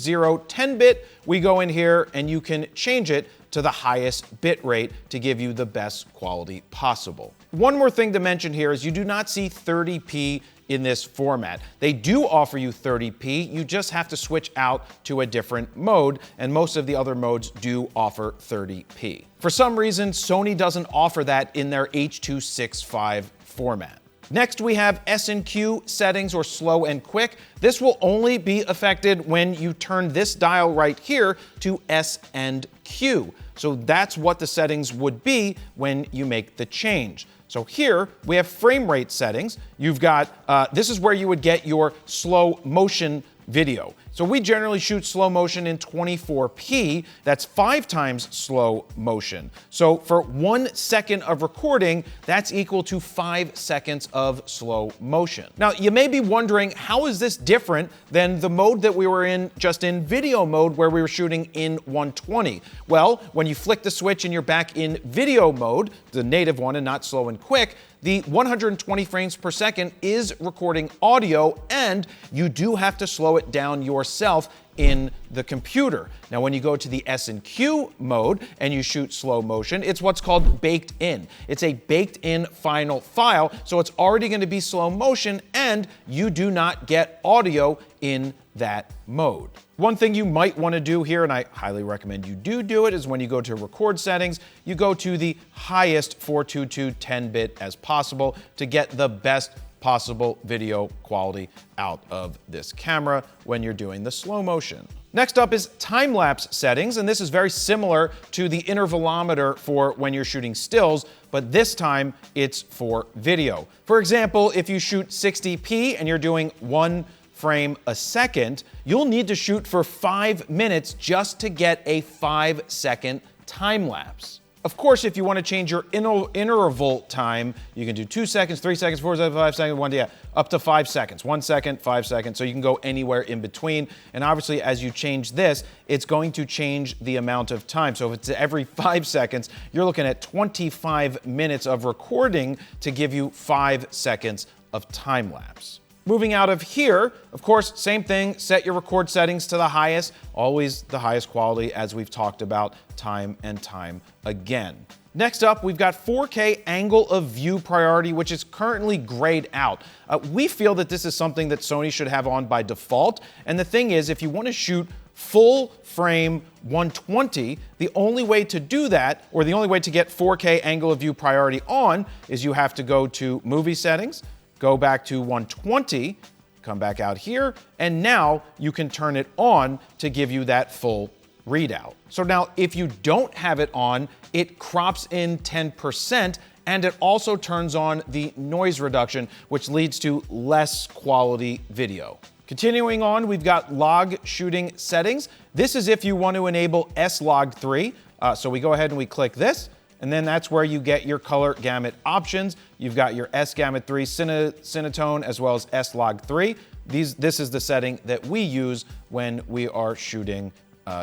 10-bit. We go in here and you can change it to the highest bit rate to give you the best quality possible. One more thing to mention here is you do not see 30p in this format. They do offer you 30p, you just have to switch out to a different mode, and most of the other modes do offer 30p. For some reason, Sony doesn't offer that in their H.265 format. Next, we have S&Q settings, or slow and quick. This will only be affected when you turn this dial right here to S&Q. So that's what the settings would be when you make the change. So here we have frame rate settings. You've got, this is where you would get your slow motion video. So we generally shoot slow motion in 24p. That's 5 times slow motion. So for 1 second of recording, that's equal to 5 seconds of slow motion. Now, you may be wondering, how is this different than the mode that we were in just in video mode where we were shooting in 120? Well, when you flick the switch and you're back in video mode, the native one and not slow and quick, the 120 frames per second is recording audio, and you do have to slow it down yourself in the computer. Now, when you go to the S&Q mode and you shoot slow motion, it's what's called baked in. It's a baked in final file, so it's already going to be slow motion, and you do not get audio in that mode. One thing you might want to do here, and I highly recommend you do it, is when you go to record settings, you go to the highest 422 10-bit as possible to get the best possible video quality out of this camera when you're doing the slow motion. Next up is time-lapse settings, and this is very similar to the intervalometer for when you're shooting stills, but this time it's for video. For example, if you shoot 60p and you're doing 1 frame a second, you'll need to shoot for 5 minutes just to get a 5-second time lapse. Of course, if you want to change your interval time, you can do 2 seconds, 3 seconds, 4 seconds, 5 seconds, up to 5 seconds. 1 second, 5 seconds, so you can go anywhere in between. And obviously, as you change this, it's going to change the amount of time. So if it's every 5 seconds, you're looking at 25 minutes of recording to give you 5 seconds of time lapse. Moving out of here, of course, same thing, set your record settings to the highest, always the highest quality as we've talked about time and time again. Next up, we've got 4K angle of view priority, which is currently grayed out. We feel that this is something that Sony should have on by default. And the thing is, if you want to shoot full frame 120, the only way to do that, or the only way to get 4K angle of view priority on, is you have to go to movie settings, go back to 120, come back out here, and now you can turn it on to give you that full readout. So now if you don't have it on, it crops in 10%, and it also turns on the noise reduction, which leads to less quality video. Continuing on, we've got log shooting settings. This is if you want to enable S-Log 3. So we go ahead and we click this, and then that's where you get your color gamut options. You've got your S-Gamut 3 Cinetone as well as S-Log 3. This is the setting that we use when we are shooting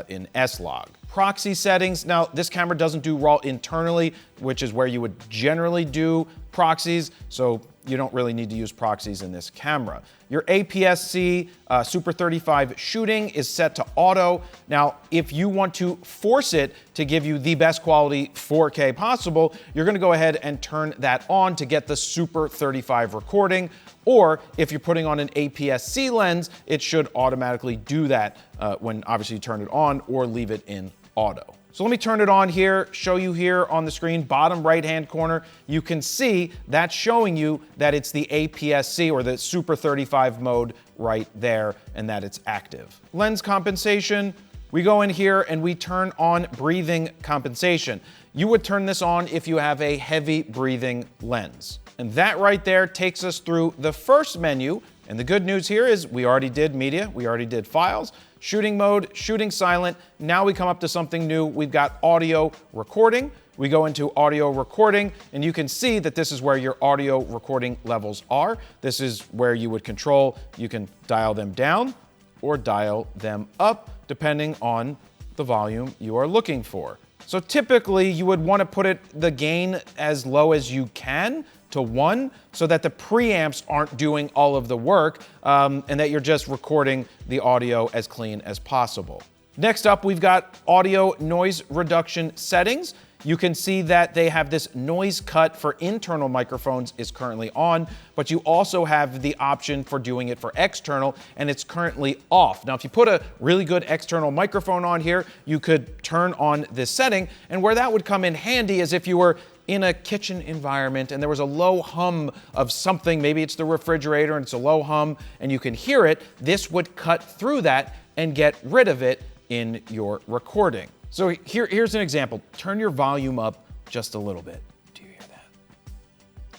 in S-Log. Proxy settings. Now, this camera doesn't do RAW internally, which is where you would generally do proxies, so you don't really need to use proxies in this camera. Your APS-C Super 35 shooting is set to auto. Now, if you want to force it to give you the best quality 4K possible, you're gonna go ahead and turn that on to get the Super 35 recording. Or if you're putting on an APS-C lens, it should automatically do that when obviously you turn it on, or leave it in auto. So let me turn it on here, show you here on the screen, bottom right-hand corner. You can see that's showing you that it's the APS-C or the Super 35 mode right there, and that it's active. Lens compensation, we go in here and we turn on breathing compensation. You would turn this on if you have a heavy breathing lens. And that right there takes us through the first menu. And the good news here is we already did media, we already did files, shooting mode, shooting silent. Now we come up to something new. We've got audio recording. We go into audio recording, and you can see that this is where your audio recording levels are. This is where you would control. You can dial them down or dial them up, depending on the volume you are looking for. So typically you would want to put the gain as low as you can, to 1, so that the preamps aren't doing all of the work, and that you're just recording the audio as clean as possible. Next up, we've got audio noise reduction settings. You can see that they have this noise cut for internal microphones is currently on, but you also have the option for doing it for external, and it's currently off. Now, if you put a really good external microphone on here, you could turn on this setting, and where that would come in handy is if you were in a kitchen environment and there was a low hum of something, maybe it's the refrigerator and it's a low hum and you can hear it, this would cut through that and get rid of it in your recording. So here's an example. Turn your volume up just a little bit. Do you hear that?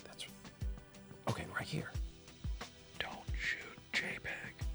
That's okay, right here. Don't shoot JPEG.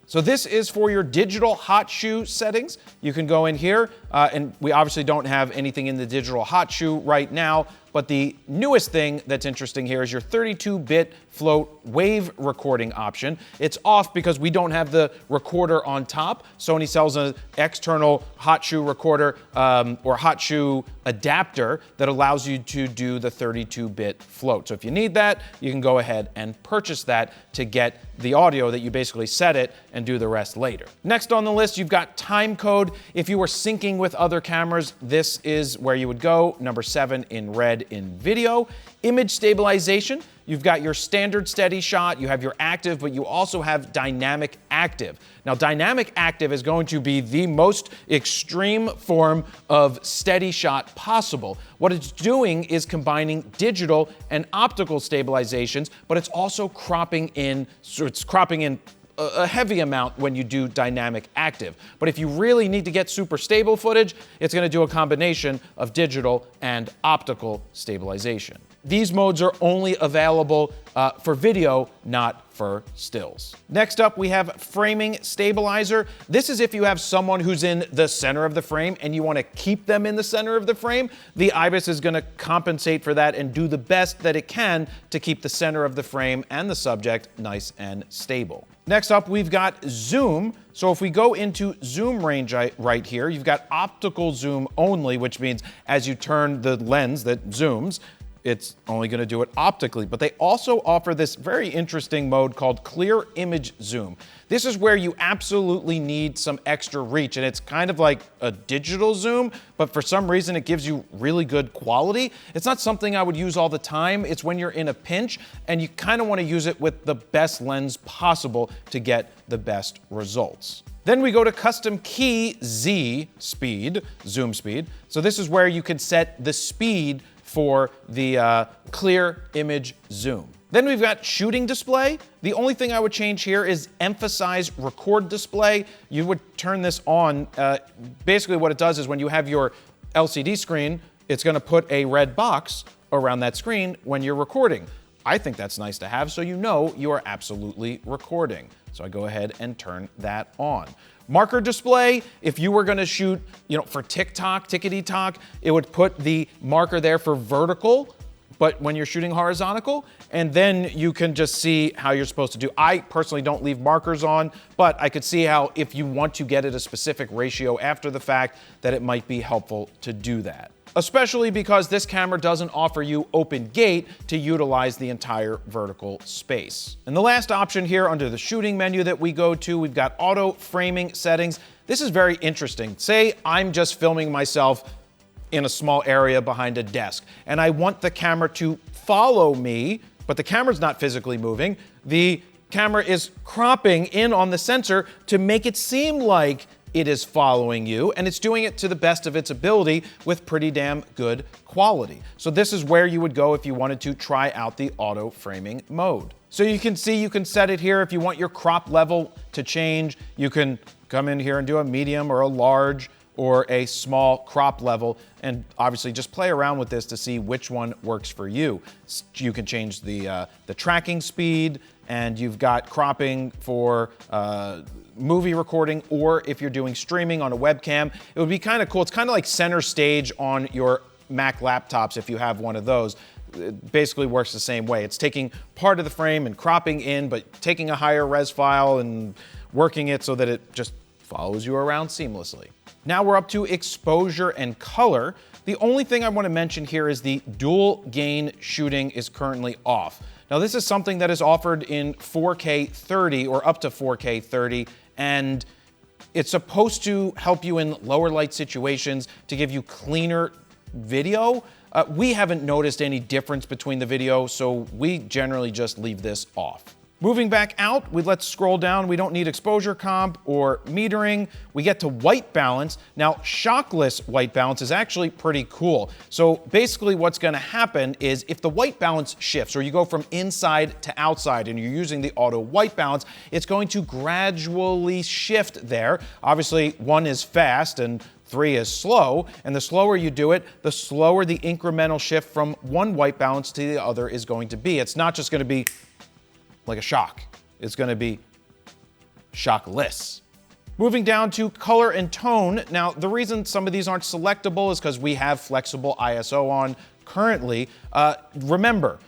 So this is for your digital hot shoe settings. You can go in here, and we obviously don't have anything in the digital hot shoe right now, but the newest thing that's interesting here is your 32-bit float wave recording option. It's off because we don't have the recorder on top. Sony sells an external hot shoe recorder or hot shoe adapter that allows you to do the 32-bit float. So if you need that, you can go ahead and purchase that to get the audio that you basically set it and do the rest later. Next on the list, you've got time code. If you were syncing with other cameras, this is where you would go. Number 7 in red in video. Image stabilization. You've got your standard steady shot, you have your active, but you also have dynamic active. Now, dynamic active is going to be the most extreme form of steady shot possible. What it's doing is combining digital and optical stabilizations, but it's also cropping in, so it's cropping in a heavy amount when you do dynamic active. But if you really need to get super stable footage, it's gonna do a combination of digital and optical stabilization. these modes are only available for video, not for stills. Next up, we have framing stabilizer. This is if you have someone who's in the center of the frame and you want to keep them in the center of the frame. The IBIS is going to compensate for that and do the best that it can to keep the center of the frame and the subject nice and stable. Next up, we've got zoom. So if we go into zoom range right here, you've got optical zoom only, which means as you turn the lens that zooms, it's only going to do it optically. But they also offer this very interesting mode called clear image zoom. This is where you absolutely need some extra reach, and it's kind of like a digital zoom, but for some reason it gives you really good quality. It's not something I would use all the time. It's when you're in a pinch and you kind of want to use it with the best lens possible to get the best results. Then we go to custom key Z speed, zoom speed. So this is where you can set the speed for the clear image zoom. Then we've got shooting display. The only thing I would change here is emphasize record display. You would turn this on. Basically what it does is when you have your LCD screen, it's gonna put a red box around that screen when you're recording. I think that's nice to have so you know you are absolutely recording. So I go ahead and turn that on. Marker display, if you were gonna shoot, for TikTok, tickety-tock, it would put the marker there for vertical, but when you're shooting horizontal, and then you can just see how you're supposed to do. I personally don't leave markers on, but I could see how if you want to get it a specific ratio after the fact, that it might be helpful to do that. Especially because this camera doesn't offer you open gate to utilize the entire vertical space. And the last option here under the shooting menu that we go to, we've got auto framing settings. This is very interesting. Say I'm just filming myself in a small area behind a desk, and I want the camera to follow me, but the camera's not physically moving. The camera is cropping in on the sensor to make it seem like it is following you, and it's doing it to the best of its ability with pretty damn good quality. So this is where you would go if you wanted to try out the auto framing mode. So you can see you can set it here. If you want your crop level to change, you can come in here and do a medium or a large or a small crop level, and obviously just play around with this to see which one works for you. You can change the tracking speed, and you've got cropping for movie recording, or if you're doing streaming on a webcam, it would be kind of cool. It's kind of like center stage on your Mac laptops if you have one of those. It basically works the same way. It's taking part of the frame and cropping in, but taking a higher res file and working it so that it just follows you around seamlessly. Now we're up to exposure and color. The only thing I want to mention here is the dual gain shooting is currently off. Now this is something that is offered in 4K 30 or up to 4K 30, and it's supposed to help you in lower light situations to give you cleaner video. We haven't noticed any difference between the video, so we generally just leave this off. Moving back out, let's scroll down. We don't need exposure comp or metering. We get to white balance. Now, shockless white balance is actually pretty cool. So basically what's gonna happen is if the white balance shifts, or you go from inside to outside and you're using the auto white balance, it's going to gradually shift there. Obviously, 1 is fast and 3 is slow, and the slower you do it, the slower the incremental shift from one white balance to the other is going to be. It's not just gonna be like a shock. It's gonna be shockless. Moving down to color and tone. Now, the reason some of these aren't selectable is because we have flexible ISO on currently. Remember,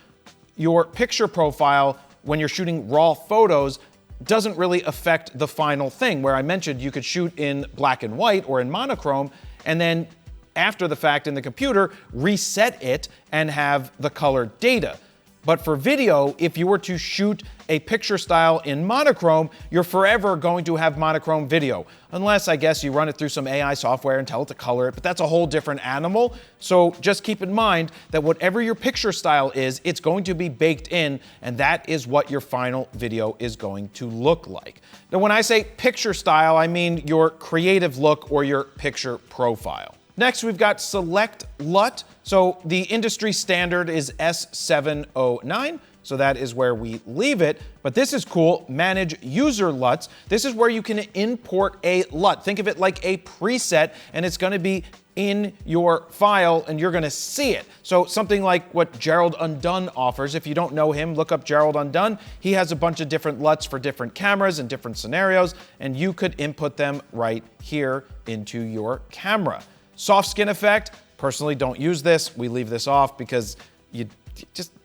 your picture profile when you're shooting raw photos doesn't really affect the final thing, where I mentioned you could shoot in black and white or in monochrome, and then after the fact in the computer, reset it and have the color data. But for video, if you were to shoot a picture style in monochrome, you're forever going to have monochrome video. Unless, I guess, you run it through some AI software and tell it to color it, but that's a whole different animal. So just keep in mind that whatever your picture style is, it's going to be baked in, and that is what your final video is going to look like. Now, when I say picture style, I mean your creative look or your picture profile. Next, we've got Select LUT. So the industry standard is S709, so that is where we leave it. But this is cool, Manage User LUTs. This is where you can import a LUT. Think of it like a preset, and it's gonna be in your file and you're gonna see it. So something like what Gerald Undone offers, if you don't know him, look up Gerald Undone. He has a bunch of different LUTs for different cameras and different scenarios, and you could input them right here into your camera. Soft skin effect, personally don't use this. We leave this off because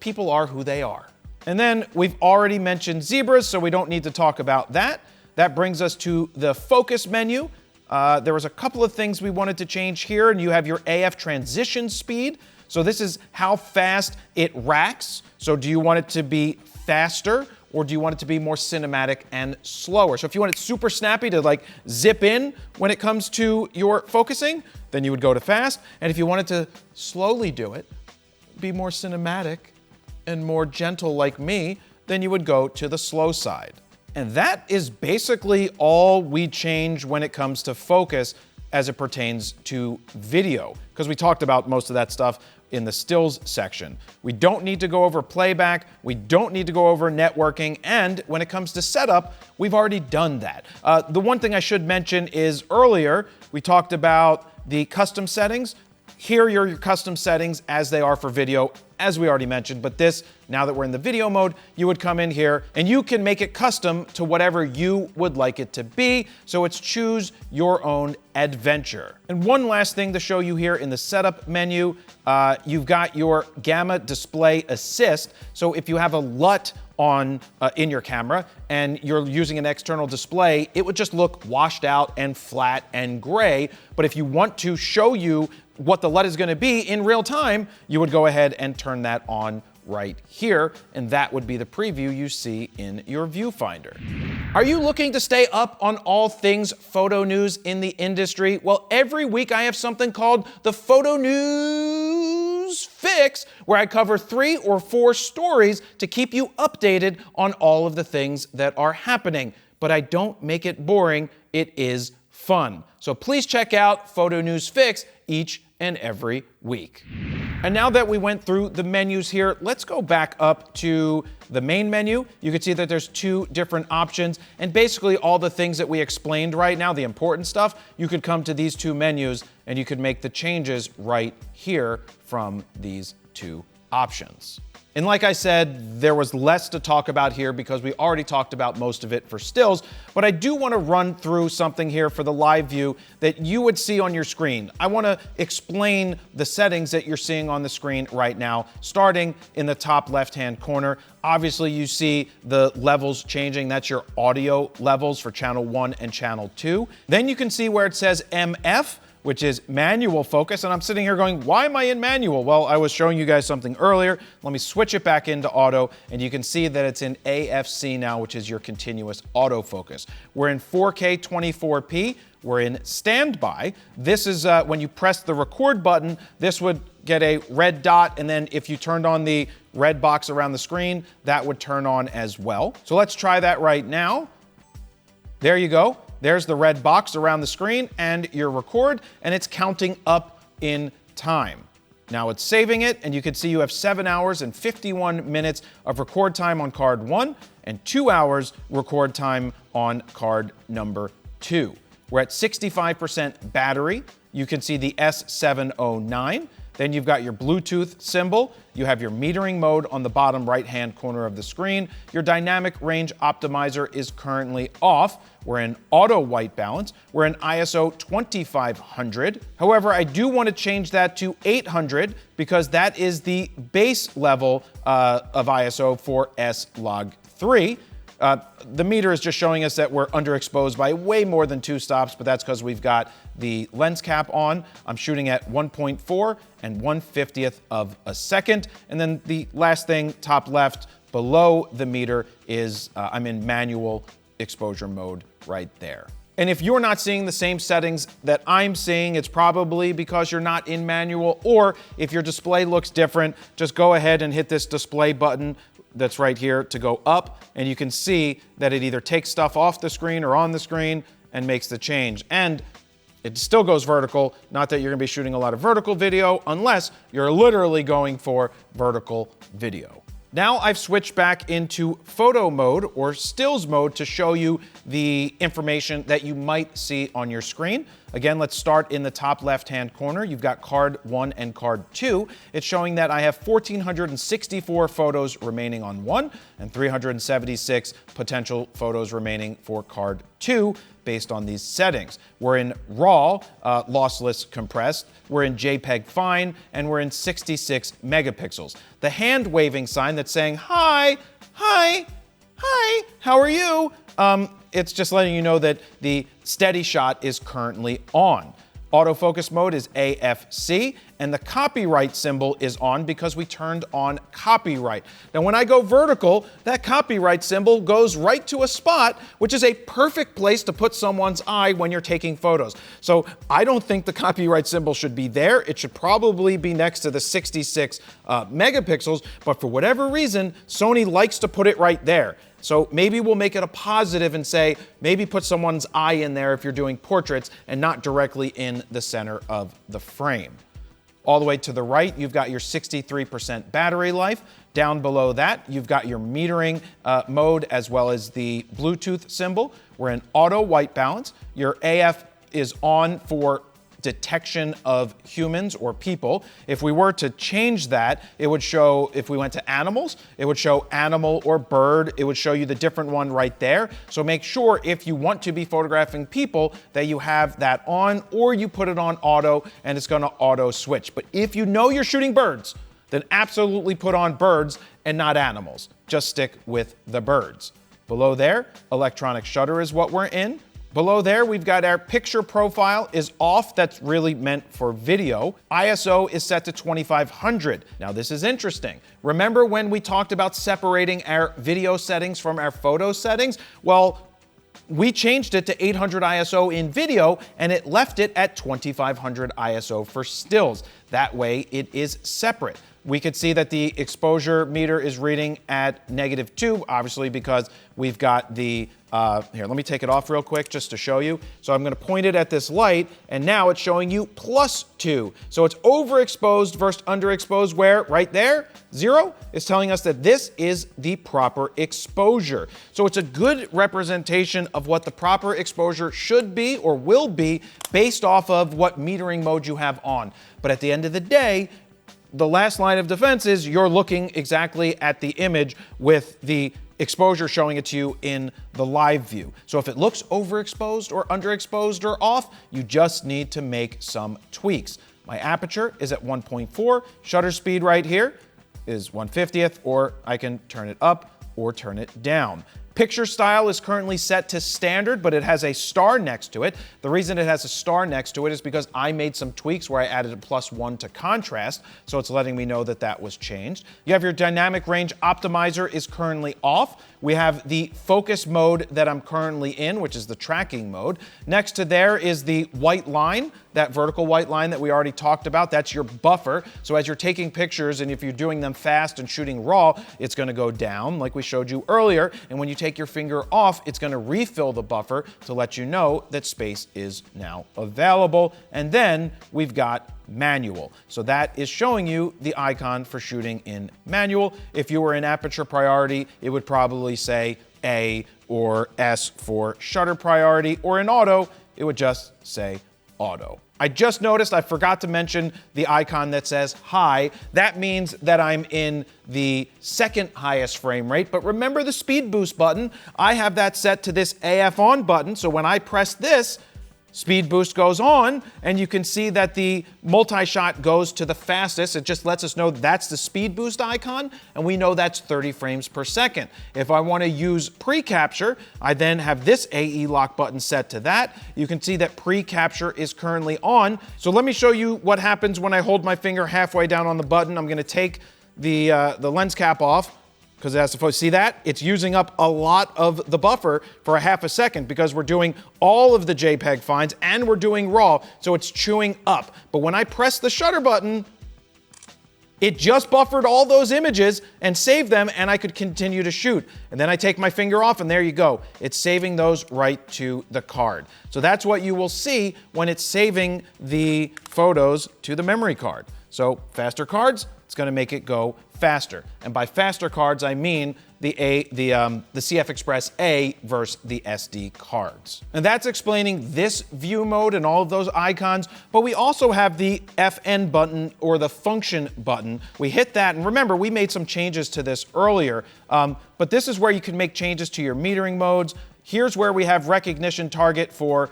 people are who they are. And then we've already mentioned zebras, so we don't need to talk about that. That brings us to the focus menu. There was a couple of things we wanted to change here, and you have your AF transition speed. So this is how fast it racks. So do you want it to be faster, or do you want it to be more cinematic and slower? So if you want it super snappy to like zip in when it comes to your focusing, then you would go to fast. And if you wanted to slowly do it, be more cinematic and more gentle like me, then you would go to the slow side. And that is basically all we change when it comes to focus as it pertains to video, because we talked about most of that stuff in the stills section. We don't need to go over playback, we don't need to go over networking, and when it comes to setup, we've already done that. The one thing I should mention is earlier, we talked about the custom settings. Here are your custom settings as they are for video, as we already mentioned, but this, now that we're in the video mode, you would come in here and you can make it custom to whatever you would like it to be. So it's choose your own adventure. And one last thing to show you here in the setup menu, you've got your gamma display assist. So if you have a LUT on in your camera and you're using an external display, it would just look washed out and flat and gray. But if you want to show you what the LUT is going to be in real time, you would go ahead and turn that on right here, and that would be the preview you see in your viewfinder. Are you looking to stay up on all things photo news in the industry? Well, every week I have something called the Photo News Fix, where I cover 3 or 4 stories to keep you updated on all of the things that are happening. But I don't make it boring, it is fun. So please check out Photo News Fix each and every week. And now that we went through the menus here, let's go back up to the main menu. You can see that there's 2 different options, and basically all the things that we explained right now, the important stuff, you could come to these 2 menus and you could make the changes right here from these 2 options. And like I said, there was less to talk about here because we already talked about most of it for stills, but I do want to run through something here for the live view that you would see on your screen. I want to explain the settings that you're seeing on the screen right now, starting in the top left-hand corner. Obviously, you see the levels changing. That's your audio levels for channel 1 and channel 2. Then you can see where it says MF, which is manual focus, and I'm sitting here going, why am I in manual? Well, I was showing you guys something earlier. Let me switch it back into auto, and you can see that it's in AFC now, which is your continuous autofocus. We're in 4K 24p, we're in standby. This is when you press the record button, this would get a red dot, and then if you turned on the red box around the screen, that would turn on as well. So let's try that right now. There you go. There's the red box around the screen and your record, and it's counting up in time. Now it's saving it, and you can see you have 7 hours and 51 minutes of record time on card 1 and 2 hours record time on card number 2. We're at 65% battery. You can see the S709. Then you've got your Bluetooth symbol. You have your metering mode on the bottom right-hand corner of the screen. Your dynamic range optimizer is currently off. We're in auto white balance. We're in ISO 2500. However, I do want to change that to 800 because that is the base level of ISO for S-Log3. The meter is just showing us that we're underexposed by way more than 2 stops, but that's because we've got the lens cap on. I'm shooting at 1.4 and 1/50th of a second. And then the last thing, top left, below the meter is I'm in manual exposure mode right there. And if you're not seeing the same settings that I'm seeing, it's probably because you're not in manual, or if your display looks different, just go ahead and hit this display button that's right here to go up, and you can see that it either takes stuff off the screen or on the screen and makes the change. And it still goes vertical, not that you're gonna be shooting a lot of vertical video unless you're literally going for vertical video. Now I've switched back into photo mode or stills mode to show you the information that you might see on your screen. Again, let's start in the top left-hand corner. You've got card 1 and card 2. It's showing that I have 1,464 photos remaining on 1 and 376 potential photos remaining for card 2 based on these settings. We're in RAW, lossless compressed, we're in JPEG fine, and we're in 66 megapixels. The hand waving sign that's saying, hi, hi, hi, how are you? It's just letting you know that the steady shot is currently on. Autofocus mode is AFC, and the copyright symbol is on because we turned on copyright. Now, when I go vertical, that copyright symbol goes right to a spot, which is a perfect place to put someone's eye when you're taking photos. So I don't think the copyright symbol should be there. It should probably be next to the 66 megapixels, but for whatever reason, Sony likes to put it right there. So maybe we'll make it a positive and say, maybe put someone's eye in there if you're doing portraits and not directly in the center of the frame. All the way to the right, you've got your 63% battery life. Down below that, you've got your metering mode as well as the Bluetooth symbol. We're in auto white balance. Your AF is on for detection of humans or people. If we were to change that, it would show, if we went to animals, it would show animal or bird. It would show you the different one right there. So make sure if you want to be photographing people that you have that on, or you put it on auto and it's gonna auto switch. But if you know you're shooting birds, then absolutely put on birds and not animals. Just stick with the birds. Below there, electronic shutter is what we're in. Below there, we've got our picture profile is off. That's really meant for video. ISO is set to 2500. Now, this is interesting. Remember when we talked about separating our video settings from our photo settings? Well, we changed it to 800 ISO in video, and it left it at 2500 ISO for stills. That way, it is separate. We could see that the exposure meter is reading at -2, obviously because we've got the, here, let me take it off real quick just to show you. So I'm gonna point it at this light, and now it's showing you +2. So it's overexposed versus underexposed, where right there, 0 is telling us that this is the proper exposure. So it's a good representation of what the proper exposure should be or will be based off of what metering mode you have on. But at the end of the day, the last line of defense is you're looking exactly at the image with the exposure showing it to you in the live view. So if it looks overexposed or underexposed or off, you just need to make some tweaks. My aperture is at 1.4. Shutter speed right here is 1/50th, or I can turn it up or turn it down. Picture style is currently set to standard, but it has a star next to it. The reason it has a star next to it is because I made some tweaks where I added a +1 to contrast, so it's letting me know that that was changed. You have your dynamic range optimizer is currently off. We have the focus mode that I'm currently in, which is the tracking mode. Next to there is the white line, that vertical white line that we already talked about. That's your buffer. So as you're taking pictures and if you're doing them fast and shooting raw, it's gonna go down like we showed you earlier. And when you take your finger off, it's gonna refill the buffer to let you know that space is now available. And then we've got manual. So that is showing you the icon for shooting in manual. If you were in aperture priority, it would probably say A or S for shutter priority, or in auto, it would just say auto. I just noticed I forgot to mention the icon that says high. That means that I'm in the second highest frame rate, but remember the speed boost button? I have that set to this AF on button, so when I press this, speed boost goes on, and you can see that the multi-shot goes to the fastest. It just lets us know that's the speed boost icon, and we know that's 30 frames per second. If I want to use pre-capture, I then have this AE lock button set to that. You can see that pre-capture is currently on. So let me show you what happens when I hold my finger halfway down on the button. I'm going to take the lens cap off, because as opposed to see that, it's using up a lot of the buffer for a half a second because we're doing all of the JPEG finds and we're doing RAW, so it's chewing up. But when I press the shutter button, it just buffered all those images and saved them, and I could continue to shoot. And then I take my finger off, and there you go. It's saving those right to the card. So that's what you will see when it's saving the photos to the memory card. So faster cards, it's going to make it go faster. And by faster cards, I mean the CF Express A versus the SD cards. And that's explaining this view mode and all of those icons, but we also have the FN button or the function button. We hit that, and remember, we made some changes to this earlier, but this is where you can make changes to your metering modes. Here's where we have recognition target for,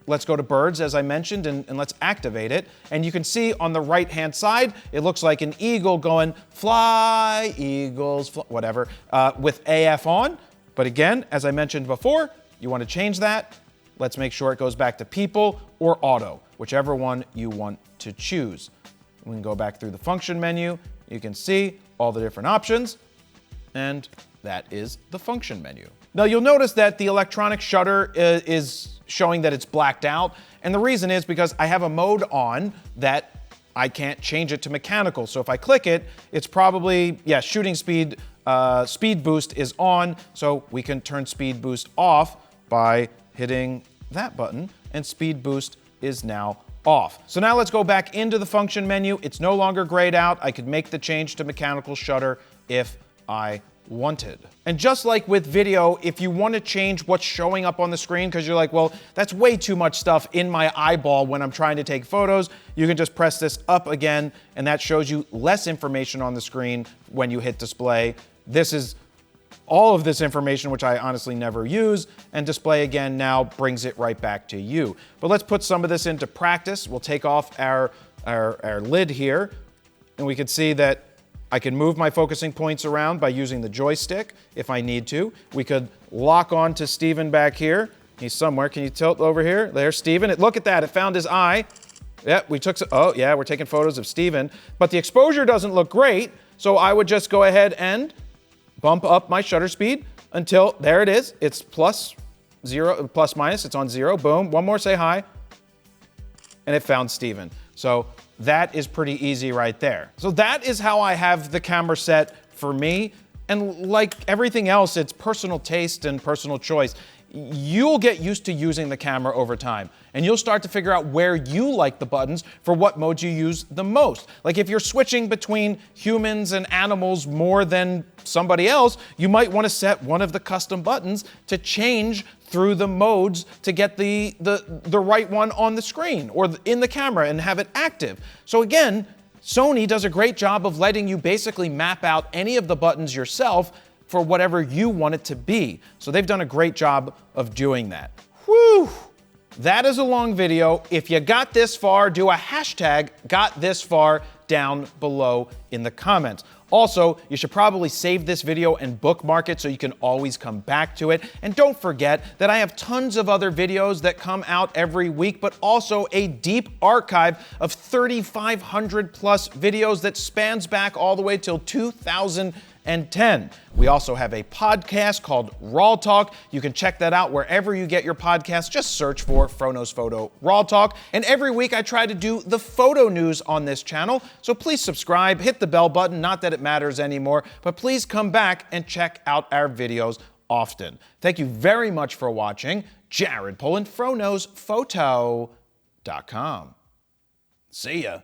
let's go to birds, as I mentioned, and let's activate it. And you can see on the right-hand side, it looks like an eagle going, fly, eagles, fly, whatever, with AF on. But again, as I mentioned before, you want to change that. Let's make sure it goes back to people or auto, whichever one you want to choose. We can go back through the function menu. You can see all the different options, and that is the function menu. Now you'll notice that the electronic shutter is showing that it's blacked out. And the reason is because I have a mode on that I can't change it to mechanical. So if I click it, it's probably, yeah, shooting speed, speed boost is on. So we can turn speed boost off by hitting that button, and speed boost is now off. So now let's go back into the function menu. It's no longer grayed out. I could make the change to mechanical shutter if I wanted. And just like with video, if you want to change what's showing up on the screen because you're like, well, that's way too much stuff in my eyeball when I'm trying to take photos, you can just press this up again, and that shows you less information on the screen when you hit display. This is all of this information, which I honestly never use, and display again now brings it right back to you. But let's put some of this into practice. We'll take off our lid here, and we can see that I can move my focusing points around by using the joystick if I need to. We could lock on to Steven back here. He's somewhere. Can you tilt over here? There's Steven. Look at that. It found his eye. Yep, we took some, oh yeah, we're taking photos of Steven. But the exposure doesn't look great, so I would just go ahead and bump up my shutter speed until, there it is. It's plus minus, it's on 0. Boom. One more, say hi. And it found Steven. So that is pretty easy right there. So that is how I have the camera set for me. And like everything else, it's personal taste and personal choice. You'll get used to using the camera over time, and you'll start to figure out where you like the buttons for what modes you use the most. Like if you're switching between humans and animals more than somebody else, you might want to set one of the custom buttons to change through the modes to get the right one on the screen or in the camera and have it active. So again, Sony does a great job of letting you basically map out any of the buttons yourself for whatever you want it to be. So they've done a great job of doing that. Whew! That is a long video. If you got this far, do a hashtag #GotThisFar down below in the comments. Also, you should probably save this video and bookmark it so you can always come back to it. And don't forget that I have tons of other videos that come out every week, but also a deep archive of 3,500 plus videos that spans back all the way till 2010. We also have a podcast called Raw Talk. You can check that out wherever you get your podcasts. Just search for FroKnowsPhoto Raw Talk. And every week I try to do the photo news on this channel. So please subscribe, hit the bell button, not that it matters anymore, but please come back and check out our videos often. Thank you very much for watching. Jared Polin, FroKnowsPhoto.com. See ya.